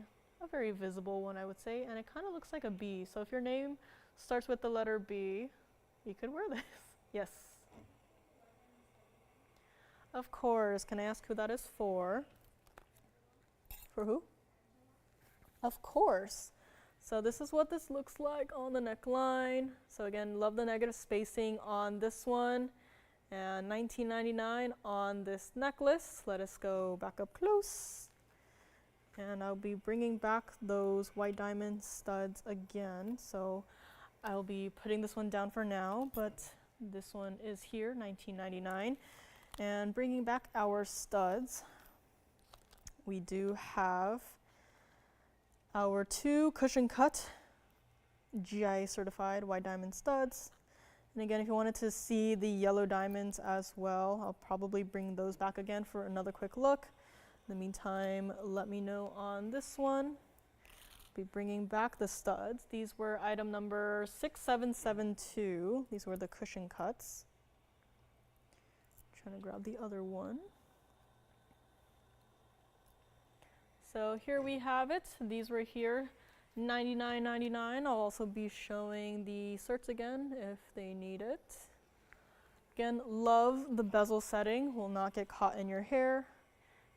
visible one, I would say, and it kind of looks like a B. So if your name starts with the letter B, you could wear this. Yes. Of course. Can I ask who that is for? For who? Of course. So this is what this looks like on the neckline. So again, love the negative spacing on this one. And $19.99 on this necklace. Let us go back up close. And I'll be bringing back those white diamond studs again. So I'll be putting this one down for now, but this one is here, $19.99. And bringing back our studs, we do have our 2 cushion cut GI certified white diamond studs. And again, if you wanted to see the yellow diamonds as well, I'll probably bring those back again for another quick look. In the meantime, let me know on this one. I'll be bringing back the studs. These were item number 6772. These were the cushion cuts. Trying to grab the other one. So here we have it. These were here, $99.99. I'll also be showing the certs again if they need it. Again, love the bezel setting. Will not get caught in your hair.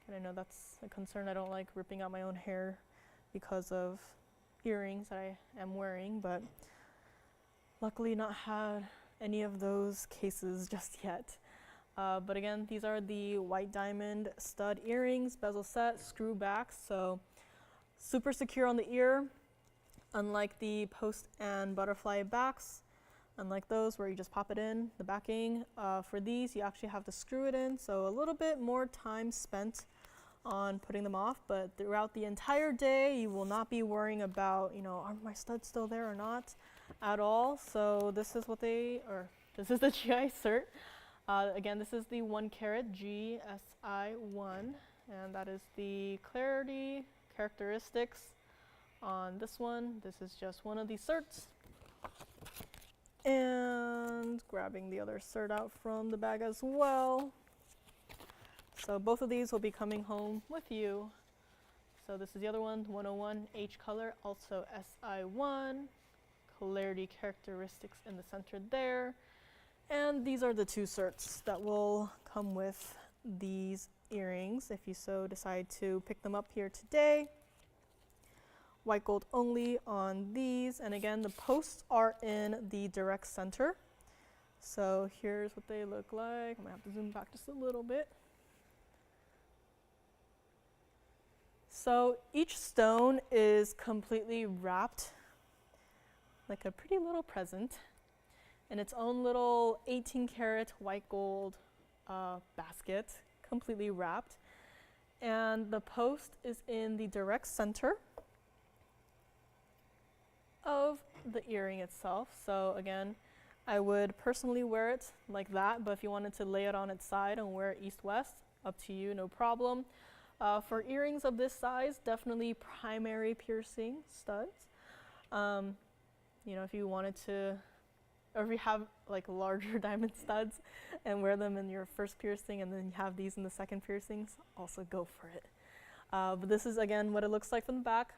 And I know that's a concern. I don't like ripping out my own hair because of earrings that I am wearing, but luckily not had any of those cases just yet. But again, these are the white diamond stud earrings, bezel set, screw back, so super secure on the ear, unlike the post and butterfly backs. Unlike those where you just pop it in, the backing, for these you actually have to screw it in, so a little bit more time spent on putting them off, but throughout the entire day you will not be worrying about, you know, are my studs still there or not at all. So this is what this is the GI cert. Again, this is the 1 carat GSI1, and that is the clarity characteristics on this one. This is just one of the certs. And grabbing the other cert out from the bag as well. So both of these will be coming home with you. So this is the other one, 101 H color, also SI1, clarity characteristics in the center there. And these are the 2 certs that will come with these earrings if you so decide to pick them up here today. White gold only on these, and again the posts are in the direct center. So here's what they look like. I'm gonna have to zoom back just a little bit. So each stone is completely wrapped like a pretty little present in its own little 18 karat white gold basket, completely wrapped. And the post is in the direct center of the earring itself. So again, I would personally wear it like that, but if you wanted to lay it on its side and wear it east-west, up to you, no problem. For earrings of this size, definitely primary piercing studs. You know, if you wanted to, or if you have like larger diamond studs and wear them in your first piercing and then you have these in the second piercings, also go for it. But this is again what it looks like from the back.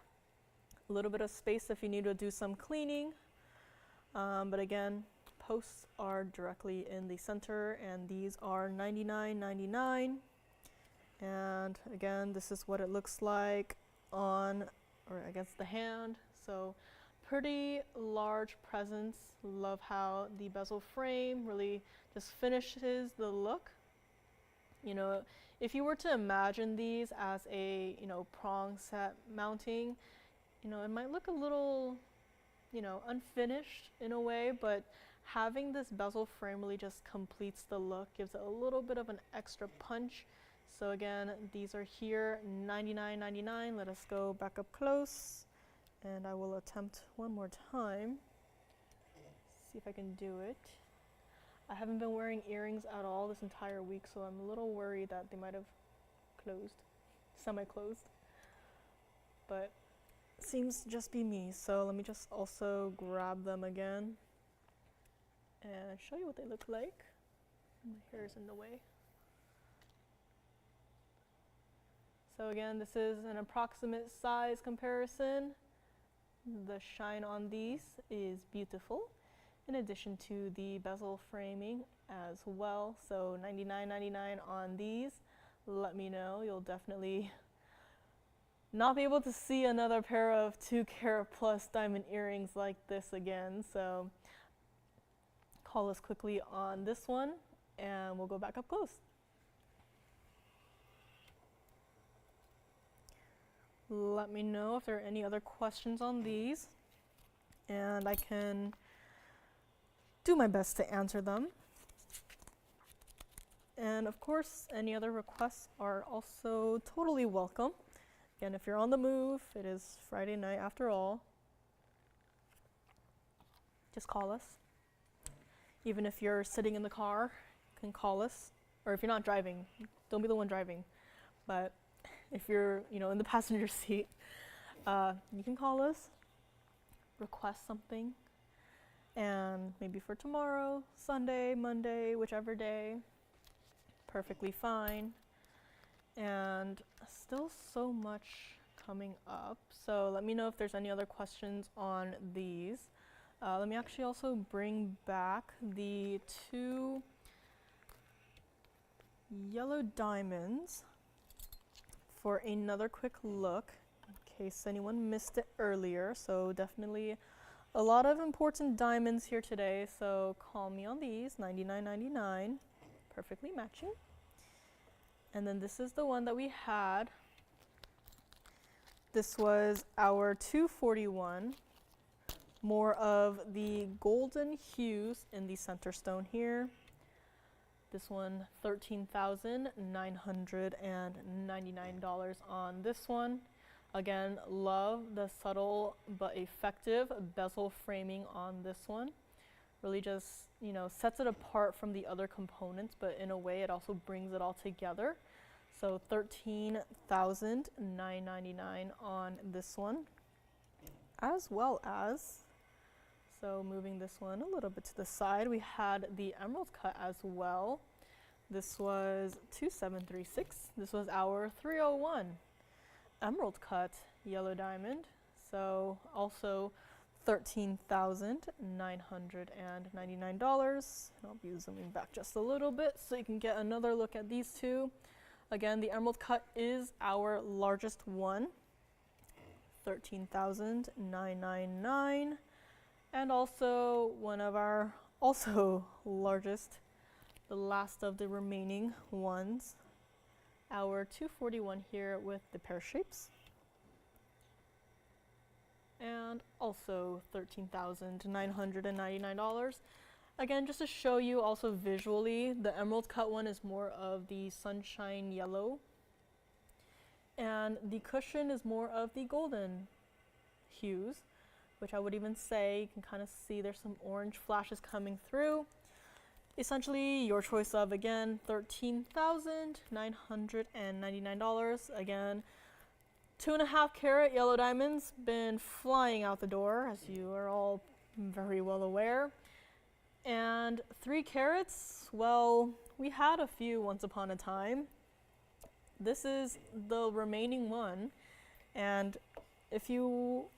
A little bit of space if you need to do some cleaning. But again, posts are directly in the center, and these are $99.99. And again, this is what it looks like on, or against the hand. So pretty large presence. Love how the bezel frame really just finishes the look. You know, if you were to imagine these as a, you know, prong set mounting, you know, it might look a little, you know, unfinished in a way, but having this bezel frame really just completes the look, gives it a little bit of an extra punch. So again, these are here, $99.99. Let us go back up close, and I will attempt one more time. See if I can do it. I haven't been wearing earrings at all this entire week, so I'm a little worried that they might have closed, semi-closed. But seems to just be me, so let me just also grab them again and show you what they look like. My hair is in the way. So again, this is an approximate size comparison. The shine on these is beautiful, in addition to the bezel framing as well. So $99.99 on these. Let me know. You'll definitely not be able to see another pair of 2-carat plus diamond earrings like this again. So call us quickly on this one and we'll go back up close. Let me know if there are any other questions on these, and I can do my best to answer them. And of course, any other requests are also totally welcome. Again, if you're on the move, it is Friday night after all, just call us. Even if you're sitting in the car, you can call us. Or if you're not driving, don't be the one driving. But if you're, in the passenger seat, you can call us, request something, and maybe for tomorrow, Sunday, Monday, whichever day, perfectly fine. And still so much coming up. So let me know if there's any other questions on these. Let me actually also bring back the 2 yellow diamonds for another quick look, in case anyone missed it earlier. So definitely a lot of important diamonds here today, so call me on these, $99.99, perfectly matching. And then this is the one that we had. This was our 241, more of the golden hues in the center stone here. This one, $13,999 on this one. Again, love the subtle but effective bezel framing on this one. Really just, sets it apart from the other components, but in a way it also brings it all together. So $13,999 on this one, as well as, so moving this one a little bit to the side, we had the emerald cut as well. This was 2736. This was our 301 emerald cut yellow diamond. So also $13,999. I'll be zooming back just a little bit so you can get another look at these two. Again, the emerald cut is our largest one, $13,999. And also one of our also largest, the last of the remaining ones, our 241 here with the pear shapes. And also $13,999. Again, just to show you also visually, the emerald cut one is more of the sunshine yellow. And the cushion is more of the golden hues, which I would even say you can kind of see there's some orange flashes coming through. Essentially, your choice of, again, $13,999. Again, 2.5 carat yellow diamonds been flying out the door, as you are all very well aware. And 3 carats, well, we had a few once upon a time. This is the remaining one. And if you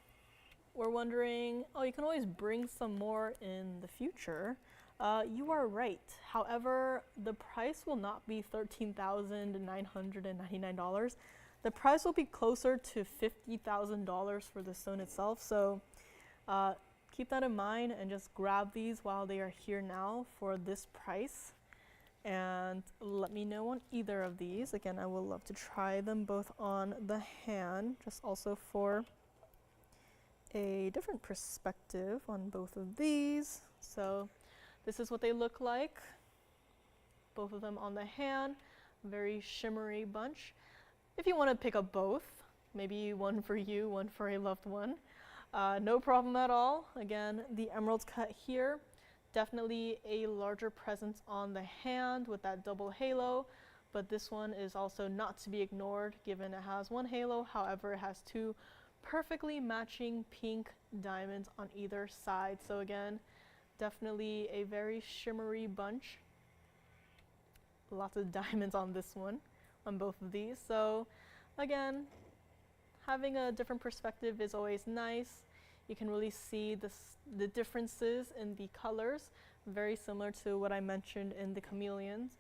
were wondering, oh, you can always bring some more in the future, you are right. However, the price will not be $13,999. The price will be closer to $50,000 for the stone itself. So keep that in mind and just grab these while they are here now for this price. And let me know on either of these. Again, I would love to try them both on the hand, just also for a different perspective on both of these. So this is what they look like, both of them on the hand, very shimmery bunch. If you want to pick up both, maybe one for you, one for a loved one, no problem at all. Again, the emerald cut here, definitely a larger presence on the hand with that double halo, but this one is also not to be ignored given it has one halo. However, it has 2 perfectly matching pink diamonds on either side. So again, definitely a very shimmery bunch. Lots of diamonds on this one, on both of these. So Again, having a different perspective is always nice. You can really see the differences in the colors, very similar to what I mentioned in the chameleons.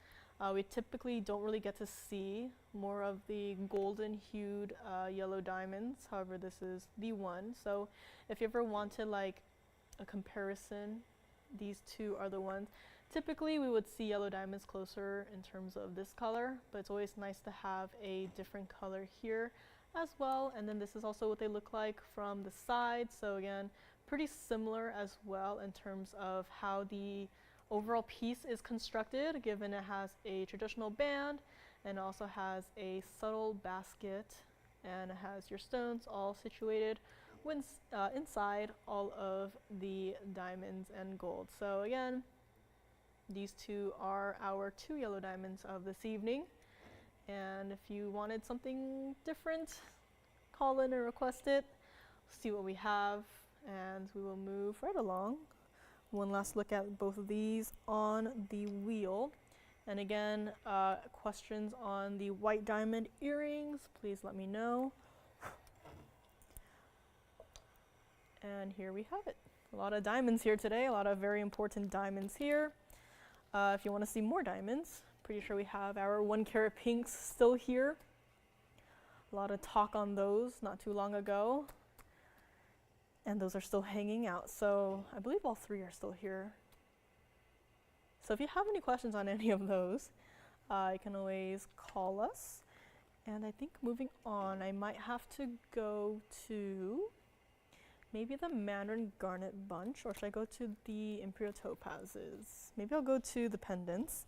We typically don't really get to see more of the golden hued yellow diamonds. However, this is the one. So if you ever wanted like a comparison, these two are the ones. Typically we would see yellow diamonds closer in terms of this color, but it's always nice to have a different color here as well. And then this is also what they look like from the side. So again, pretty similar as well in terms of how the overall piece is constructed, given it has a traditional band and also has a subtle basket, and it has your stones all situated inside all of the diamonds and gold. So again, these two are our 2 yellow diamonds of this evening. And if you wanted something different, call in and request it. See what we have, and we will move right along. One last look at both of these on the wheel. And again, questions on the white diamond earrings, please let me know. And here we have it. A lot of diamonds here today, a lot of very important diamonds here. If you want to see more diamonds, pretty sure we have our 1 carat pinks still here. A lot of talk on those not too long ago. And those are still hanging out. So I believe all 3 are still here. So if you have any questions on any of those, you can always call us. And I think moving on, I might have to go to maybe the Mandarin garnet bunch, or should I go to the Imperial topazes? Maybe I'll go to the pendants.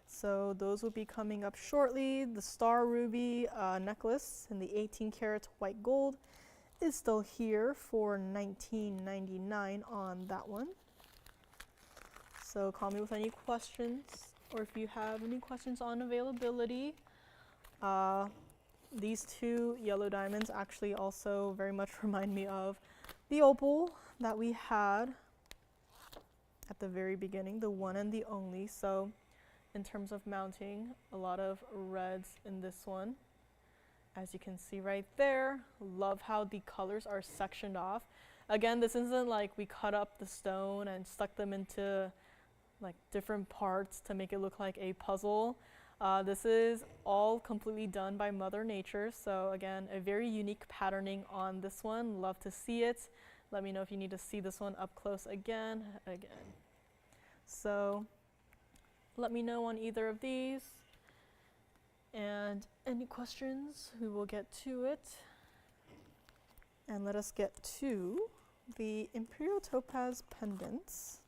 So those will be coming up shortly. The star ruby necklace in the 18 karat white gold is still here for $19.99 on that one. So call me with any questions, or if you have any questions on availability. These 2 yellow diamonds actually also very much remind me of the opal that we had at the very beginning, the one and the only. So in terms of mounting, a lot of reds in this one. As you can see right there, love how the colors are sectioned off. Again, this isn't like we cut up the stone and stuck them into like different parts to make it look like a puzzle. This is all completely done by Mother Nature. So again, a very unique patterning on this one. Love to see it. Let me know if you need to see this one up close again. So let me know on either of these. And any questions, we will get to it. And let us get to the Imperial topaz pendants.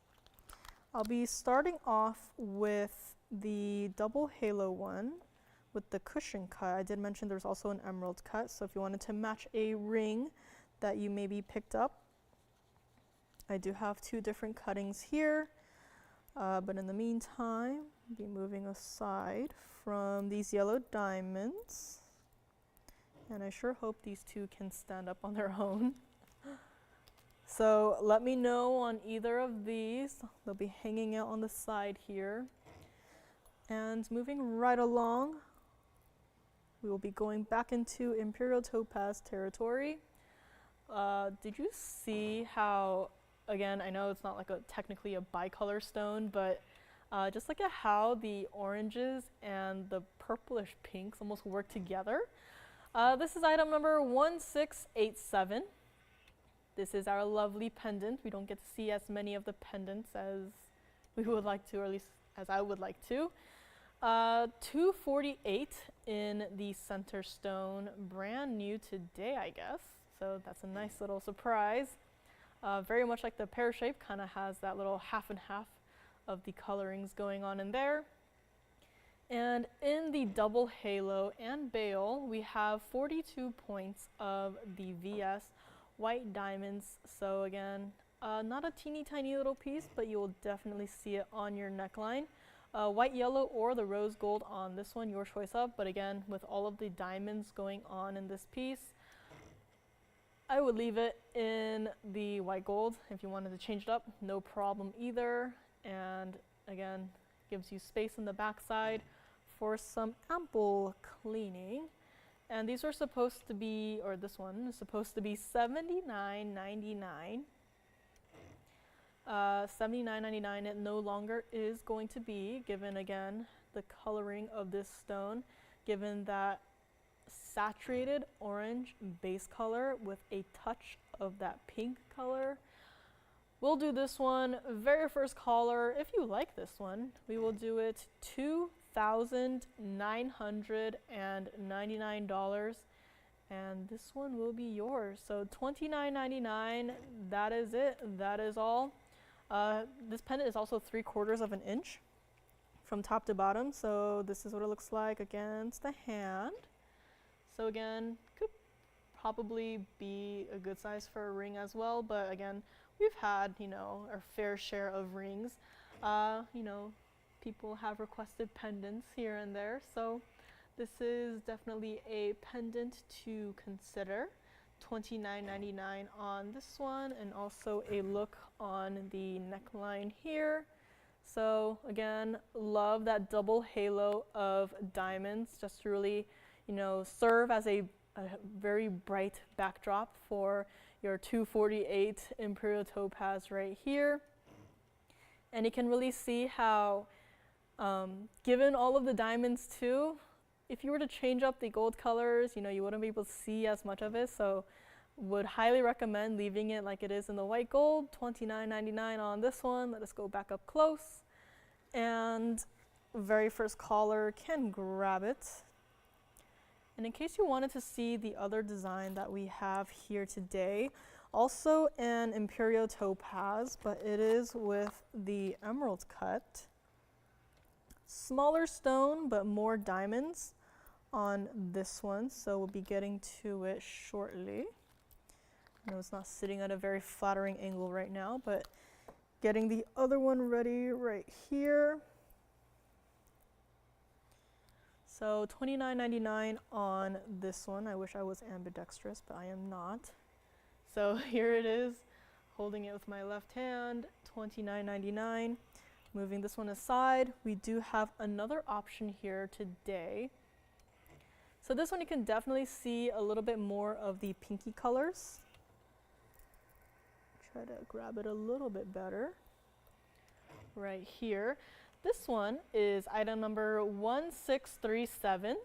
I'll be starting off with the double halo one with the cushion cut. I did mention there's also an emerald cut, so if you wanted to match a ring that you maybe picked up, I do have 2 different cuttings here. But in the meantime, I'll be moving aside from these yellow diamonds. And I sure hope these 2 can stand up on their own. So let me know on either of these. They'll be hanging out on the side here. And moving right along, we will be going back into Imperial topaz territory. Did you see how, again, I know it's not like technically a bicolor stone, but just look at how the oranges and the purplish pinks almost work together. This is item number 1687. This is our lovely pendant. We don't get to see as many of the pendants as we would like to, or at least as I would like to. $248 in the center stone, brand new today, I guess. So that's a nice little surprise. Very much like the pear shape, kind of has that little half and half of the colorings going on in there. And in the double halo and bail, we have 42 points of the VS white diamonds. So again, not a teeny tiny little piece, but you will definitely see it on your neckline. White, yellow, or the rose gold on this one, your choice up. But again, with all of the diamonds going on in this piece, I would leave it in the white gold. If you wanted to change it up, no problem either. And again, gives you space in the backside for some ample cleaning. And these were supposed to be, or this one is supposed to be $79.99. $79.99 it no longer is going to be, given again the coloring of this stone, given that saturated orange base color with a touch of that pink color. We'll do this one, very first caller. If you like this one, we will do it $2,999, and this one will be yours. So $29.99, that is it, that is all. This pendant is also 3/4 of an inch from top to bottom, so this is what it looks like against the hand. So again, could probably be a good size for a ring as well, but again, we've had, you know, our fair share of rings. You know, people have requested pendants here and there, so this is definitely a pendant to consider. $29.99 on this one, and also a look on the neckline here. So again, love that double halo of diamonds, just to really, you know, serve as a very bright backdrop for your 248 Imperial topaz right here. And you can really see how, given all of the diamonds too, if you were to change up the gold colors, you know, you wouldn't be able to see as much of it, so would highly recommend leaving it like it is in the white gold. $29.99 on this one. Let us go back up close, and very first caller can grab it. And in case you wanted to see the other design that we have here today, also an Imperial topaz, but it is with the emerald cut. Smaller stone, but more diamonds on this one, so we'll be getting to it shortly. I know it's not sitting at a very flattering angle right now, but getting the other one ready right here. So $29.99 on this one. I wish I was ambidextrous, but I am not. So here it is, holding it with my left hand, $29.99. Moving this one aside, we do have another option here today. So this one you can definitely see a little bit more of the pinky colors. Try to grab it a little bit better. Right here. This one is item number 1637.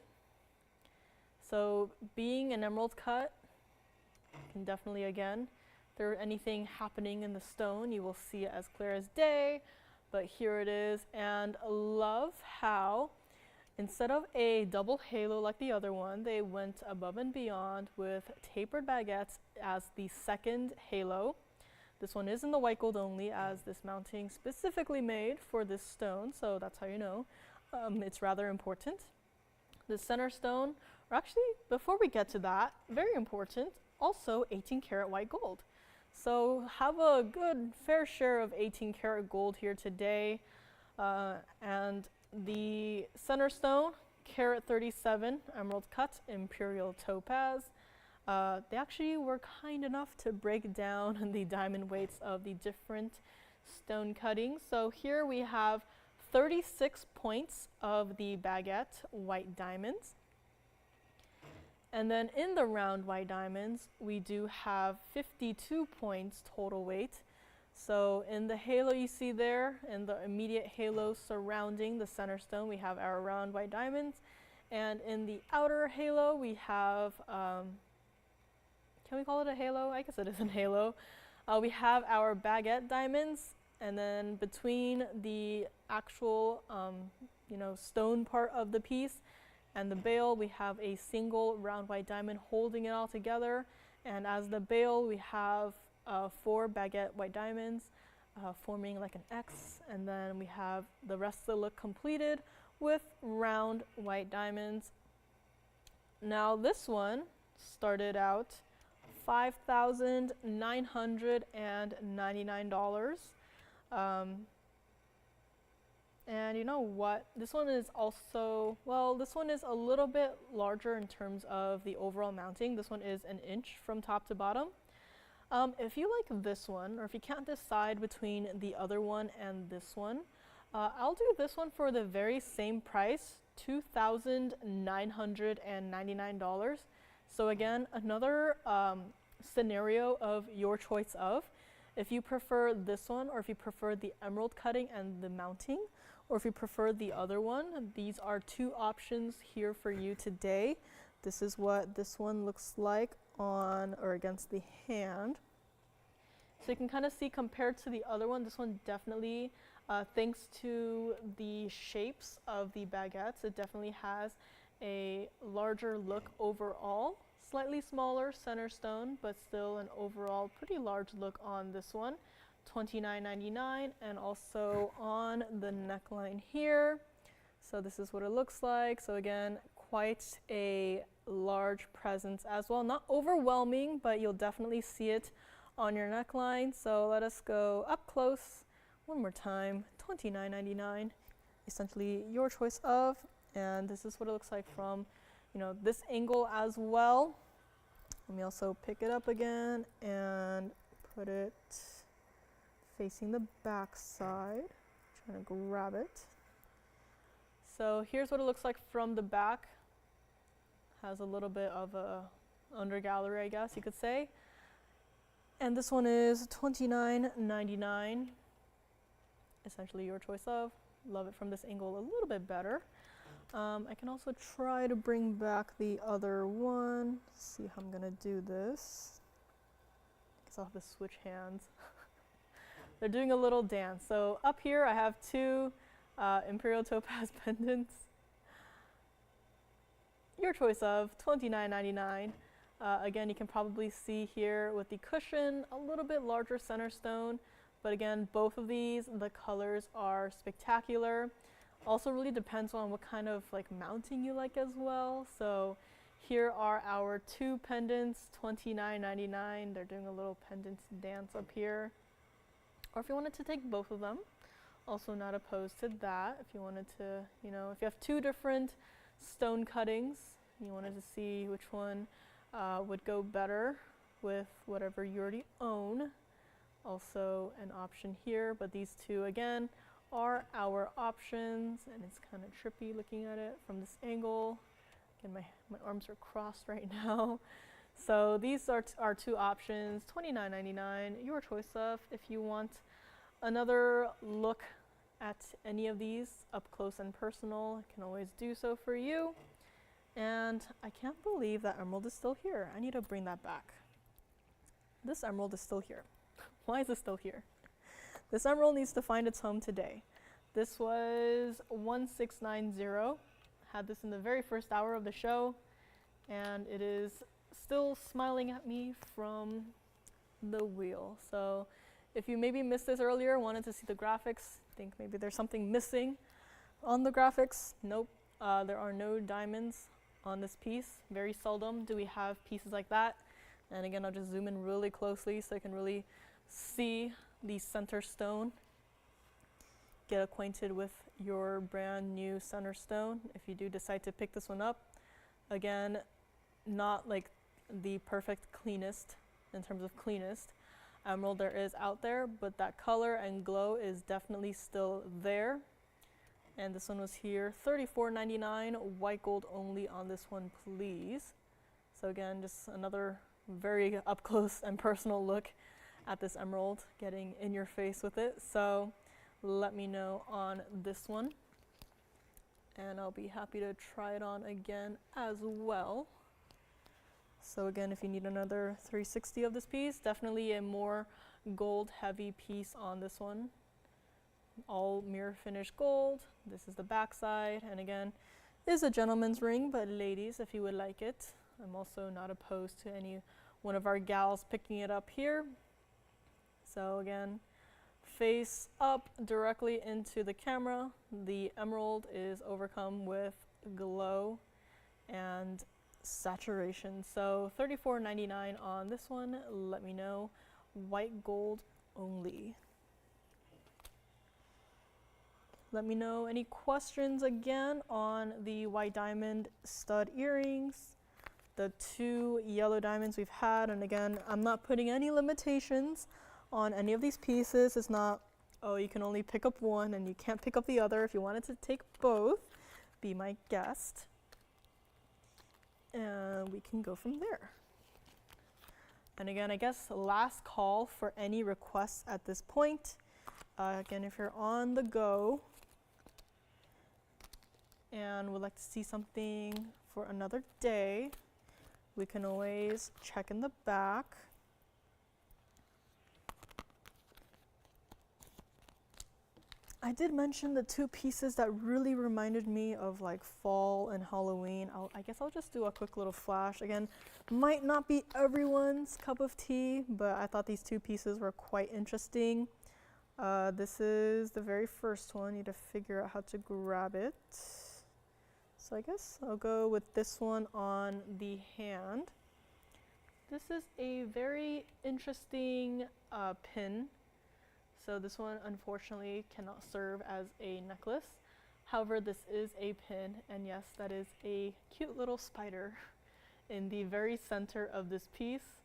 So being an emerald cut, you can definitely, again, if there anything happening in the stone, you will see it as clear as day. But here it is, and love how instead of a double halo like the other one, they went above and beyond with tapered baguettes as the second halo. This one is in the white gold only, as this mounting specifically made for this stone, so that's how you know it's rather important. The center stone, or actually before we get to that, very important, also 18 karat white gold. So have a good fair share of 18 karat gold here today. And the center stone, carat 37, emerald cut, Imperial topaz. They actually were kind enough to break down the diamond weights of the different stone cuttings. So here we have 36 points of the baguette white diamonds. And then in the round white diamonds, we do have 52 points total weight. So in the halo you see there, in the immediate halo surrounding the center stone, we have our round white diamonds. And in the outer halo, we have, can we call it a halo? I guess it is a halo. We have our baguette diamonds, and then between the actual, you know, stone part of the piece and the bail, we have a single round white diamond holding it all together. And as the bail, we have 4 baguette white diamonds forming like an X. And then we have the rest of the look completed with round white diamonds. Now this one started out $5,999. And you know what? This one is also, well, this one is a little bit larger in terms of the overall mounting. This one is 1 inch from top to bottom. If you like this one, or if you can't decide between the other one and this one, I'll do this one for the very same price, $2,999. So again, another scenario of your choice of. If you prefer this one, or if you prefer the emerald cutting and the mounting, or if you prefer the other one, these are two options here for you today. This is what this one looks like on or against the hand. So you can kind of see compared to the other one, this one definitely, thanks to the shapes of the baguettes, it definitely has a larger look overall. Slightly smaller center stone, but still an overall pretty large look on this one. $29.99, and also on the neckline here. So this is what it looks like. So again, quite a large presence as well. Not overwhelming, but you'll definitely see it on your neckline. So let us go up close one more time. $29.99, essentially your choice of, and this is what it looks like from, you know, this angle as well. Let me also pick it up again and put it facing the back side. Trying to grab it. So here's what it looks like from the back. Has a little bit of a under gallery, I guess you could say. And this one is $29.99. Essentially your choice of. Love it from this angle a little bit better. I can also try to bring back the other one. See how I'm gonna do this. Guess I'll have to switch hands. They're doing a little dance. So up here I have two Imperial topaz pendants. Your choice of $29.99. Again, you can probably see here with the cushion, a little bit larger center stone. But again, both of these, the colors are spectacular. Also really depends on what kind of like mounting you like as well. So here are our two pendants, $29.99. They're doing a little pendant dance up here. Or if you wanted to take both of them, also not opposed to that. If you wanted to, you know, if you have two different stone cuttings, you wanted to see which one would go better with whatever you already own. Also an option here, but these two again are our options, and it's kind of trippy looking at it from this angle. Again, my arms are crossed right now. So these are our two options, $29.99, your choice of. If you want another look at any of these up close and personal, I can always do so for you. And I can't believe that emerald is still here. I need to bring that back. This emerald is still here. Why is it still here? This emerald needs to find its home today. This was 1690. Had this in the very first hour of the show, and it is still smiling at me from the wheel. So if you maybe missed this earlier, wanted to see the graphics, think maybe there's something missing on the graphics. Nope, there are no diamonds on this piece. Very seldom do we have pieces like that. And again, I'll just zoom in really closely so you can really see the center stone. Get acquainted with your brand new center stone if you do decide to pick this one up. Again, not like the perfect cleanest in terms of cleanest emerald there is out there, but that color and glow is definitely still there. And this one was here, $34.99, white gold only on this one, please. So again, just another very up close and personal look at this emerald, getting in your face with it. So let me know on this one, and I'll be happy to try it on again as well. So again, if you need another 360 of this piece, definitely a more gold heavy piece on this one. All mirror finish gold. This is the back side, and again, is a gentleman's ring, but ladies, if you would like it, I'm also not opposed to any one of our gals picking it up here. So again, face up directly into the camera. The emerald is overcome with glow and saturation. So $34.99 on this one. Let me know. White gold only. Let me know any questions again on the white diamond stud earrings, the two yellow diamonds we've had. And again, I'm not putting any limitations on any of these pieces. It's not, oh, you can only pick up one and you can't pick up the other. If you wanted to take both, be my guest. And we can go from there. And again, I guess last call for any requests at this point. Again, if you're on the go and would like to see something for another day, we can always check in the back. I did mention the two pieces that really reminded me of like fall and Halloween. I guess I'll just do a quick little flash. Again, might not be everyone's cup of tea, but I thought these two pieces were quite interesting. This is the very first one. Need to figure out how to grab it. So I guess I'll go with this one on the hand. This is a very interesting pin. So this one unfortunately cannot serve as a necklace. However, this is a pin, and yes, that is a cute little spider in the very center of this piece.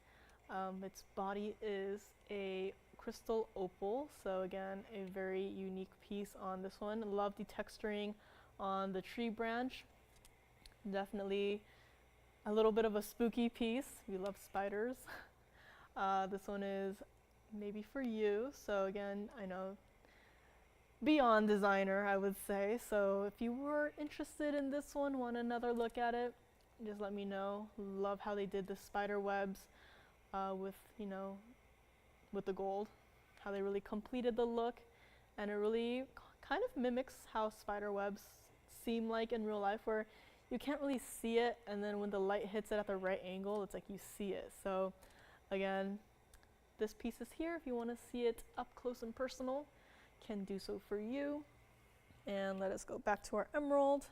Its body is a crystal opal, so again, a very unique piece on this one. Love the texturing on the tree branch. Definitely a little bit of a spooky piece. We love spiders. This one is maybe for you. So again, I know beyond designer, I would say. So if you were interested in this one, want another look at it, just let me know. Love how they did the spider webs with, you know, with the gold, how they really completed the look, and it really kind of mimics how spider webs seem like in real life, where you can't really see it, and then when the light hits it at the right angle, it's like you see it. So again, this piece is here. If you want to see it up close and personal, can do so for you. And let us go back to our emerald.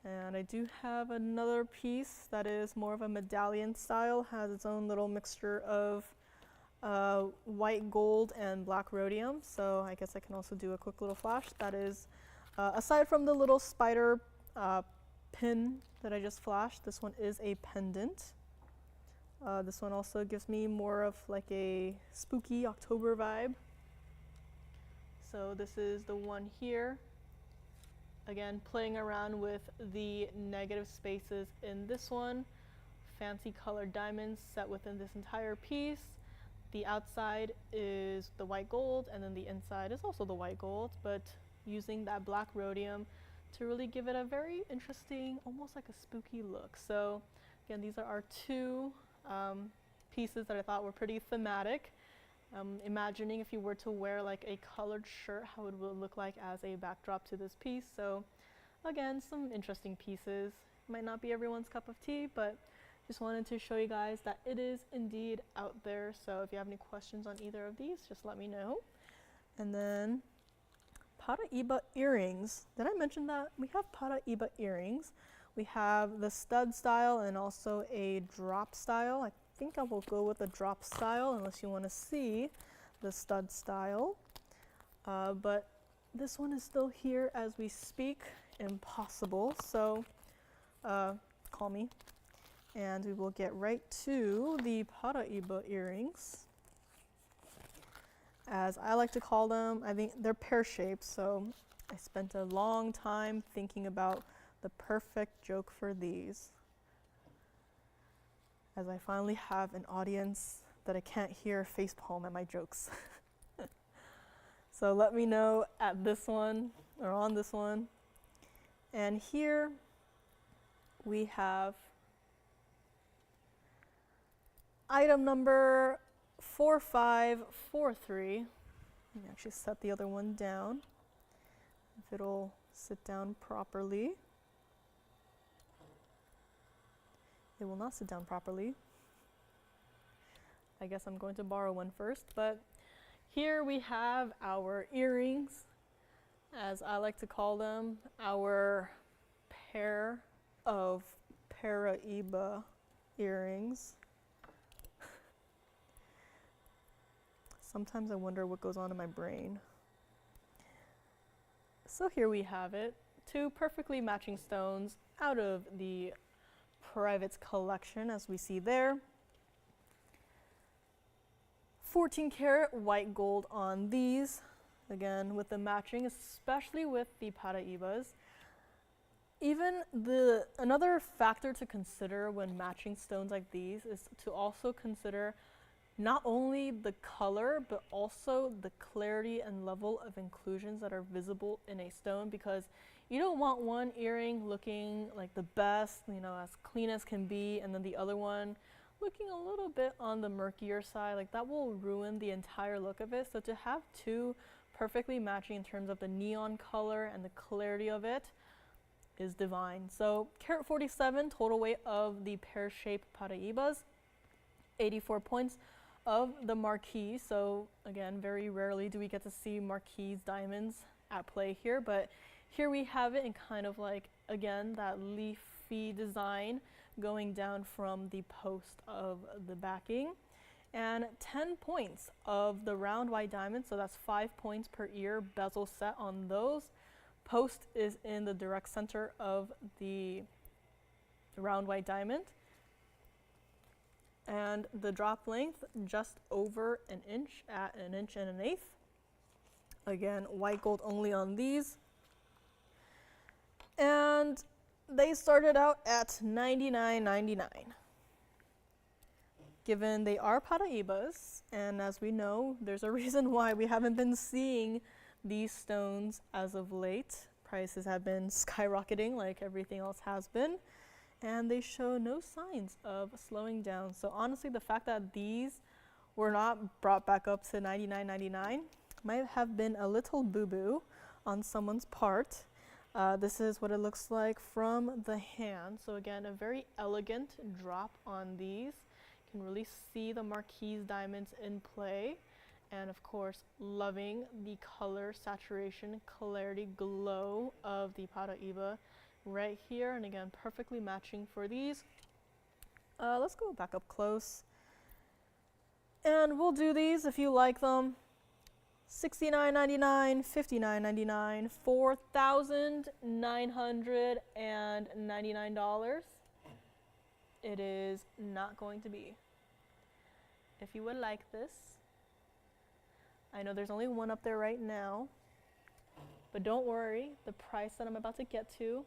And I do have another piece that is more of a medallion style, has its own little mixture of white gold and black rhodium. So I guess I can also do a quick little flash. That is, aside from the little spider pin that I just flashed, this one is a pendant. This one also gives me more of like a spooky October vibe. So this is the one here. Again, playing around with the negative spaces in this one. Fancy colored diamonds set within this entire piece. The outside is the white gold, and then the inside is also the white gold, but using that black rhodium to really give it a very interesting, almost like a spooky look. So again, these are our two pieces that I thought were pretty thematic. Imagining if you were to wear like a colored shirt, how it would look like as a backdrop to this piece. So again, some interesting pieces. Might not be everyone's cup of tea, but just wanted to show you guys that it is indeed out there. So if you have any questions on either of these, just let me know. And then Paraiba earrings. Did I mention that? We have Paraiba earrings. We have the stud style and also a drop style. I think I will go with the drop style unless you want to see the stud style. But this one is still here as we speak. Impossible. So call me. And we will get right to the Paraiba earrings. As I like to call them, I think they're pear-shaped, so I spent a long time thinking about the perfect joke for these. As I finally have an audience that I can't hear facepalm at my jokes. So let me know at this one, or on this one. And here we have item number 4543. Let me actually set the other one down, if it'll sit down properly. It will not sit down properly. I guess I'm going to borrow one first, but here we have our earrings, as I like to call them, our pair of Paraiba earrings. Sometimes I wonder what goes on in my brain. So here we have it, two perfectly matching stones out of the Private's collection, as we see there. 14 karat white gold on these, again with the matching, especially with the Paraibas. even another factor to consider when matching stones like these is to also consider not only the color, but also the clarity and level of inclusions that are visible in a stone, because you don't want one earring looking like the best, you know, as clean as can be, and then the other one looking a little bit on the murkier side. Like that will ruin the entire look of it. So to have two perfectly matching in terms of the neon color and the clarity of it is divine. So carat 47 total weight of the pear-shaped Paraibas, 84 points of the marquise. So again, very rarely do we get to see marquise diamonds at play here, but here we have it in kind of like, again, that leafy design going down from the post of the backing. And 10 points of the round white diamond, so that's 5 points per ear bezel set on those. Post is in the direct center of the round white diamond. And the drop length just over an inch at 1 1/8 inches. Again, white gold only on these. And they started out at $99.99. Given they are Paraibas, and as we know, there's a reason why we haven't been seeing these stones as of late. Prices have been skyrocketing like everything else has been, and they show no signs of slowing down. So honestly, the fact that these were not brought back up to $99.99 might have been a little boo-boo on someone's part. This is what it looks like from the hand. So again, a very elegant drop on these. You can really see the marquise diamonds in play. And of course, loving the color, saturation, clarity, glow of the Paraiba right here. And again, perfectly matching for these. Let's go back up close. And we'll do these if you like them. $69.99, $59.99, $4,999. It is not going to be. If you would like this, I know there's only one up there right now, but don't worry, the price that I'm about to get to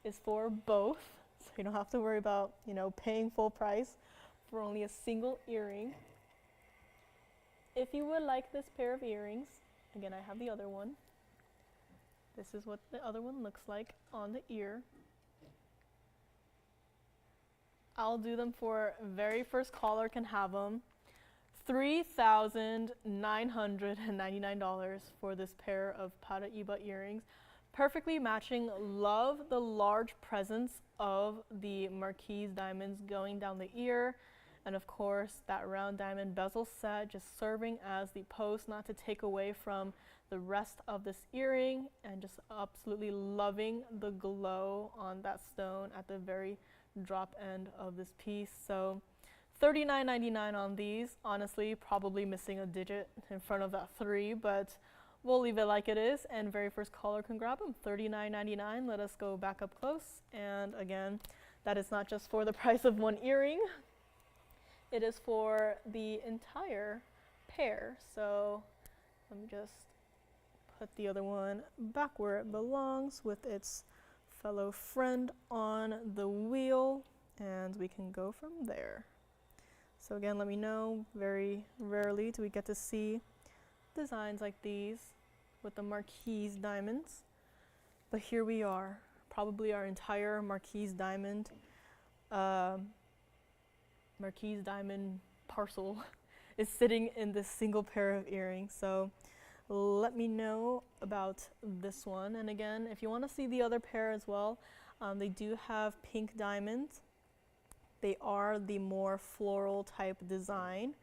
is for both, so you don't have to worry about, you know, paying full price for only a single earring. If you would like this pair of earrings, again, I have the other one. This is what the other one looks like on the ear. I'll do them for very first caller can have them. $3,999 for this pair of Paraiba earrings. Perfectly matching. Love the large presence of the marquise diamonds going down the ear. And of course, that round diamond bezel set just serving as the post, not to take away from the rest of this earring, and just absolutely loving the glow on that stone at the very drop end of this piece. So $39.99 on these. Honestly, probably missing a digit in front of that 3, but we'll leave it like it is, and very first caller can grab them. $39.99. Let us go back up close. And again, that is not just for the price of one earring. It is for the entire pair. So let me just put the other one back where it belongs with its fellow friend on the wheel, and we can go from there. So again, let me know, very rarely do we get to see designs like these with the marquise diamonds, but here we are. Probably our entire marquise diamond parcel is sitting in this single pair of earrings. So let me know about this one. And again, if you want to see the other pair as well, they do have pink diamonds. They are the more floral type design.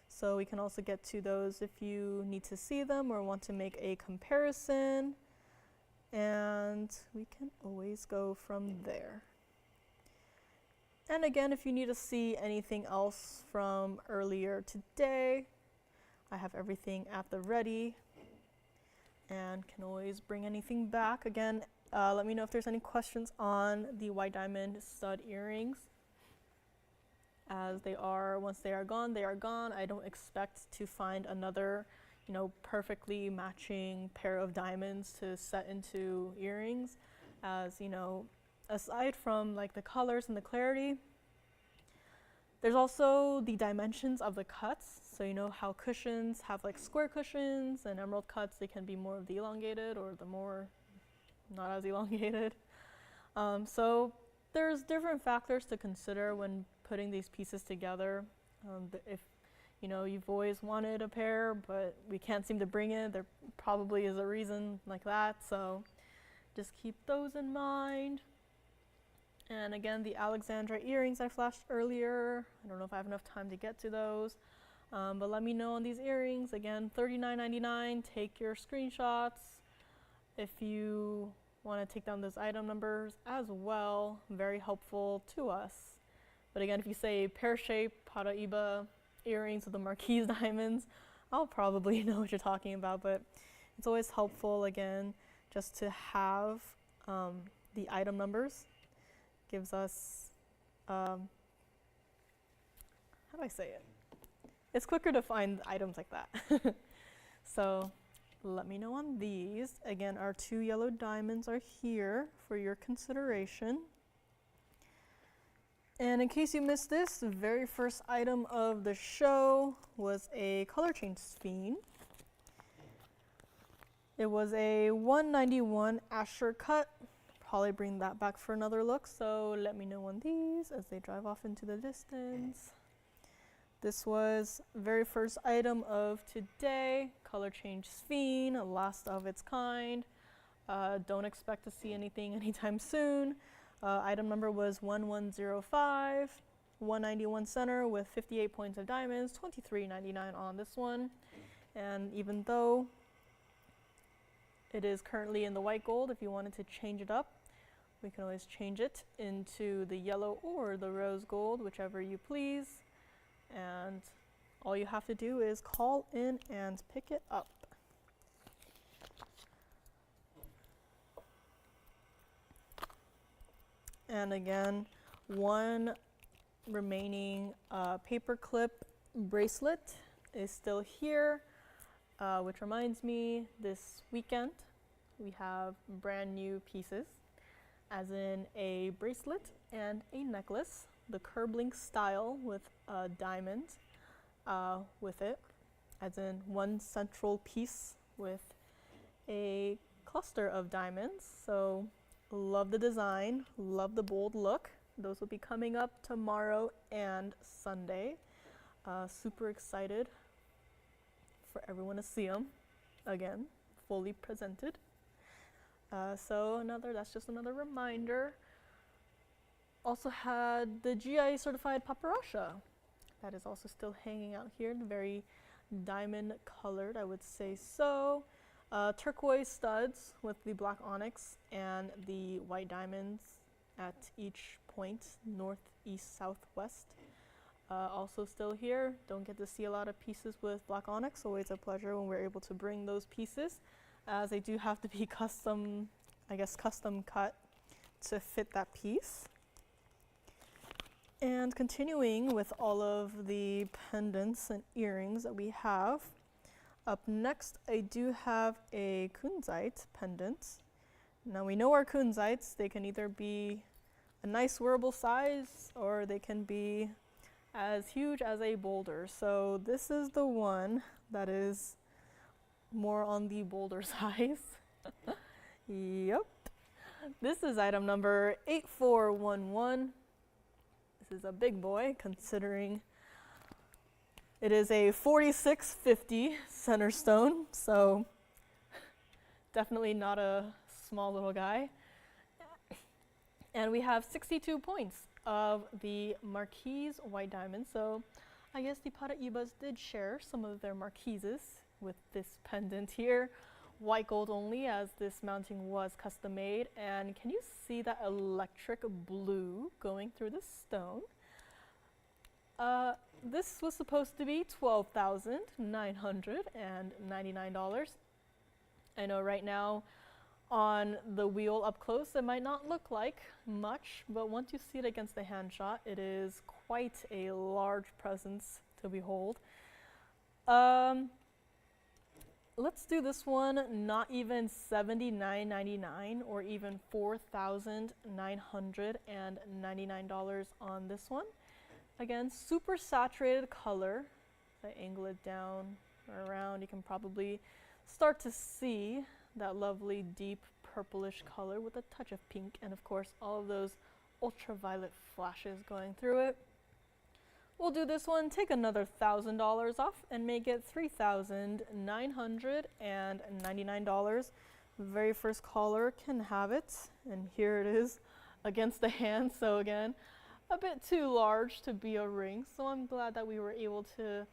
So we can also get to those if you need to see them or want to make a comparison. And we can always go from there. And again, if you need to see anything else from earlier today, I have everything at the ready and can always bring anything back. Again, let me know if there's any questions on the white diamond stud earrings, as they are, once they are gone, they are gone. I don't expect to find another, you know, perfectly matching pair of diamonds to set into earrings, as, you know, aside from like the colors and the clarity, there's also the dimensions of the cuts. So you know how cushions have like square cushions, and emerald cuts, they can be more of the elongated or the more not as elongated. So there's different factors to consider when putting these pieces together. If you know you've always wanted a pair but we can't seem to bring it, there probably is a reason like that, so just keep those in mind. And again, the Alexandra earrings I flashed earlier, I don't know if I have enough time to get to those, but let me know on these earrings. Again, $39.99. Take your screenshots if you want to take down those item numbers as well. Very helpful to us. But again, if you say pear-shaped Paraiba earrings with the marquise diamonds, I'll probably know what you're talking about, but it's always helpful, again, just to have the item numbers. Gives us, how do I say it? It's quicker to find items like that. So let me know on these. Again, our 2 yellow diamonds are here for your consideration. And in case you missed this, the very first item of the show was a color change sphene. It was a 191 Asher cut. Probably bring that back for another look, so let me know on these as they drive off into the distance. This was very first item of today, color change sphene, last of its kind. Don't expect to see anything anytime soon. Item number was 1105, 191 center with 58 points of diamonds, $23.99 on this one. And even though it is currently in the white gold, if you wanted to change it up, we can always change it into the yellow or the rose gold, whichever you please. And all you have to do is call in and pick it up. And again, one remaining paper clip bracelet is still here, which reminds me, this weekend we have brand new pieces, as in a bracelet and a necklace, the curb link style with a diamond with it, as in one central piece with a cluster of diamonds. So love the design, love the bold look. Those will be coming up tomorrow and Sunday. Super excited for everyone to see them again, fully presented. So that's just another reminder. Also had the GI certified Paparasha. That is also still hanging out here, very diamond colored, I would say so. Turquoise studs with the black onyx and the white diamonds at each point, north, east, south, west. Also still here. Don't get to see a lot of pieces with black onyx. Always a pleasure when we're able to bring those pieces, as they do have to be custom, custom cut to fit that piece. And continuing with all of the pendants and earrings that we have, up next I do have a Kunzite pendant. Now we know our Kunzites, they can either be a nice wearable size or they can be as huge as a boulder. So this is the one that is more on the boulder size. Yep. This is item number 8411. This is a big boy, considering it is a 4650 center stone, so definitely not a small little guy. And we have 62 points of the marquise white diamond. So I guess the Paraibas did share some of their marquises with this pendant here. White gold only, as this mounting was custom made. And can you see that electric blue going through the stone? This was supposed to be $12,999. I know right now on the wheel up close it might not look like much, but once you see it against the hand shot, it is quite a large presence to behold. let's do this one, not even $79.99 or even $4,999 on this one. Again, super saturated color. If I angle it down or around, you can probably start to see that lovely deep purplish color with a touch of pink, and of course all of those ultraviolet flashes going through it. We'll do this one, take another $1,000 off and make it $3,999. Very first caller can have it, and here it is against the hand. So again, a bit too large to be a ring, so I'm glad that we were able to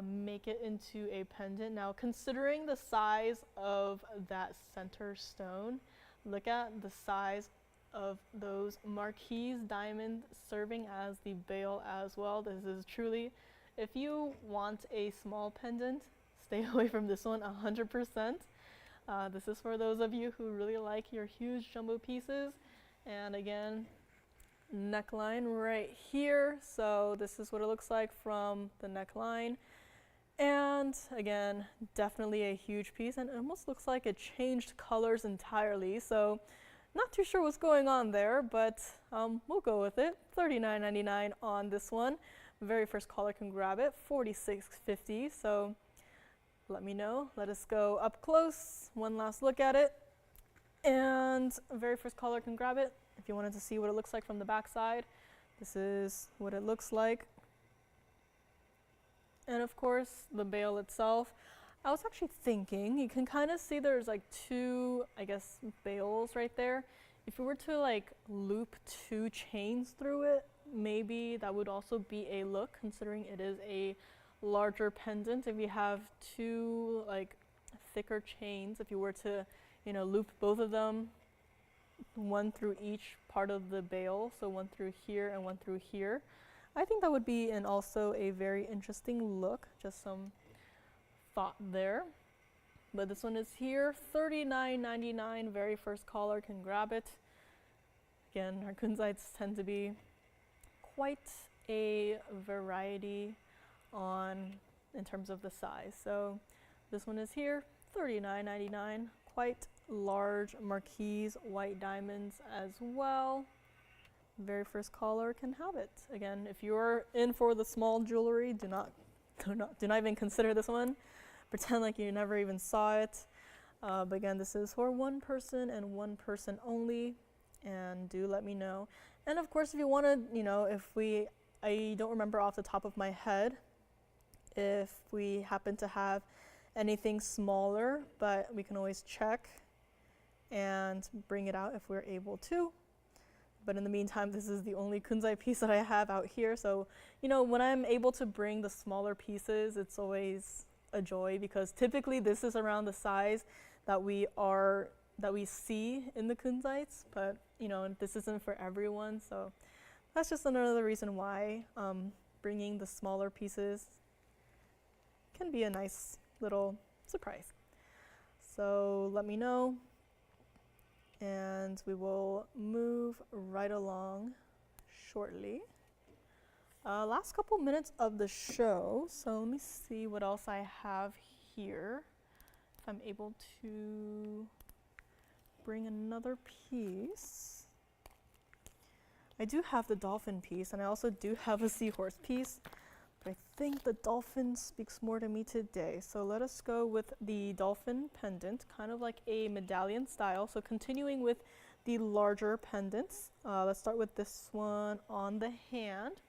make it into a pendant. Now, considering the size of that center stone, look at the size of those marquise diamonds serving as the bail as well. This is truly, if you want a small pendant, stay away from this one 100%. This is for those of you who really like your huge jumbo pieces. And again, neckline right here. So this is what it looks like from the neckline. And again, definitely a huge piece, and it almost looks like it changed colors entirely. So not too sure what's going on there, but we'll go with it. $39.99 on this one. Very first caller can grab it, $46.50. So let me know. Let us go up close. One last look at it. And very first caller can grab it. If you wanted to see what it looks like from the back side, this is what it looks like. And of course, the bail itself. I was actually thinking, you can kind of see there's like two, I guess, bails right there. If you were to like loop two chains through it, maybe that would also be a look, considering it is a larger pendant. If you have two like thicker chains, if you were to, you know, loop both of them, one through each part of the bail, so one through here and one through here, I think that would be also a very interesting look. Just some thought there. But this one is here, $39.99. Very first caller can grab it. Again, our Kunzites tend to be quite a variety in terms of the size. So this one is here, $39.99. Quite large marquise white diamonds as well. Very first caller can have it. Again, if you're in for the small jewelry, do not even consider this one. Pretend like you never even saw it. But again, this is for one person and one person only. And do let me know. And of course, if you want to, you know, I don't remember off the top of my head if we happen to have anything smaller, but we can always check and bring it out if we're able to. But in the meantime, this is the only Kunzite piece that I have out here. So, you know, when I'm able to bring the smaller pieces, it's always a joy, because typically this is around the size that we see in the Kunzites. But, you know, this isn't for everyone. So that's just another reason why bringing the smaller pieces can be a nice little surprise. So let me know, and we will move right along shortly. Last couple minutes of the show, so let me see what else I have here. If I'm able to bring another piece. I do have the dolphin piece, and I also do have a seahorse piece, but I think the dolphin speaks more to me today. So let us go with the dolphin pendant, kind of like a medallion style. So continuing with the larger pendants, let's start with this one on the hand.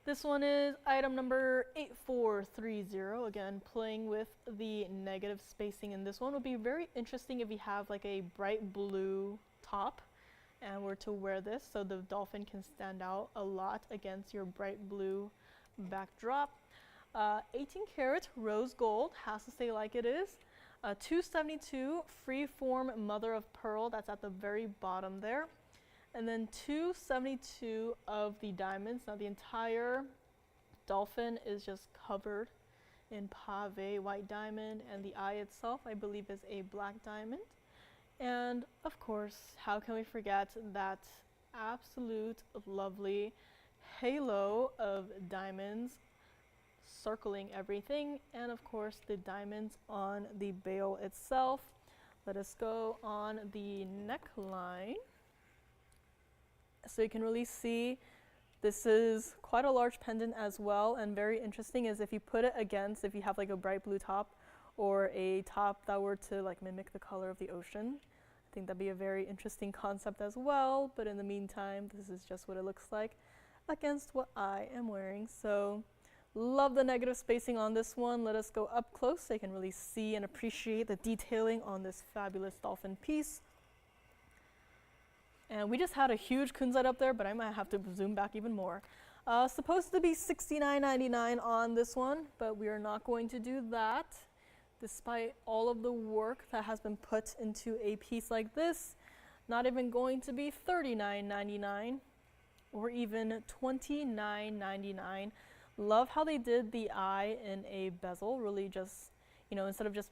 This one is item number 8430. Again, playing with the negative spacing in this one would be very interesting if you have like a bright blue top and were to wear this, so the dolphin can stand out a lot against your bright blue backdrop. 18 karat rose gold, has to stay like it is. 272 freeform mother of pearl, that's at the very bottom there. And then 272 of the diamonds. Now the entire dolphin is just covered in pave white diamond, and the eye itself I believe is a black diamond. And of course, how can we forget that absolute lovely halo of diamonds circling everything, and of course the diamonds on the bail itself. Let us go on the neckline. So you can really see this is quite a large pendant as well, and very interesting is if you put it against, if you have like a bright blue top or a top that were to like mimic the color of the ocean. I think that'd be a very interesting concept as well, but in the meantime, this is just what it looks like against what I am wearing. So love the negative spacing on this one. Let us go up close so you can really see and appreciate the detailing on this fabulous dolphin piece. And we just had a huge Kunzite up there, but I might have to zoom back even more. Supposed to be $69.99 on this one, but we are not going to do that. Despite all of the work that has been put into a piece like this, not even going to be $39.99 or even $29.99. Love how they did the eye in a bezel, really just, you know, instead of just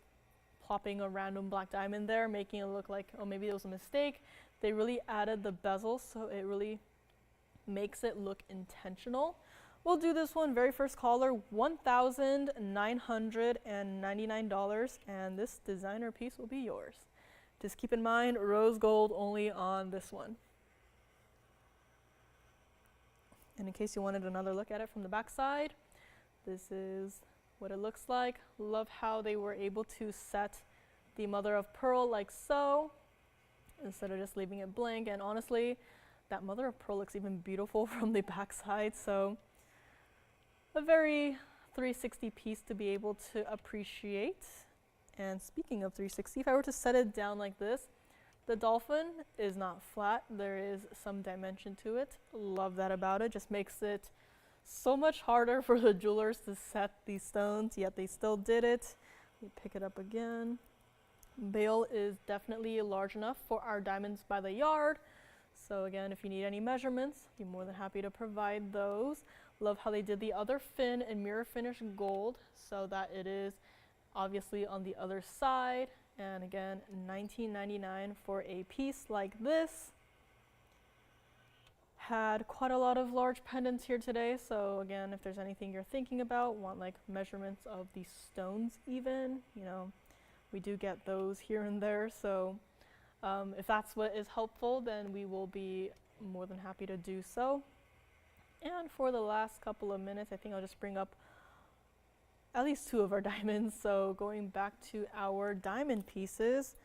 plopping a random black diamond there, making it look like, oh, maybe it was a mistake, they really added the bezel, so it really makes it look intentional. We'll do this one, very first caller, $1,999, and this designer piece will be yours. Just keep in mind, rose gold only on this one. And in case you wanted another look at it from the back side, this is what it looks like. Love how they were able to set the mother of pearl like so, instead of just leaving it blank. And honestly, that mother of pearl looks even beautiful from the back side. So a very 360 piece to be able to appreciate. And speaking of 360, if I were to set it down like this, the dolphin is not flat. There is some dimension to it. Love that about it. Just makes it so much harder for the jewelers to set these stones, yet they still did it. Let me pick it up again. Bail is definitely large enough for our diamonds by the yard. So again, if you need any measurements, I'd be more than happy to provide those. Love how they did the other fin in mirror finish gold so that it is obviously on the other side. And again, $19.99 for a piece like this. Had quite a lot of large pendants here today, so again, if there's anything you're thinking about, want like measurements of the stones even, you know, we do get those here and there, so if that's what is helpful, then we will be more than happy to do so. And for the last couple of minutes, I think I'll just bring up at least two of our diamonds. So going back to our diamond pieces,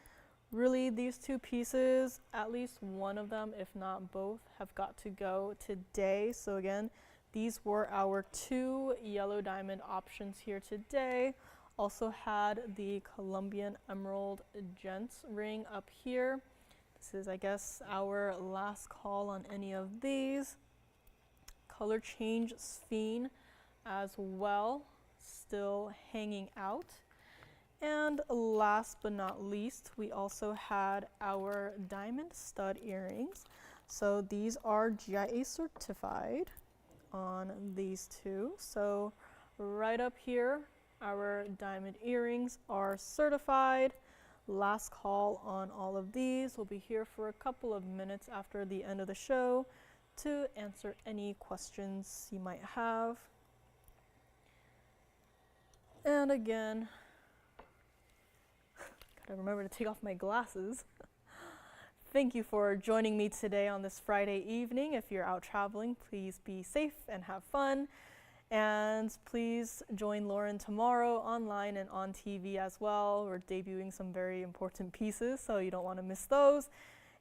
really these two pieces, at least one of them, if not both, have got to go today. So again, these were our two yellow diamond options here today. Also had the Colombian emerald gents ring up here. This is, I guess, our last call on any of these. Color change sphene as well, still hanging out. And last but not least, we also had our diamond stud earrings. So these are GIA certified on these two. So right up here, our diamond earrings are certified. Last call on all of these. We'll be here for a couple of minutes after the end of the show to answer any questions you might have. And again, gotta remember to take off my glasses. Thank you for joining me today on this Friday evening. If you're out traveling, please be safe and have fun. And please join Lauren tomorrow online and on TV as well. We're debuting some very important pieces, so you don't want to miss those.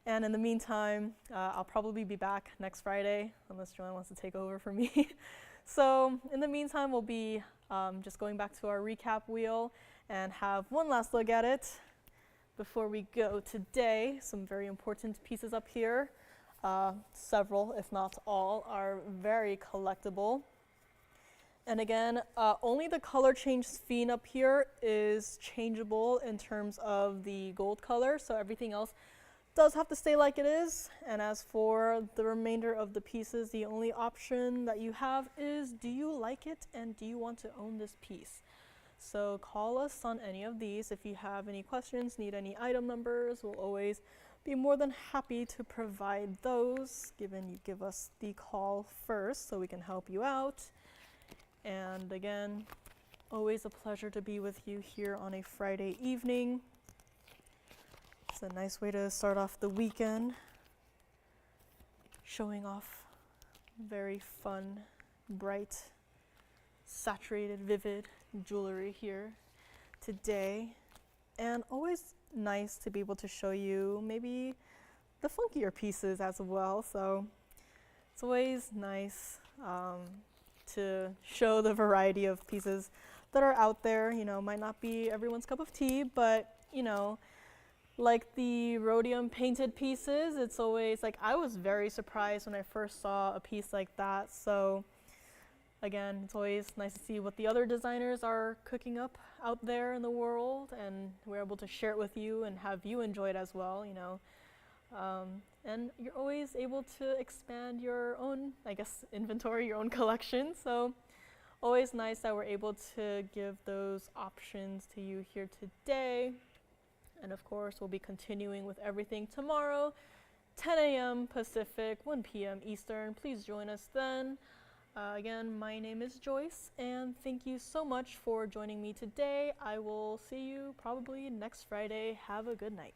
And in the meantime, I'll probably be back next Friday, unless Joanne wants to take over for me. So in the meantime, we'll be just going back to our recap wheel and have one last look at it before we go today. Some very important pieces up here. Several, if not all, are very collectible. And again, only the color change sphene up here is changeable in terms of the gold color, so everything else does have to stay like it is. And as for the remainder of the pieces, the only option that you have is, do you like it and do you want to own this piece? So call us on any of these. If you have any questions, need any item numbers, we'll always be more than happy to provide those, given you give us the call first so we can help you out. And again, always a pleasure to be with you here on a Friday evening. It's a nice way to start off the weekend, showing off very fun, bright, saturated, vivid jewelry here today. And always nice to be able to show you maybe the funkier pieces as well. So it's always nice to show the variety of pieces that are out there. You know, might not be everyone's cup of tea, but you know, like the rhodium painted pieces, it's always like, I was very surprised when I first saw a piece like that. So again, it's always nice to see what the other designers are cooking up out there in the world, and we're able to share it with you and have you enjoy it as well, you know. And you're always able to expand your own, I guess, inventory, your own collection. So always nice that we're able to give those options to you here today. And of course, we'll be continuing with everything tomorrow, 10 a.m. Pacific, 1 p.m. Eastern. Please join us then. Again, my name is Joyce, and thank you so much for joining me today. I will see you probably next Friday. Have a good night.